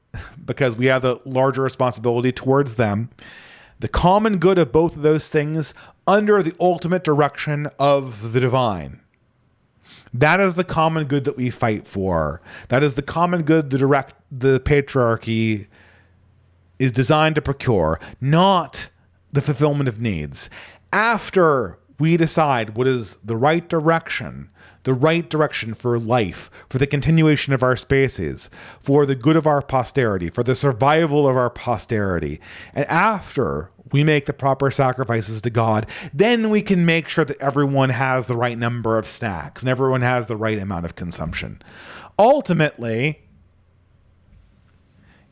because we have the larger responsibility towards them. The common good of both of those things under the ultimate direction of the divine. That is the common good that we fight for. That is the common good the patriarchy is designed to procure, not the fulfillment of needs. After we decide what is the right direction for life, for the continuation of our species, for the good of our posterity, for the survival of our posterity, and after we make the proper sacrifices to God, then we can make sure that everyone has the right number of snacks and everyone has the right amount of consumption. Ultimately,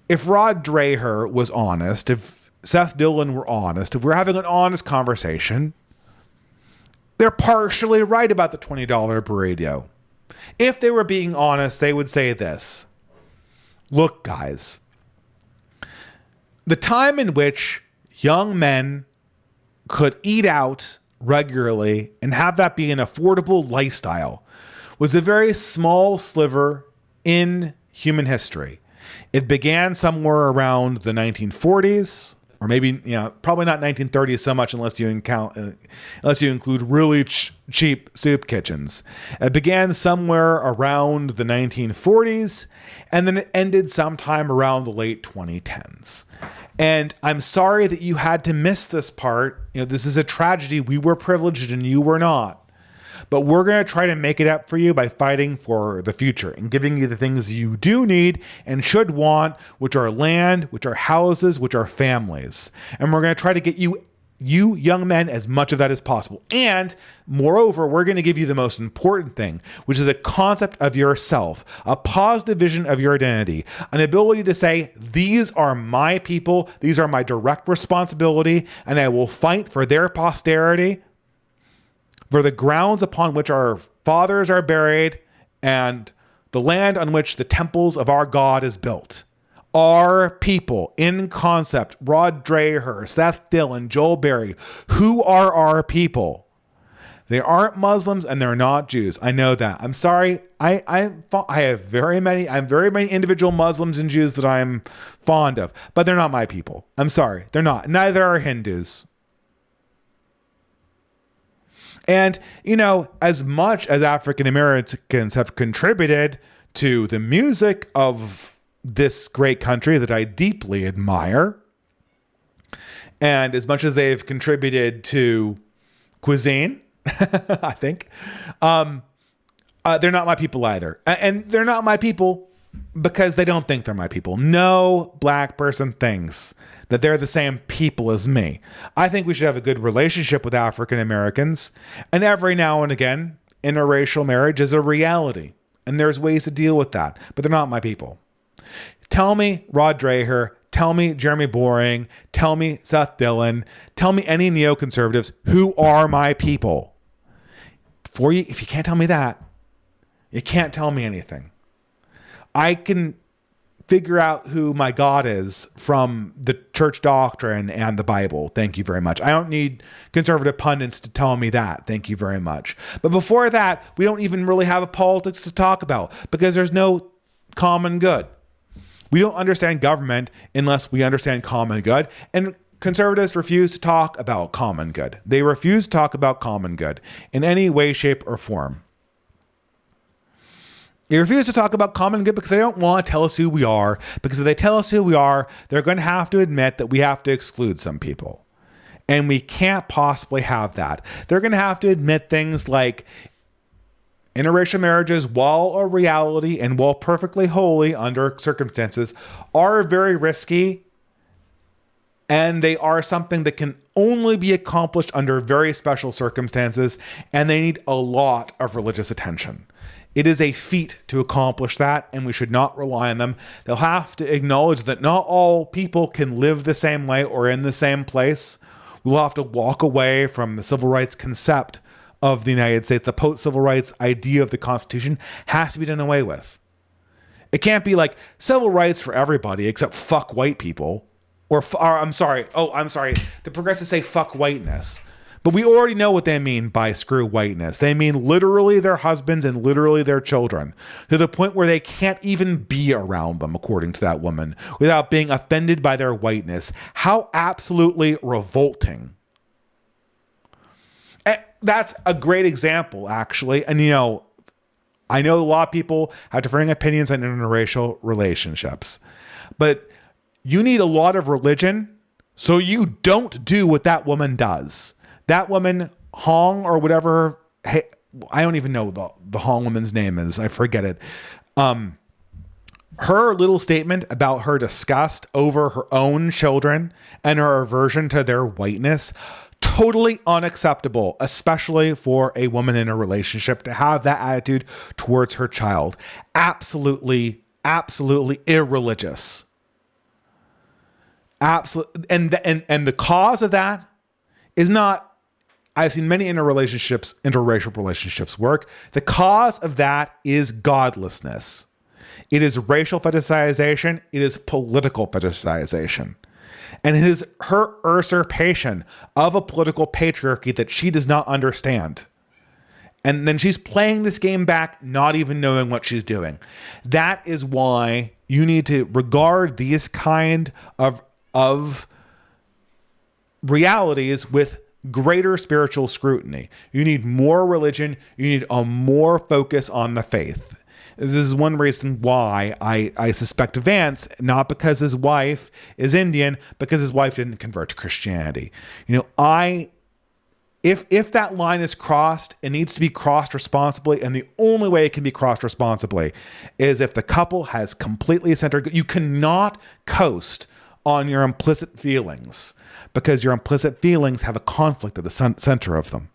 if Rod Dreher was honest, if Seth Dillon were honest, if we're having an honest conversation, they're partially right about the $20 burrito. If they were being honest, they would say this. Look, guys, the time in which young men could eat out regularly and have that be an affordable lifestyle was a very small sliver in human history. It began somewhere around the 1940s, or maybe, probably not 1930s so much unless you include really cheap soup kitchens. It began somewhere around the 1940s, and then it ended sometime around the late 2010s. And I'm sorry that you had to miss this part. This is a tragedy. We were privileged and you were not. But we're going to try to make it up for you by fighting for the future and giving you the things you do need and should want, which are land, which are houses, which are families. And we're going to try to get you young men as much of that as possible. And moreover, we're going to give you the most important thing, which is a concept of yourself, a positive vision of your identity, an ability to say, these are my people, these are my direct responsibility, and I will fight for their posterity, for the grounds upon which our fathers are buried, and the land on which the temples of our God is built. Our people, in concept, Rod Dreher, Seth Dillon, Joel Berry, who are our people? They aren't Muslims and they're not Jews. I know that. I'm sorry. I have very many individual Muslims and Jews that I'm fond of, but they're not my people. I'm sorry. They're not. Neither are Hindus. And, as much as African Americans have contributed to the music of this great country that I deeply admire, and as much as they've contributed to cuisine, I think, they're not my people either. And they're not my people because they don't think they're my people. No black person thinks that they're the same people as me. I think we should have a good relationship with African Americans, and every now and again, interracial marriage is a reality, and there's ways to deal with that, but they're not my people. Tell me Rod Dreher, tell me Jeremy Boring, tell me Seth Dillon, tell me any neoconservatives who are my people. If you can't tell me that, you can't tell me anything. I can figure out who my God is from the church doctrine and the Bible. Thank you very much. I don't need conservative pundits to tell me that. Thank you very much. But before that, we don't even really have a politics to talk about because there's no common good. We don't understand government unless we understand common good. And conservatives refuse to talk about common good. They refuse to talk about common good in any way, shape, or form. They refuse to talk about common good because they don't want to tell us who we are. Because if they tell us who we are, they're going to have to admit that we have to exclude some people. And we can't possibly have that. They're going to have to admit things like interracial marriages, while a reality and while perfectly holy under circumstances, are very risky. And they are something that can only be accomplished under very special circumstances. And they need a lot of religious attention. It is a feat to accomplish that, and we should not rely on them. They'll have to acknowledge that not all people can live the same way or in the same place. We'll have to walk away from the civil rights concept of the United States. The post-civil rights idea of the Constitution has to be done away with. It can't be like civil rights for everybody except fuck white people. The progressives say fuck whiteness. But we already know what they mean by screw whiteness. They mean literally their husbands and literally their children, to the point where they can't even be around them, according to that woman, without being offended by their whiteness. How absolutely revolting. That's a great example, actually. And, I know a lot of people have differing opinions on interracial relationships, but you need a lot of religion so you don't do what that woman does. That woman, Hong or whatever, I don't even know the Hong woman's name is. I forget it. Her little statement about her disgust over her own children and her aversion to their whiteness, totally unacceptable, especially for a woman in a relationship to have that attitude towards her child. Absolutely, absolutely irreligious. Absolutely. And the cause of that is not, I've seen many interracial relationships work. The cause of that is godlessness. It is racial fetishization. It is political fetishization. And it is her usurpation of a political patriarchy that she does not understand. And then she's playing this game back, not even knowing what she's doing. That is why you need to regard these kind of realities with greater spiritual scrutiny. You need more religion. You need a more focus on the faith. This is one reason why I suspect Vance, not because his wife is Indian, because his wife didn't convert to Christianity. If that line is crossed, it needs to be crossed responsibly. And the only way it can be crossed responsibly is if the couple has completely centered. You cannot coast on your implicit feelings because your implicit feelings have a conflict at the center of them.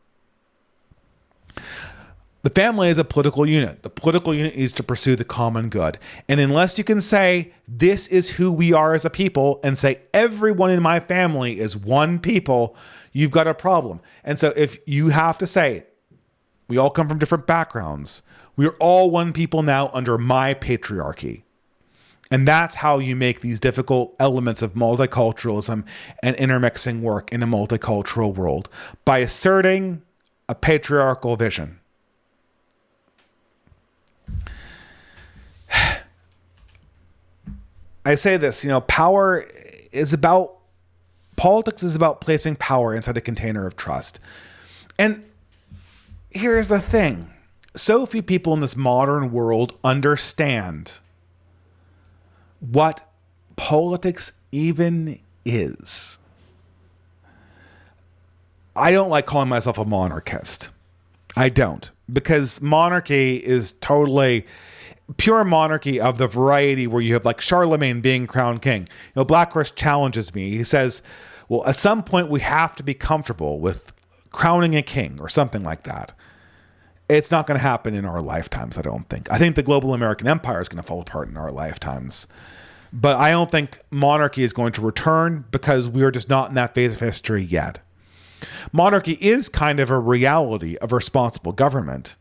The family is a political unit. The political unit needs to pursue the common good. And unless you can say, this is who we are as a people, and say, everyone in my family is one people, you've got a problem. And so if you have to say, we all come from different backgrounds, we're all one people now under my patriarchy. And that's how you make these difficult elements of multiculturalism and intermixing work in a multicultural world, by asserting a patriarchal vision. I say this, politics is about placing power inside a container of trust. And here's the thing. So few people in this modern world understand what politics even is. I don't like calling myself a monarchist. I don't, because monarchy is totally pure monarchy of the variety where you have like Charlemagne being crowned king. Blackhurst challenges me. He says, well, at some point we have to be comfortable with crowning a king or something like that. It's not going to happen in our lifetimes, I don't think. I think the global American empire is going to fall apart in our lifetimes. But I don't think monarchy is going to return because we are just not in that phase of history yet. Monarchy is kind of a reality of responsible government.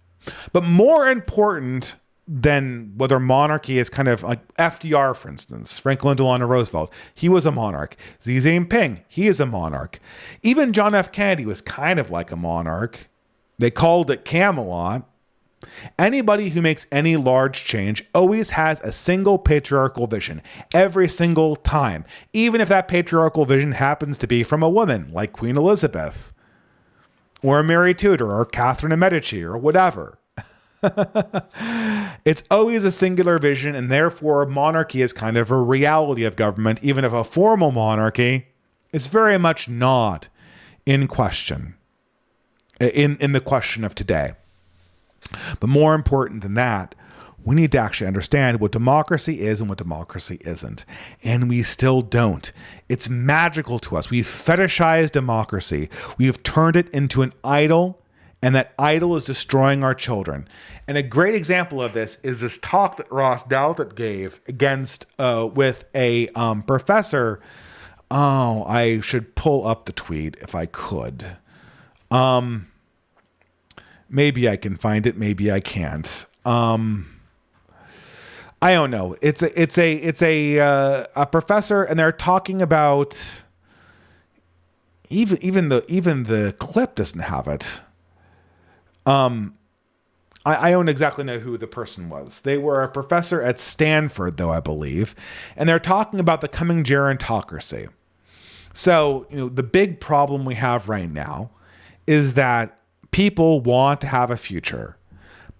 But more important than whether monarchy is kind of like FDR, for instance, Franklin Delano Roosevelt, he was a monarch. Xi Jinping, he is a monarch. Even John F. Kennedy was kind of like a monarch. They called it Camelot. Anybody who makes any large change always has a single patriarchal vision every single time, even if that patriarchal vision happens to be from a woman like Queen Elizabeth or Mary Tudor or Catherine of Medici or whatever. It's always a singular vision, and therefore monarchy is kind of a reality of government, even if a formal monarchy is very much not in question, in the question of today. But more important than that, we need to actually understand what democracy is and what democracy isn't. And we still don't. It's magical to us. We've fetishized democracy. We have turned it into an idol, and that idol is destroying our children. And a great example of this is this talk that Ross Douthat gave with a professor. Oh, I should pull up the tweet if I could. Maybe I can find it. Maybe I can't. I don't know. It's a professor, and they're talking about even the clip doesn't have it. I don't exactly know who the person was. They were a professor at Stanford, though, I believe, and they're talking about the coming gerontocracy. So, the big problem we have right now is that people want to have a future,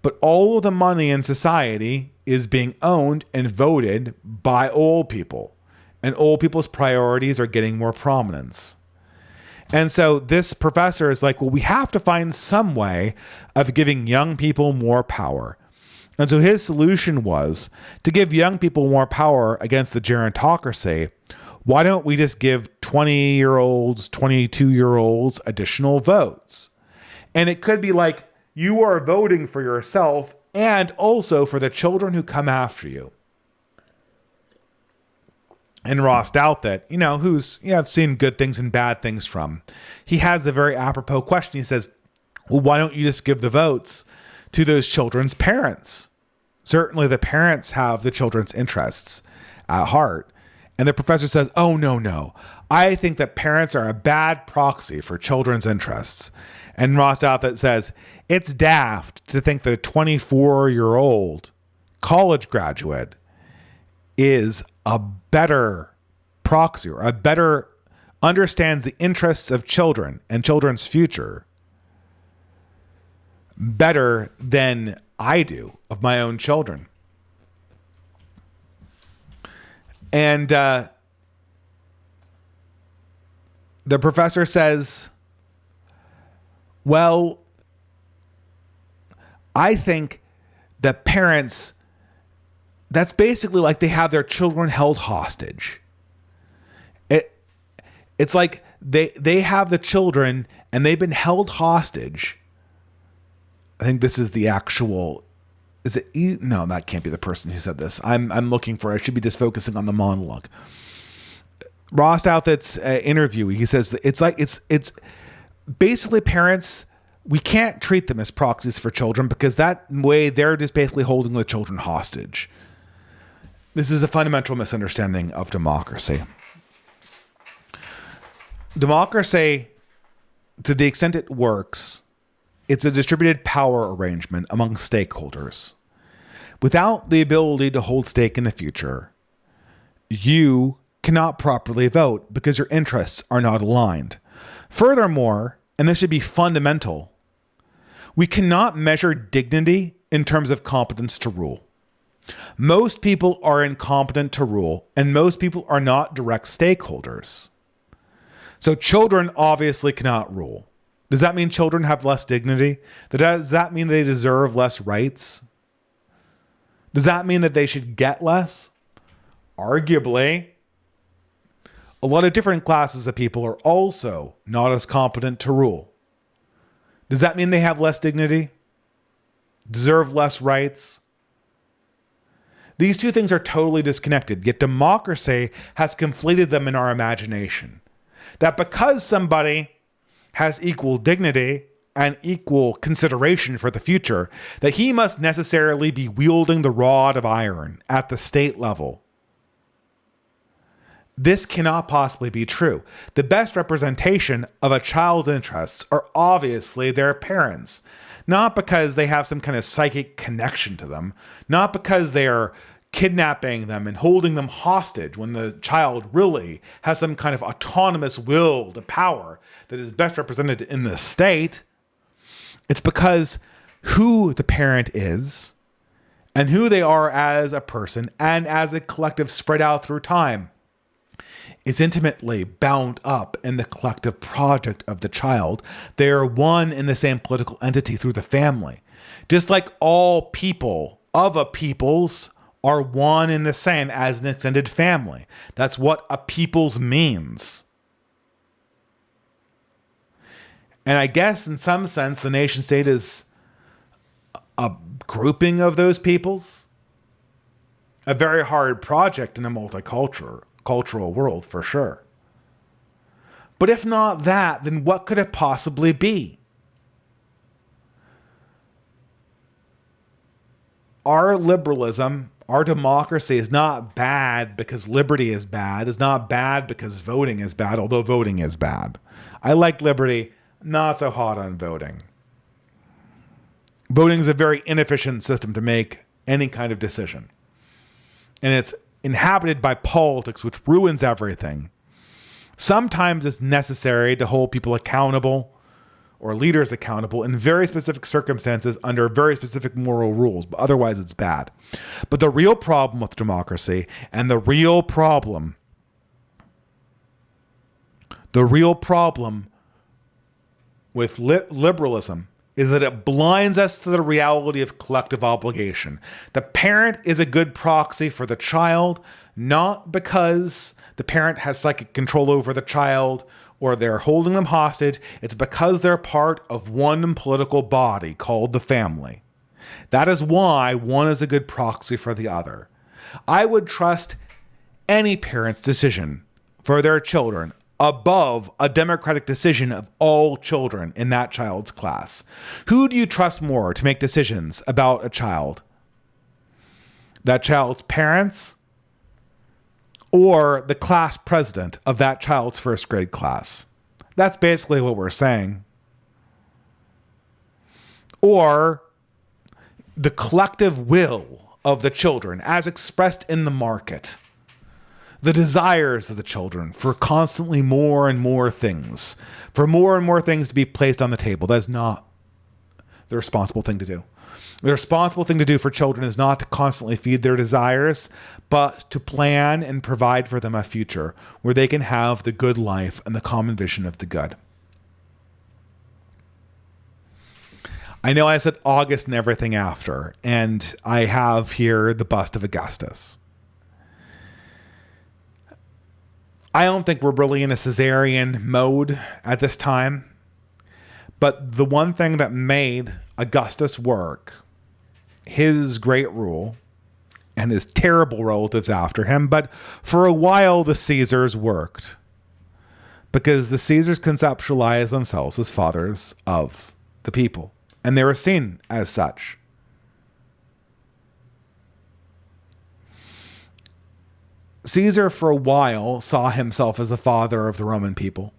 but all of the money in society is being owned and voted by old people, and old people's priorities are getting more prominence. And so this professor is like, well, we have to find some way of giving young people more power. And so his solution was to give young people more power against the gerontocracy. Why don't we just give 20-year-olds, 22-year-olds additional votes? And it could be like, you are voting for yourself and also for the children who come after you. And Ross Douthat, who's I've seen good things and bad things from, he has the very apropos question. He says, well, why don't you just give the votes to those children's parents? Certainly the parents have the children's interests at heart. And the professor says, oh, no. I think that parents are a bad proxy for children's interests. And Ross Douthat says, it's daft to think that a 24-year-old college graduate is a better proxy or a better understands the interests of children and children's future better than I do of my own children. And the professor says, well, I think that parents, that's basically like they have their children held hostage. It's like they have the children and they've been held hostage. I think this is the actual, is it? No, that can't be the person who said this. I'm looking for, I should be just focusing on the monologue. Ross Douthat's interview, he says that it's basically parents, we can't treat them as proxies for children because that way they're just basically holding the children hostage. This is a fundamental misunderstanding of democracy. Democracy, to the extent it works, it's a distributed power arrangement among stakeholders. Without the ability to hold stake in the future, you cannot properly vote because your interests are not aligned. Furthermore, and this should be fundamental, we cannot measure dignity in terms of competence to rule. Most people are incompetent to rule, and most people are not direct stakeholders. So children obviously cannot rule. Does that mean children have less dignity? Does that mean they deserve less rights? Does that mean that they should get less? Arguably. A lot of different classes of people are also not as competent to rule. Does that mean they have less dignity? Deserve less rights? These two things are totally disconnected, yet democracy has conflated them in our imagination. That because somebody has equal dignity and equal consideration for the future, that he must necessarily be wielding the rod of iron at the state level. This cannot possibly be true. The best representation of a child's interests are obviously their parents, not because they have some kind of psychic connection to them, not because they are kidnapping them and holding them hostage when the child really has some kind of autonomous will to power that is best represented in the state. It's because who the parent is and who they are as a person and as a collective spread out through time is intimately bound up in the collective project of the child. They are one in the same political entity through the family. Just like all people of a peoples are one and the same as an extended family. That's what a peoples means. And I guess in some sense, the nation state is a grouping of those peoples. A very hard project in a multicultural world, for sure. But if not that, then what could it possibly be? Our liberalism, our democracy is not bad because liberty is bad. It's not bad because voting is bad, although voting is bad. I like liberty, not so hot on voting. Voting is a very inefficient system to make any kind of decision. And it's inhabited by politics, which ruins everything. Sometimes it's necessary to hold people accountable or leaders accountable in very specific circumstances under very specific moral rules, but otherwise it's bad. But the real problem with democracy and the real problem with liberalism is that it blinds us to the reality of collective obligation. The parent is a good proxy for the child, not because the parent has psychic control over the child or they're holding them hostage. It's because they're part of one political body called the family. That is why one is a good proxy for the other. I would trust any parent's decision for their children above a democratic decision of all children in that child's class. Who do you trust more to make decisions about a child? That child's parents or the class president of that child's first grade class. That's basically what we're saying. Or the collective will of the children as expressed in the market. The desires of the children for constantly more and more things, for more and more things to be placed on the table. That's not the responsible thing to do. The responsible thing to do for children is not to constantly feed their desires, but to plan and provide for them a future where they can have the good life and the common vision of the good. I know I said August and everything after, and I have here the bust of Augustus. I don't think we're really in a Caesarean mode at this time, but the one thing that made Augustus work, his great rule, and his terrible relatives after him, but for a while the Caesars worked, because the Caesars conceptualized themselves as fathers of the people, and they were seen as such. Caesar, for a while, saw himself as the father of the Roman people.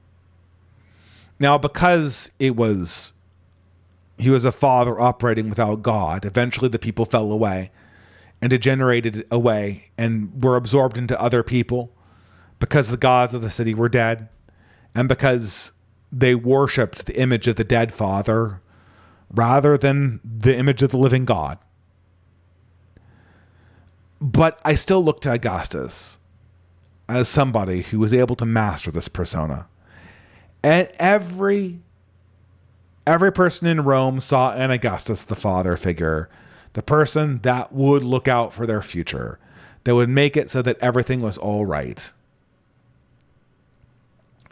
Now, because he was a father operating without God, eventually the people fell away and degenerated away and were absorbed into other people because the gods of the city were dead and because they worshipped the image of the dead father rather than the image of the living God. But I still look to Augustus as somebody who was able to master this persona. And every person in Rome saw in Augustus the father figure, the person that would look out for their future, that would make it so that everything was all right.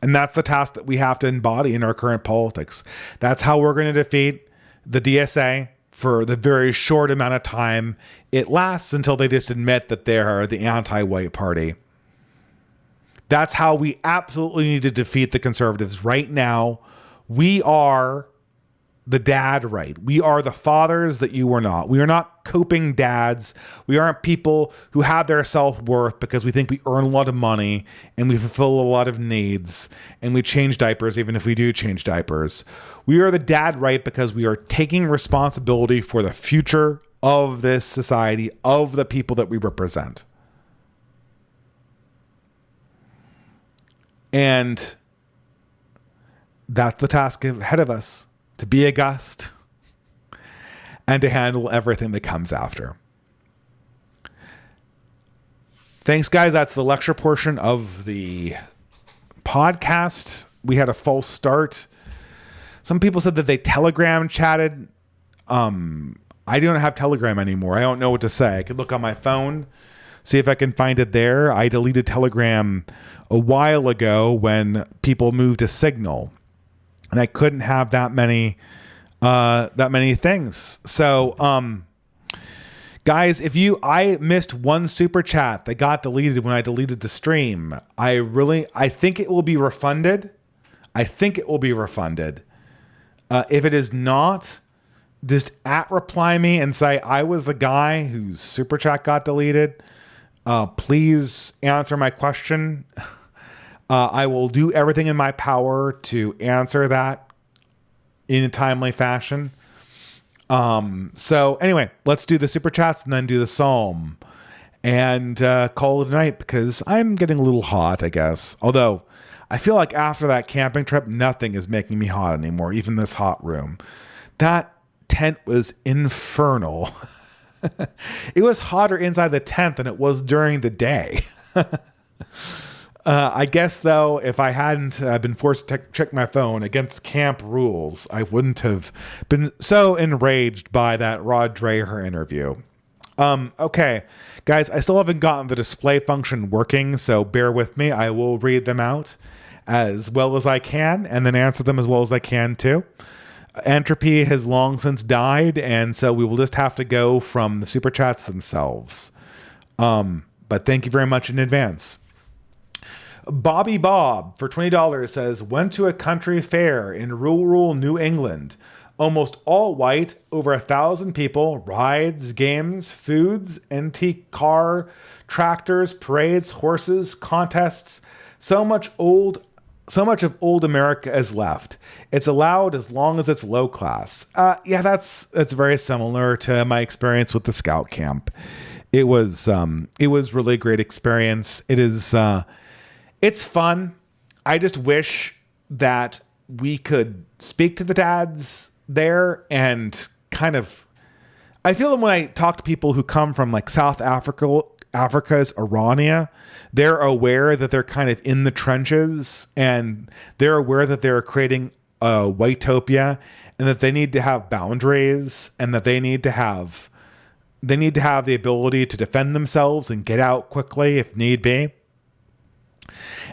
And that's the task that we have to embody in our current politics. That's how we're going to defeat the DSA for the very short amount of time it lasts until they just admit that they're the anti-white party. That's how we absolutely need to defeat the conservatives right now. We are the dad right. We are the fathers that you were not. We are not coping dads. We aren't people who have their self-worth because we think we earn a lot of money and we fulfill a lot of needs and we change diapers even if we do change diapers. We are the dad right because we are taking responsibility for the future of this society, of the people that we represent. And that's the task ahead of us, to be august and to handle everything that comes after. Thanks, guys. That's the lecture portion of the podcast. We had a false start. Some people said that they Telegram chatted. I don't have Telegram anymore. I don't know what to say. I could look on my phone, see if I can find it there. I deleted Telegram a while ago when people moved to Signal, and I couldn't have that many things. So, guys, I missed one super chat that got deleted when I deleted the stream. I think it will be refunded. If it is not, just reply me and say, I was the guy whose super chat got deleted. Please answer my question. I will do everything in my power to answer that in a timely fashion. So anyway, let's do the super chats and then do the psalm and call it a night because I'm getting a little hot, I guess. Although I feel like after that camping trip, nothing is making me hot anymore, even this hot room. That tent was infernal. It was hotter inside the tent than it was during the day. I guess, though, if I hadn't been forced to check my phone against camp rules, I wouldn't have been so enraged by that Rod Dreher interview. Okay, guys, I still haven't gotten the display function working, so bear with me. I will read them out as well as I can and then answer them as well as I can, too. Entropy has long since died, and so we will just have to go from the super chats themselves. But thank you very much in advance. Bobby Bob for $20 says, went to a country fair in rural New England. almost all white, over 1,000 people, rides, games, foods, antique car, tractors, parades, horses, contests. So much of old America is left. It's allowed as long as it's low class. Yeah, that's very similar to my experience with the scout camp. It was really a great experience. It's fun. I just wish that we could speak to the dads there and kind of, I feel that when I talk to people who come from like South Africa's Orania, they're aware that they're kind of in the trenches and they're aware that they're creating a whitopia and that they need to have boundaries and that they need to have the ability to defend themselves and get out quickly if need be.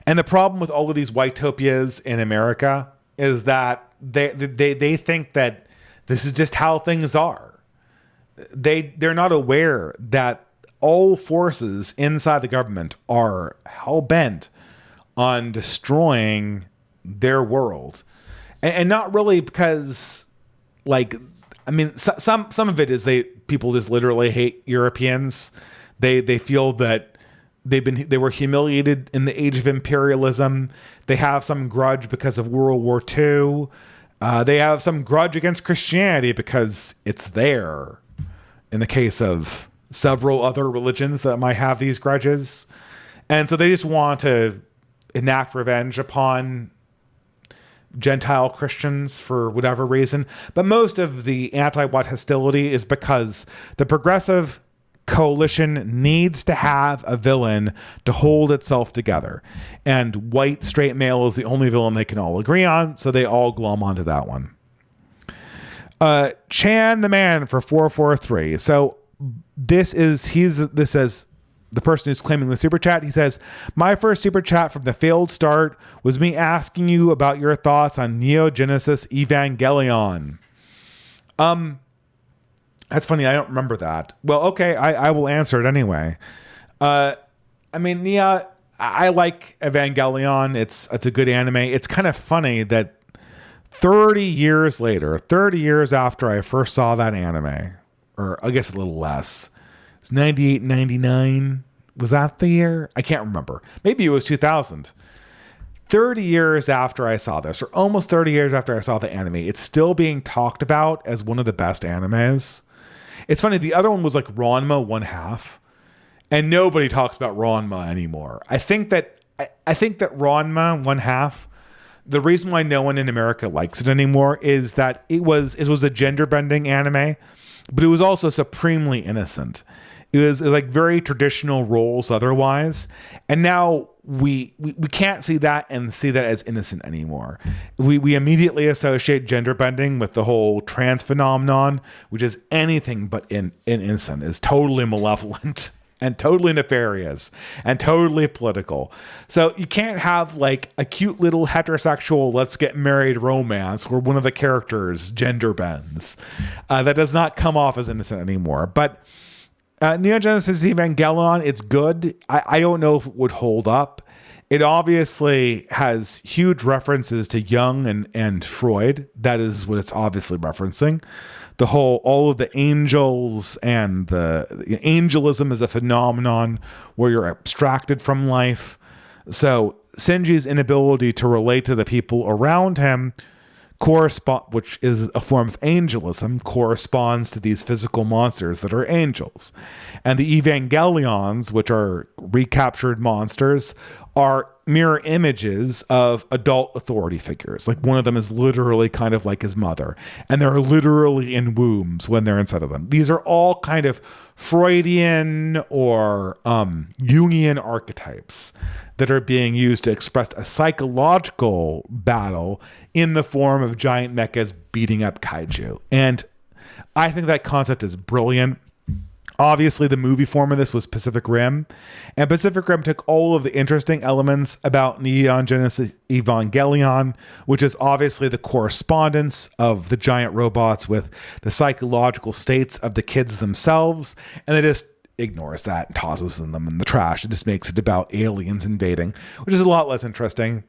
And the problem with all of these whitopias in America is that they think that this is just how things are. They're not aware that all forces inside the government are hell-bent on destroying their world. And not really because, like, I mean, some of it is people just literally hate Europeans. They feel that they were humiliated in the age of imperialism. They have some grudge because of World War II. They have some grudge against Christianity because it's there. In the case of several other religions that might have these grudges. And so they just want to enact revenge upon Gentile Christians for whatever reason. But most of the anti-white hostility is because the progressive coalition needs to have a villain to hold itself together. And white straight male is the only villain they can all agree on, so they all glom onto that one. Chan the man for 443. So this says the person who's claiming the super chat. He says, my first super chat from the failed start was me asking you about your thoughts on Neo Genesis Evangelion. That's funny. I don't remember that. Well, okay. I will answer it anyway. I mean, Nia, I like Evangelion. It's a good anime. It's kind of funny that 30 years after I first saw that anime, or I guess a little less, it was 98, 99. Was that the year? I can't remember. Maybe it was 2000. 30 years after I saw this, or almost 30 years after I saw the anime, it's still being talked about as one of the best animes. It's funny, the other one was like Ranma 1/2, and nobody talks about Ranma anymore. I think that Ranma 1/2, the reason why no one in America likes it anymore is that it was a gender bending anime, but it was also supremely innocent. It was like very traditional roles otherwise. And now we can't see that and see that as innocent anymore. We immediately associate gender bending with the whole trans phenomenon, which is anything but innocent, is totally malevolent and totally nefarious and totally political. So you can't have like a cute little heterosexual let's get married romance where one of the characters gender bends. That does not come off as innocent anymore. But Neo Genesis Evangelion, it's good. I don't know if it would hold up. It obviously has huge references to Jung and Freud. That is what it's obviously referencing. All of the angels and the angelism is a phenomenon where you're abstracted from life. So Shinji's inability to relate to the people around him which is a form of angelism, corresponds to these physical monsters that are angels. And the Evangelions, which are recaptured monsters, are mirror images of adult authority figures. Like one of them is literally kind of like his mother, and they're literally in wombs when they're inside of them. These are all kind of Freudian or Jungian archetypes that are being used to express a psychological battle in the form of giant mechas beating up kaiju. And I think that concept is brilliant. Obviously, the movie form of this was Pacific Rim, and Pacific Rim took all of the interesting elements about Neon Genesis Evangelion, which is obviously the correspondence of the giant robots with the psychological states of the kids themselves, and it just ignores that and tosses them in the trash. It just makes it about aliens invading, which is a lot less interesting.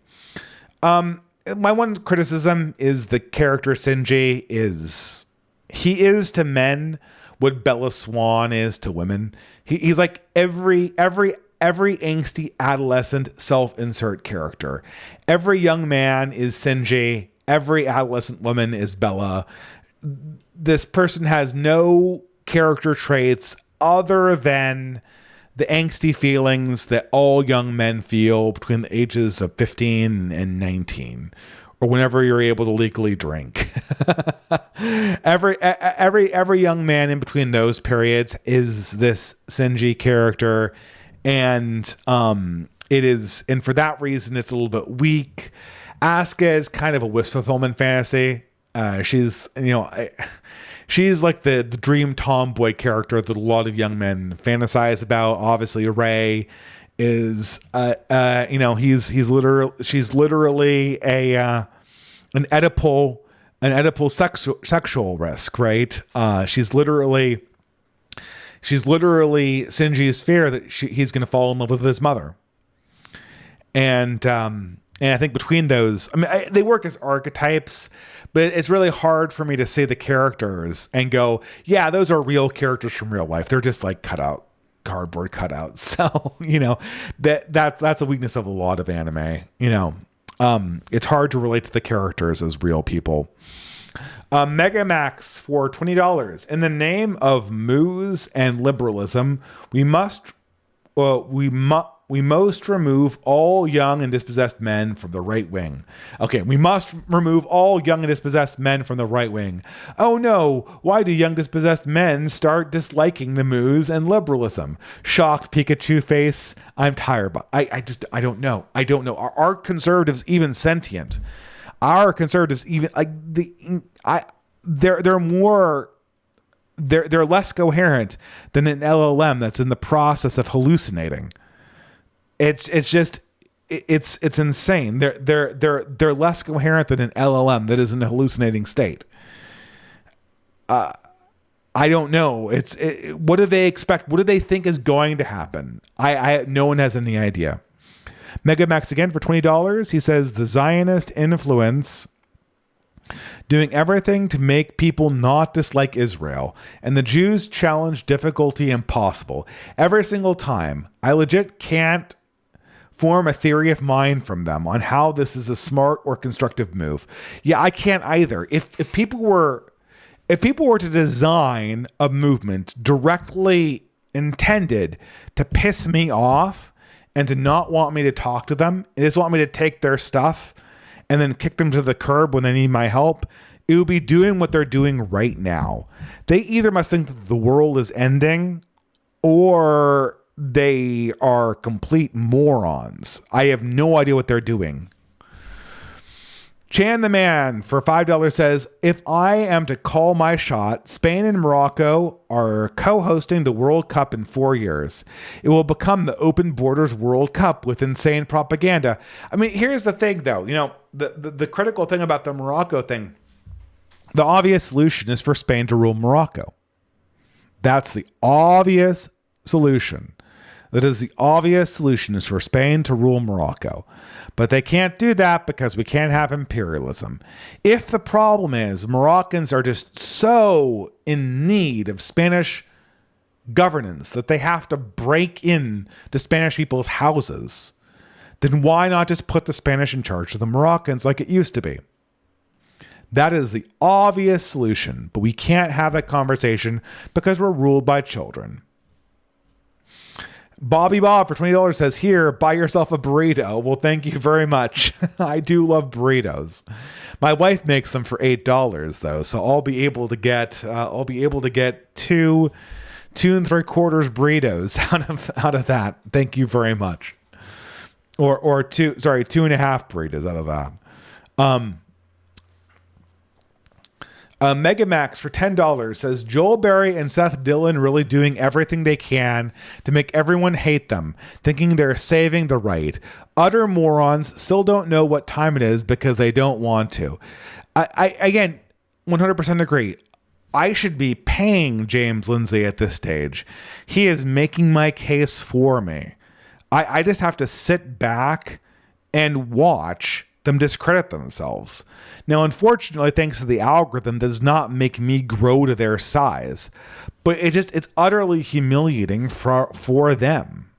my one criticism is the character Shinji he is to men what Bella Swan is to women. He's like every angsty adolescent self-insert character. Every young man is Shinji. Every adolescent woman is Bella. This person has no character traits other than the angsty feelings that all young men feel between the ages of 15 and 19, or whenever you're able to legally drink. every young man in between those periods is this Shinji character, and for that reason it's a little bit weak. Asuka is kind of a wish fulfillment fantasy. She's like the dream tomboy character that a lot of young men fantasize about. Obviously, Ray is she's literally an Oedipal sexual risk, right? She's literally Shinji's fear that he's going to fall in love with his mother, and I think between those, they work as archetypes, but it's really hard for me to say the characters and go, yeah, those are real characters from real life. They're just like cardboard cutouts. So, that's a weakness of a lot of anime. It's hard to relate to the characters as real people. Megamax for $20. In the name of moos and liberalism, we must remove all young and dispossessed men from the right wing. Okay, we must remove all young and dispossessed men from the right wing. Oh no, why do young dispossessed men start disliking the moos and liberalism? Shocked Pikachu face. I'm tired, but I don't know. I don't know. Are conservatives even sentient? Are conservatives even they're less coherent than an LLM that's in the process of hallucinating. It's insane. They're less coherent than an LLM that is in a hallucinating state. I don't know. What do they expect? What do they think is going to happen? No one has any idea. Megamax again for $20. He says the Zionist influence doing everything to make people not dislike Israel, and the Jews challenge difficulty impossible every single time. I legit can't form a theory of mind from them on how this is a smart or constructive move. Yeah, I can't either. If people were to design a movement directly intended to piss me off and to not want me to talk to them, and just want me to take their stuff and then kick them to the curb when they need my help, it would be doing what they're doing right now. They either must think that the world is ending, or they are complete morons. I have no idea what they're doing. Chan the Man for $5 says, if I am to call my shot, Spain and Morocco are co-hosting the World Cup in 4 years. It will become the Open Borders World Cup with insane propaganda. Here's the thing though, the critical thing about the Morocco thing, the obvious solution is for Spain to rule Morocco. That's the obvious solution. That is the obvious solution, is for Spain to rule Morocco. But they can't do that because we can't have imperialism. If the problem is Moroccans are just so in need of Spanish governance that they have to break in to Spanish people's houses, then why not just put the Spanish in charge of the Moroccans like it used to be? That is the obvious solution, but we can't have that conversation because we're ruled by children. Bobby Bob for $20 says, here, buy yourself a burrito. Well, thank you very much. I do love burritos. My wife makes them for $8 though, so I'll be able to get two 2 3/4 burritos out of that. Thank you very much. Or 2.5 burritos out of that. Megamax for $10 says, Joel Berry and Seth Dillon really doing everything they can to make everyone hate them, thinking they're saving the right. Utter morons, still don't know what time it is because they don't want to. I again, 100% agree. I should be paying James Lindsay at this stage. He is making my case for me. I just have to sit back and watch them discredit themselves. Now, unfortunately, thanks to the algorithm, does not make me grow to their size, but it's utterly humiliating for them.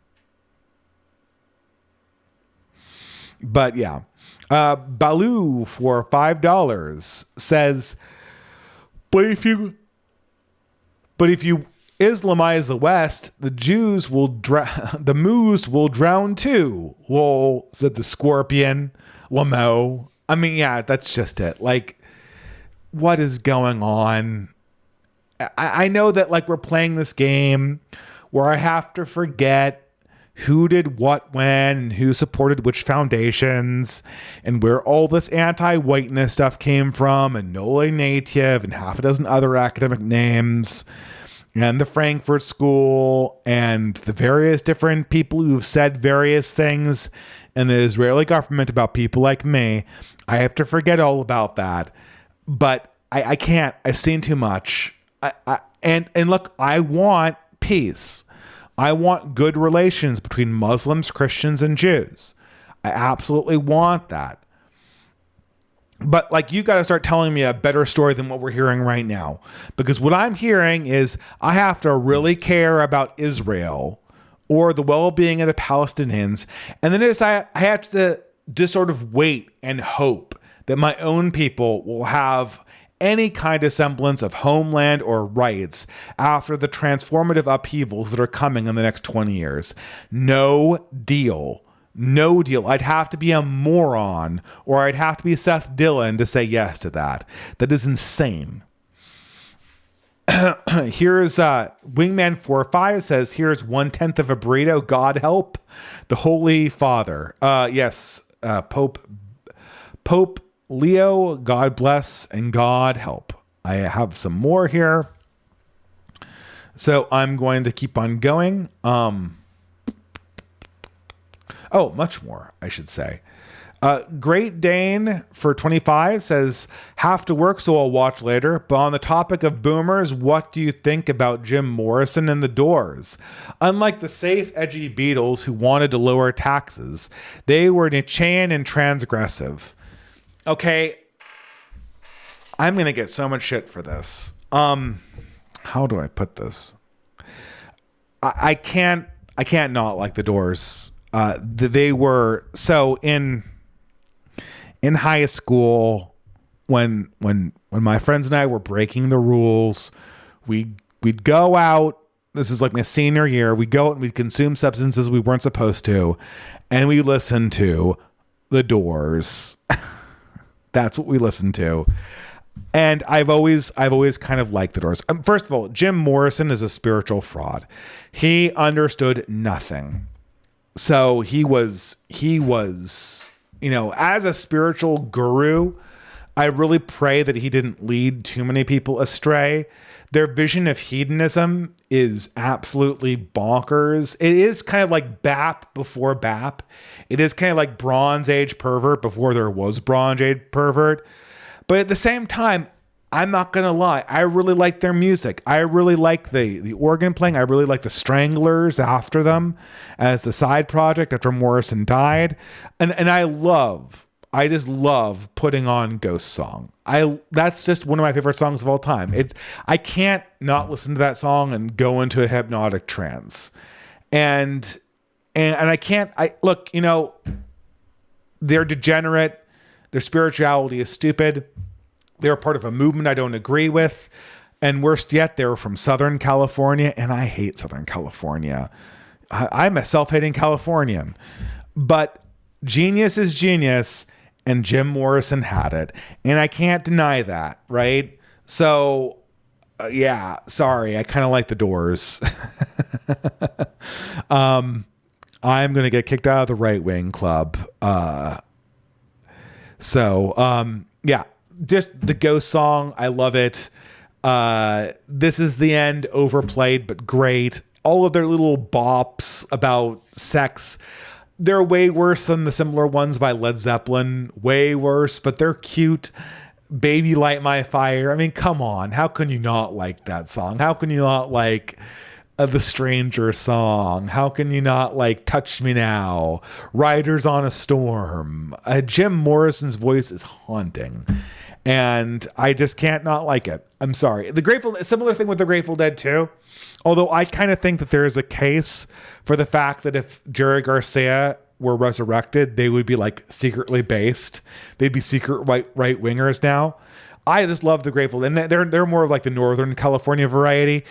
But yeah, Baloo for $5 says, but if you Islamize the West, the moose will drown too. Lol, said the Scorpion. Lamo. I mean, yeah, that's just it. Like, what is going on? I know that, like, we're playing this game where I have to forget who did what when and who supported which foundations and where all this anti-whiteness stuff came from, and Nole Native and half a dozen other academic names, and the Frankfurt School, and the various different people who've said various things in the Israeli government about people like me. I have to forget all about that. But I can't. I've seen too much. And look, I want peace. I want good relations between Muslims, Christians, and Jews. I absolutely want that. But, like, you got to start telling me a better story than what we're hearing right now. Because what I'm hearing is I have to really care about Israel or the well-being of the Palestinians. And then I have to just sort of wait and hope that my own people will have any kind of semblance of homeland or rights after the transformative upheavals that are coming in the next 20 years. No deal. No deal. I'd have to be a moron, or I'd have to be Seth Dillon to say yes to that. That is insane. Here's Wingman 45 says, here's 1/10 of a burrito. God help the Holy Father. Yes, Pope Leo, God bless and God help. I have some more here. So I'm going to keep on going. Much more, I should say. Great Dane for 25 says, have to work, so I'll watch later. But on the topic of boomers, what do you think about Jim Morrison and the Doors? Unlike the safe, edgy Beatles who wanted to lower taxes, they were Nietzschean and transgressive. Okay, I'm going to get so much shit for this. How do I put this? I can't not like the Doors. They were so in high school when my friends and I were breaking the rules, we'd go out. This is like my senior year. We'd go out and we'd consume substances we weren't supposed to, and we listened to the Doors. That's what we listened to. And I've always kind of liked the Doors. First of all, Jim Morrison is a spiritual fraud. He understood nothing. So he was, as a spiritual guru, I really pray that he didn't lead too many people astray. Their vision of hedonism is absolutely bonkers. It is kind of like BAP before BAP. It is kind of like Bronze Age pervert before there was Bronze Age pervert. But at the same time, I'm not going to lie. I really like their music. I really like the organ playing. I really like the Stranglers after them as the side project after Morrison died. And I just love putting on Ghost Song. That's just one of my favorite songs of all time. I can't not listen to that song and go into a hypnotic trance. And I can't, look, they're degenerate. Their spirituality is stupid. They're part of a movement I don't agree with. And worst yet, they're from Southern California, and I hate Southern California. I'm a self-hating Californian. But genius is genius, and Jim Morrison had it. And I can't deny that, right? So, sorry, I kind of like the Doors. I'm going to get kicked out of the right-wing club. Just the Ghost Song. I love it. This Is the End, overplayed, but great. All of their little bops about sex, they're way worse than the similar ones by Led Zeppelin. Way worse, but they're cute. Baby Light My Fire. I mean, come on. How can you not like that song? How can you not like The Stranger song. How can you not like Touch Me Now? Riders on a Storm. Jim Morrison's voice is haunting. And I just can't not like it. I'm sorry. Similar thing with the Grateful Dead too. Although I kind of think that there is a case for the fact that if Jerry Garcia were resurrected, they would be like secretly based. They'd be secret right wingers now. I just love the Grateful Dead. And they're more of like the Northern California variety.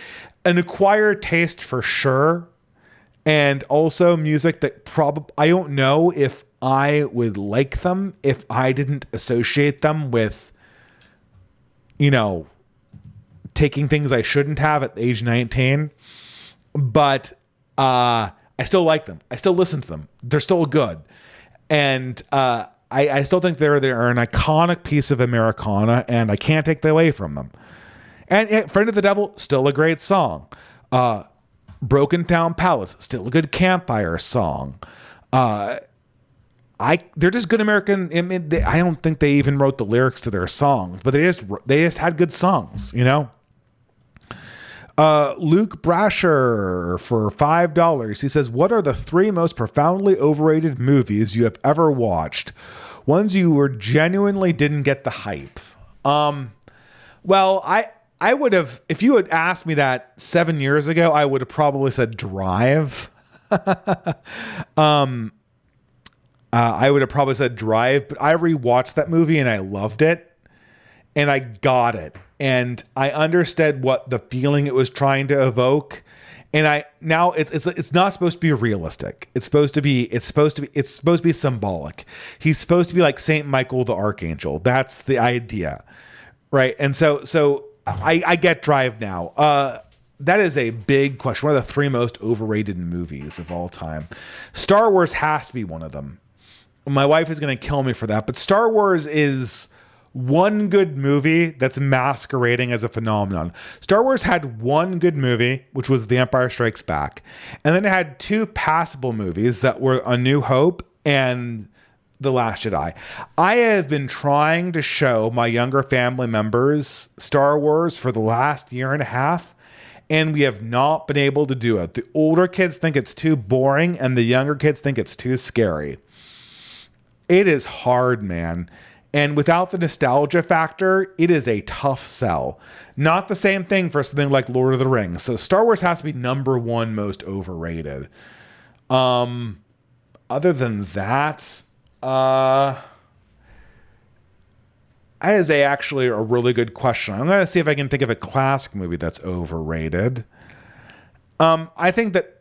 An acquired taste for sure. And also music that I don't know if I would like them if I didn't associate them with, taking things I shouldn't have at age 19. But I still like them. I still listen to them. They're still good. And I still think they're an iconic piece of Americana, and I can't take that away from them. And Friend of the Devil, still a great song. Broken Town Palace, still a good campfire song. They're just good American. I don't think they even wrote the lyrics to their songs, but they just had good songs, Luke Brasher for $5. He says, what are the 3 most profoundly overrated movies you have ever watched? Ones you were genuinely didn't get the hype. Well, I would have, if you had asked me that 7 years ago, I would have probably said Drive. I would have probably said Drive, but I rewatched that movie and I loved it and I got it. And I understood what the feeling it was trying to evoke. And now it's not supposed to be realistic. It's supposed to be symbolic. He's supposed to be like Saint Michael the Archangel. That's the idea. Right. And so I get Drive now. That is a big question. One of the 3 most overrated movies of all time. Star Wars has to be one of them. My wife is going to kill me for that, but Star Wars is one good movie that's masquerading as a phenomenon. Star Wars had one good movie, which was The Empire Strikes Back. And then it had 2 passable movies that were A New Hope and The Last Jedi. I have been trying to show my younger family members Star Wars for the last year and a half, and we have not been able to do it. The older kids think it's too boring, and the younger kids think it's too scary. It is hard, man. And without the nostalgia factor, it is a tough sell. Not the same thing for something like Lord of the Rings. So Star Wars has to be number 1 most overrated. Other than that, that is actually a really good question. I'm going to see if I can think of a classic movie that's overrated. I think that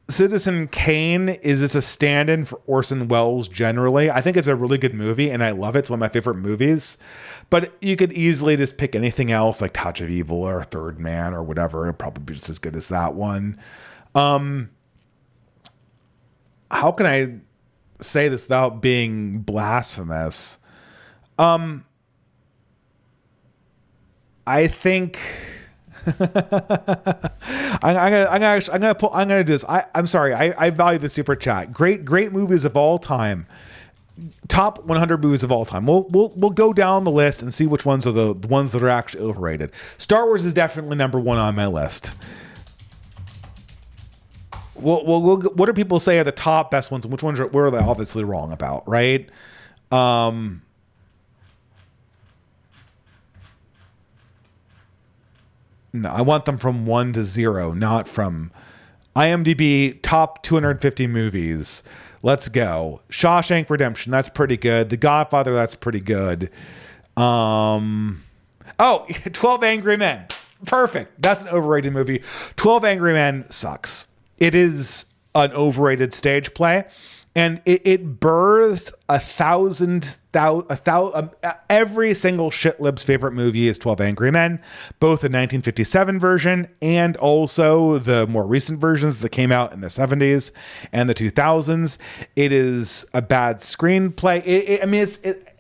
Citizen Kane is just a stand-in for Orson Welles generally. I think it's a really good movie and I love it. It's one of my favorite movies. But you could easily just pick anything else like Touch of Evil or Third Man or whatever. It'd probably be just as good as that one. How can I say this without being blasphemous? I think I'm gonna do this. I'm sorry. I value the super chat. Great movies of all time. Top 100 movies of all time. We'll go down the list and see which ones are the ones that are actually overrated. Star Wars is definitely number 1 on my list. What do people say are the top best ones and which ones were they obviously wrong about, right? No, I want them from 1 to 0, not from IMDb top 250 movies. Let's go. Shawshank Redemption, that's pretty good. The Godfather, that's pretty good. 12 Angry Men. Perfect. That's an overrated movie. 12 Angry Men sucks. It is an overrated stage play. And it birthed every single shitlib's favorite movie is 12 Angry Men, both the 1957 version and also the more recent versions that came out in the 70s and the 2000s. It is a bad screenplay.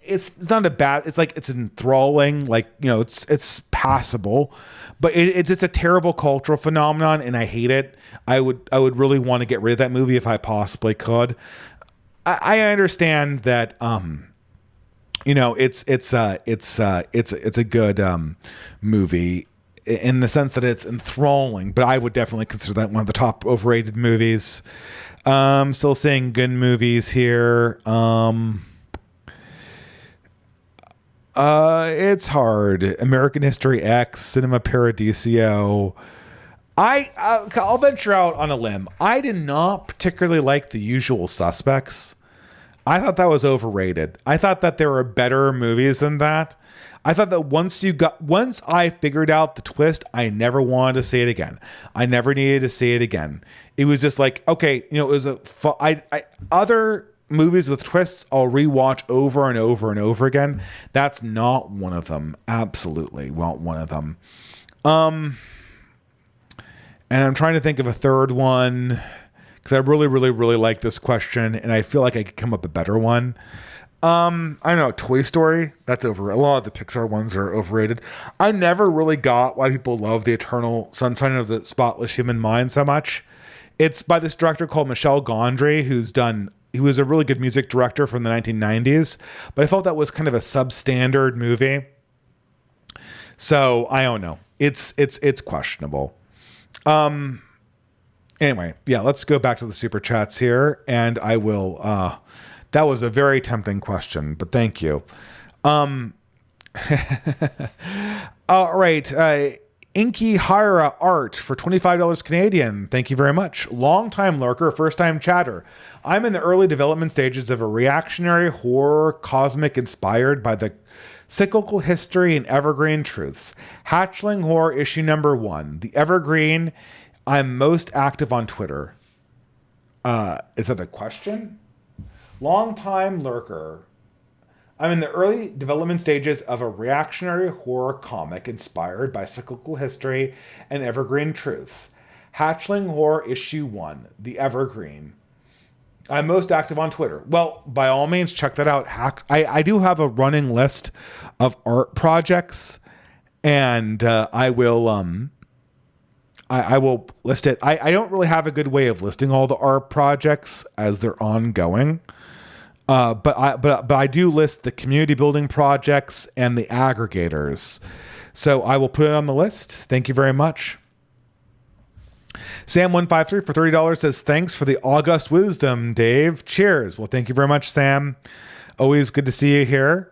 It's not a bad, it's like, it's enthralling, like, it's passable, but it's just a terrible cultural phenomenon and I hate it. I would really want to get rid of that movie if I possibly could. I understand that, it's a good movie. in the sense that it's enthralling, but I would definitely consider that one of the top overrated movies. Still seeing good movies here. It's hard. American History X, Cinema Paradiso. I'll venture out on a limb. I did not particularly like The Usual Suspects. I thought that was overrated. I thought that there were better movies than that. I thought that once I figured out the twist, I never wanted to see it again. I never needed to see it again. It was just like, okay, it was other movies with twists I'll rewatch over and over and over again. That's not one of them. Absolutely not one of them. And I'm trying to think of a third one because I really, really, really like this question, and I feel like I could come up with a better one. I don't know, Toy Story, that's over. A lot of the Pixar ones are overrated. I never really got why people love The Eternal Sunshine of the Spotless Human Mind so much. It's by this director called Michel Gondry, he was a really good music director from the 1990s, but I felt that was kind of a substandard movie. So I don't know. It's questionable. Anyway, yeah, let's go back to the super chats here, and I will, that was a very tempting question, but thank you. All right. Inky Hira Art for $25 Canadian. Thank you very much. Long-time lurker, first-time chatter. I'm in the early development stages of a reactionary horror cosmic inspired by the cyclical history and evergreen truths. Hatchling Horror issue number 1. The evergreen. I'm most active on Twitter. Is that a question? Long-time lurker. I'm in the early development stages of a reactionary horror comic inspired by cyclical history and evergreen truths. Hatchling Horror issue 1, The Evergreen. I'm most active on Twitter. Well, by all means, check that out. I do have a running list of art projects, and I will list it. I don't really have a good way of listing all the art projects as they're ongoing. But I do list the community building projects and the aggregators. So I will put it on the list. Thank you very much. Sam153 for $30 says, thanks for the august wisdom, Dave. Cheers. Well, thank you very much, Sam. Always good to see you here.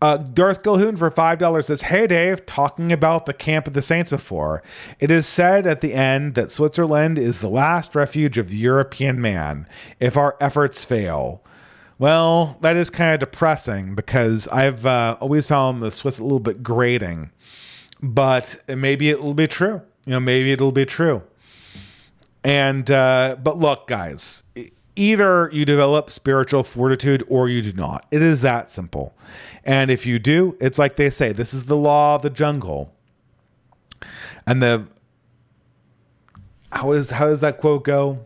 Darth Gilhoon for $5 says, hey, Dave, talking about the Camp of the Saints before. It is said at the end that Switzerland is the last refuge of the European man if our efforts fail. Well, that is kind of depressing because I've always found the Swiss a little bit grating, but maybe it will be true. Maybe it'll be true. And, but look, guys, either you develop spiritual fortitude or you do not. It is that simple. And if you do, it's like they say, this is the law of the jungle. And how does that quote go?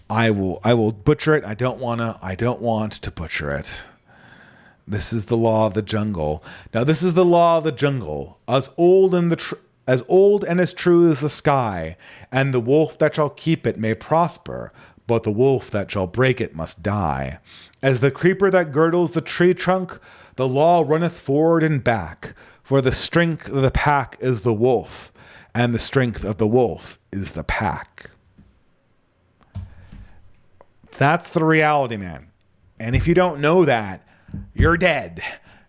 I will butcher it. I don't want to butcher it. This is the law of the jungle. Now, this is the law of the jungle. As old and as true as the sky, and the wolf that shall keep it may prosper, but the wolf that shall break it must die. As the creeper that girdles the tree trunk, the law runneth forward and back, for the strength of the pack is the wolf, and the strength of the wolf is the pack. That's the reality, man. And if you don't know that, you're dead.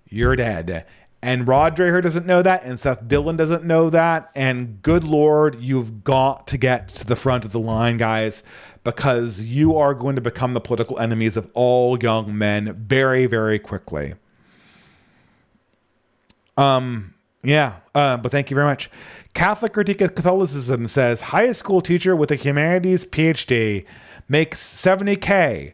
You're dead. And Rod Dreher doesn't know that, and Seth Dillon doesn't know that. And good Lord, you've got to get to the front of the line, guys, because you are going to become the political enemies of all young men very, very quickly. But thank you very much. Catholic Critique of Catholicism says, high school teacher with a humanities PhD makes $70K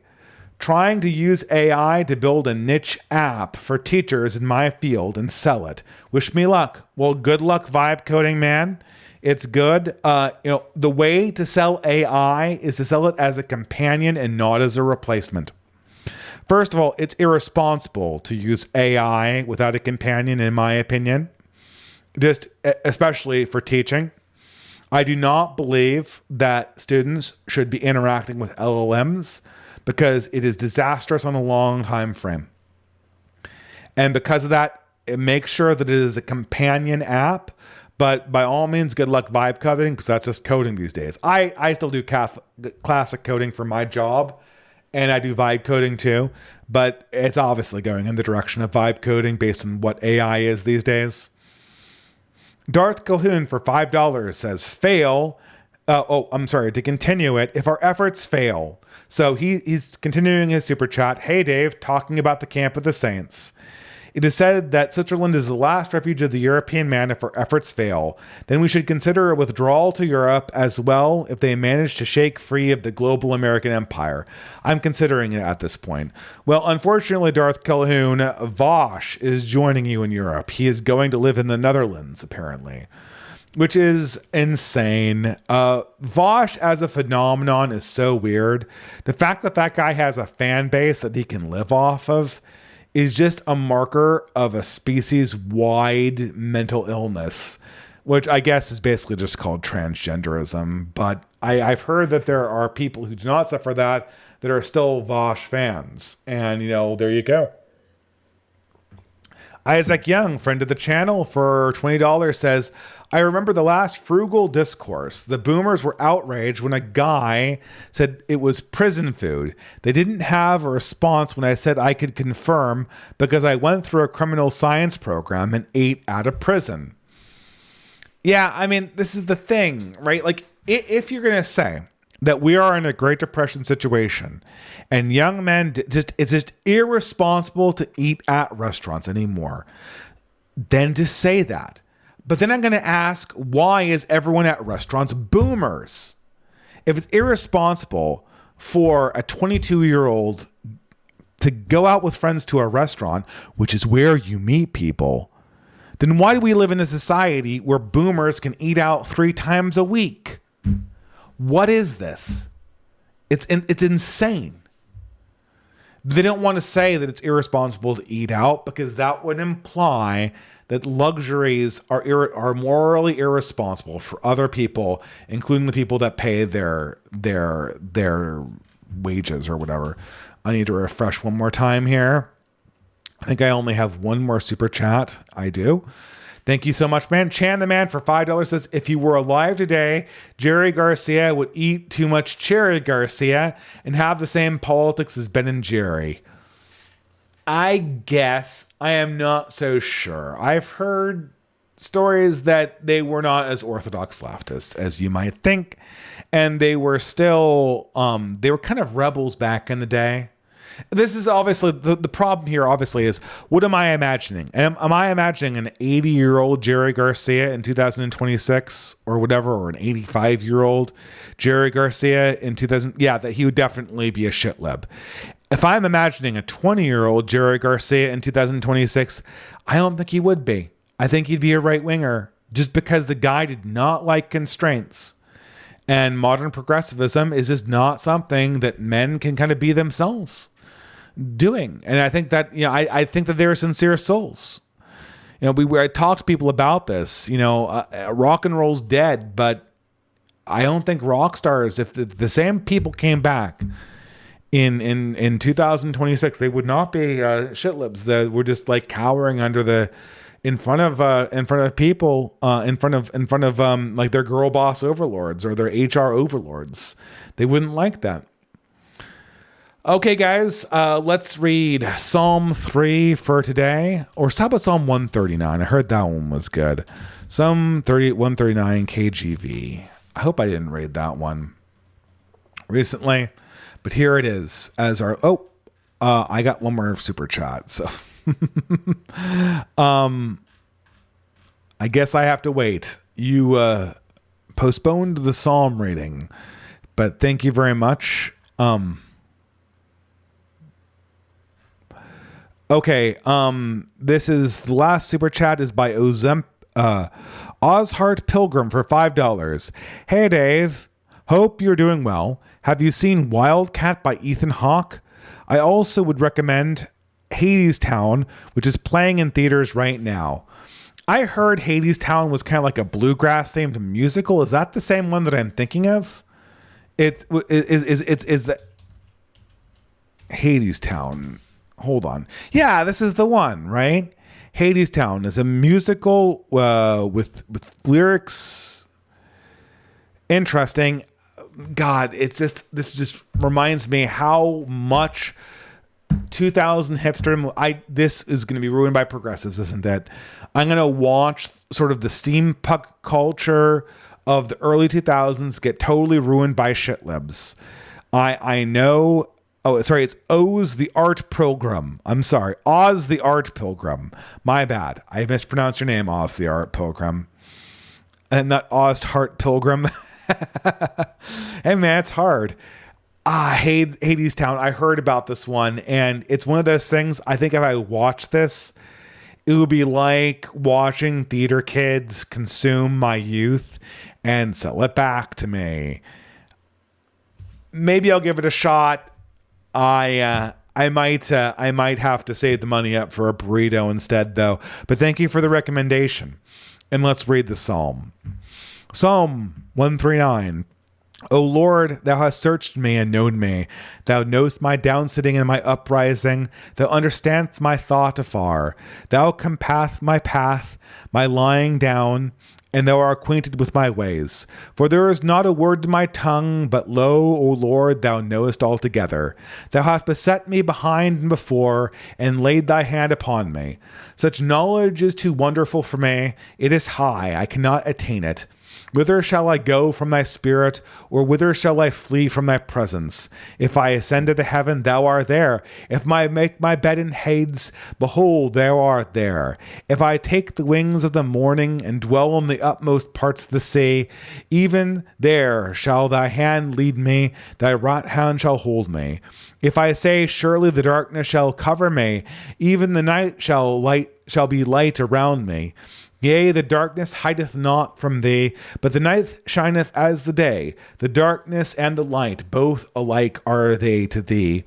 trying to use AI to build a niche app for teachers in my field and sell it. Wish me luck. Well, good luck, vibe coding, man. It's good. The way to sell AI is to sell it as a companion and not as a replacement. First of all, it's irresponsible to use AI without a companion, in my opinion, just especially for teaching. I do not believe that students should be interacting with LLMs because it is disastrous on a long time frame. And because of that, make sure that it is a companion app. But by all means, good luck vibe coding, because that's just coding these days. I still do classic coding for my job, and I do vibe coding too. But it's obviously going in the direction of vibe coding based on what AI is these days. Darth Calhoun for $5 says, fail. To continue it, if our efforts fail. So he's continuing his super chat. Hey, Dave, talking about the camp of the saints. It is said that Switzerland is the last refuge of the European man if our efforts fail. Then we should consider a withdrawal to Europe as well if they manage to shake free of the global American empire. I'm considering it at this point. Well, unfortunately, Darth Calhoun, Vosh is joining you in Europe. He is going to live in the Netherlands, apparently, which is insane. Vosh as a phenomenon is so weird. The fact that that guy has a fan base that he can live off of is just a marker of a species-wide mental illness, which I guess is basically just called transgenderism. But I've heard that there are people who do not suffer that are still Vosh fans. And, there you go. Isaac Young, friend of the channel, for $20 says, I remember the last frugal discourse. The boomers were outraged when a guy said it was prison food. They didn't have a response when I said I could confirm because I went through a criminal science program and ate out of prison. Yeah, I mean, this is the thing, right? Like, if you're going to say that we are in a Great Depression situation and young men, it's just irresponsible to eat at restaurants anymore, then just say that. But then I'm going to ask, why is everyone at restaurants boomers? If it's irresponsible for a 22-year-old to go out with friends to a restaurant, which is where you meet people, then why do we live in a society where boomers can eat out 3 times a week? What is this? It's insane. They don't want to say that it's irresponsible to eat out because that would imply that luxuries are morally irresponsible for other people, including the people that pay their wages or whatever. I need to refresh one more time here. I think I only have one more super chat. I do. Thank you so much, man. Chan the Man for $5 says, if he were alive today, Jerry Garcia would eat too much Cherry Garcia and have the same politics as Ben and Jerry. I guess. I am not so sure. I've heard stories that they were not as orthodox leftists as you might think. And they were still, they were kind of rebels back in the day. This is obviously, the problem here obviously is, what am I imagining? Am I imagining an 80-year-old Jerry Garcia in 2026 or whatever, or an 85-year-old Jerry Garcia in 2000? Yeah, that he would definitely be a shitlib. If I'm imagining a 20-year-old Jerry Garcia in 2026, I don't think he would be. I think he'd be a right-winger just because the guy did not like constraints. And modern progressivism is just not something that men can kind of be themselves doing. And I think that, I think that they're sincere souls. I talked to people about this, rock and roll's dead, but I don't think rock stars, if the same people came back in 2026, they would not be shitlibs that were just like cowering under in front of people, in front of like their girl boss overlords or their HR overlords. They wouldn't like that. Okay, guys, let's read Psalm 3 for today. Or how about Psalm 139? I heard that one was good. Psalm 139 KGV. I hope I didn't read that one recently, but here it is as our, I got one more super chat, so I guess I have to wait. You postponed the Psalm reading, but thank you very much. Okay, this is the last super chat is by Ozhart Pilgrim for $5. Hey Dave, hope you're doing well. Have you seen Wildcat by Ethan Hawke? I also would recommend Hadestown, which is playing in theaters right now. I heard Hadestown was kind of like a bluegrass themed musical. Is that the same one that I'm thinking of? It's the Hadestown. Hold on. Yeah, this is the one, right? Hadestown is a musical with lyrics interesting. God, this just reminds me how much 2000 hipster. This is going to be ruined by progressives, isn't it? I'm going to watch sort of the steampunk culture of the early 2000s get totally ruined by shitlibs. I know. Oh, sorry. It's Oz the Art Pilgrim. I'm sorry. Oz the Art Pilgrim. My bad. I mispronounced your name, Oz the Art Pilgrim. And not Oz Heart Pilgrim. Hey, man, it's hard. Hadestown. I heard about this one, and it's one of those things. I think if I watch this, it would be like watching theater kids consume my youth and sell it back to me. Maybe I'll give it a shot. I might have to save the money up for a burrito instead, though. But thank you for the recommendation. And let's read the psalm. Psalm 139. O Lord, thou hast searched me and known me. Thou knowest my downsitting and my uprising. Thou understandest my thought afar. Thou compassest my path, my lying down, and thou art acquainted with my ways. For there is not a word to my tongue, but lo, O Lord, thou knowest altogether. Thou hast beset me behind and before, and laid thy hand upon me. Such knowledge is too wonderful for me. It is high, I cannot attain it. Whither shall I go from thy spirit, or whither shall I flee from thy presence? If I ascend to the heaven, thou art there. If I make my bed in Hades, behold, thou art there. If I take the wings of the morning and dwell in the utmost parts of the sea, even there shall thy hand lead me, thy right hand shall hold me. If I say, surely the darkness shall cover me, even the night shall be light around me. Yea, the darkness hideth not from thee, but the night shineth as the day. The darkness and the light, both alike are they to thee.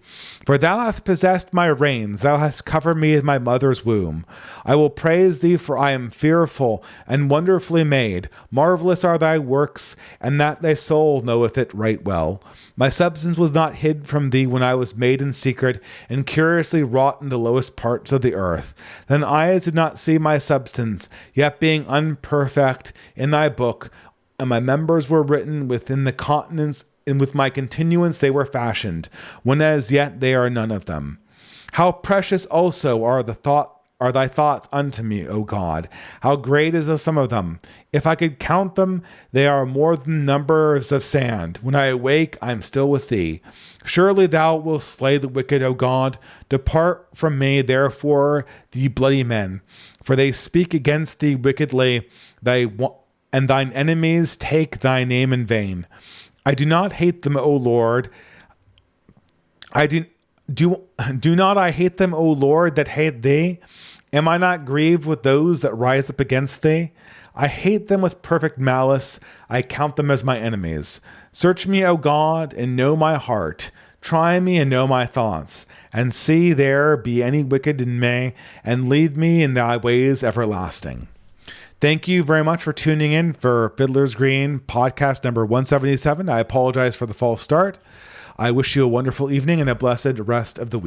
For thou hast possessed my reins, thou hast covered me in my mother's womb. I will praise thee, for I am fearful and wonderfully made. Marvelous are thy works, and that thy soul knoweth it right well. My substance was not hid from thee when I was made in secret, and curiously wrought in the lowest parts of the earth. Then eyes did not see my substance, yet being unperfect in thy book, and my members were written within the continents, and with my continuance they were fashioned, when as yet they are none of them. How precious also are thy thoughts unto me, O God. How great is the sum of them. If I could count them, they are more than numbers of sand. When I awake, I am still with thee. Surely thou wilt slay the wicked, O God. Depart from me, therefore, ye bloody men. For they speak against thee wickedly, and thine enemies take thy name in vain. I do not hate them, O Lord. Do not I hate them, O Lord, that hate thee? Am I not grieved with those that rise up against thee? I hate them with perfect malice. I count them as my enemies. Search me, O God, and know my heart. Try me and know my thoughts, and see there be any wicked in me, and lead me in thy ways everlasting. Thank you very much for tuning in for Fiddler's Green podcast number 177. I apologize for the false start. I wish you a wonderful evening and a blessed rest of the week.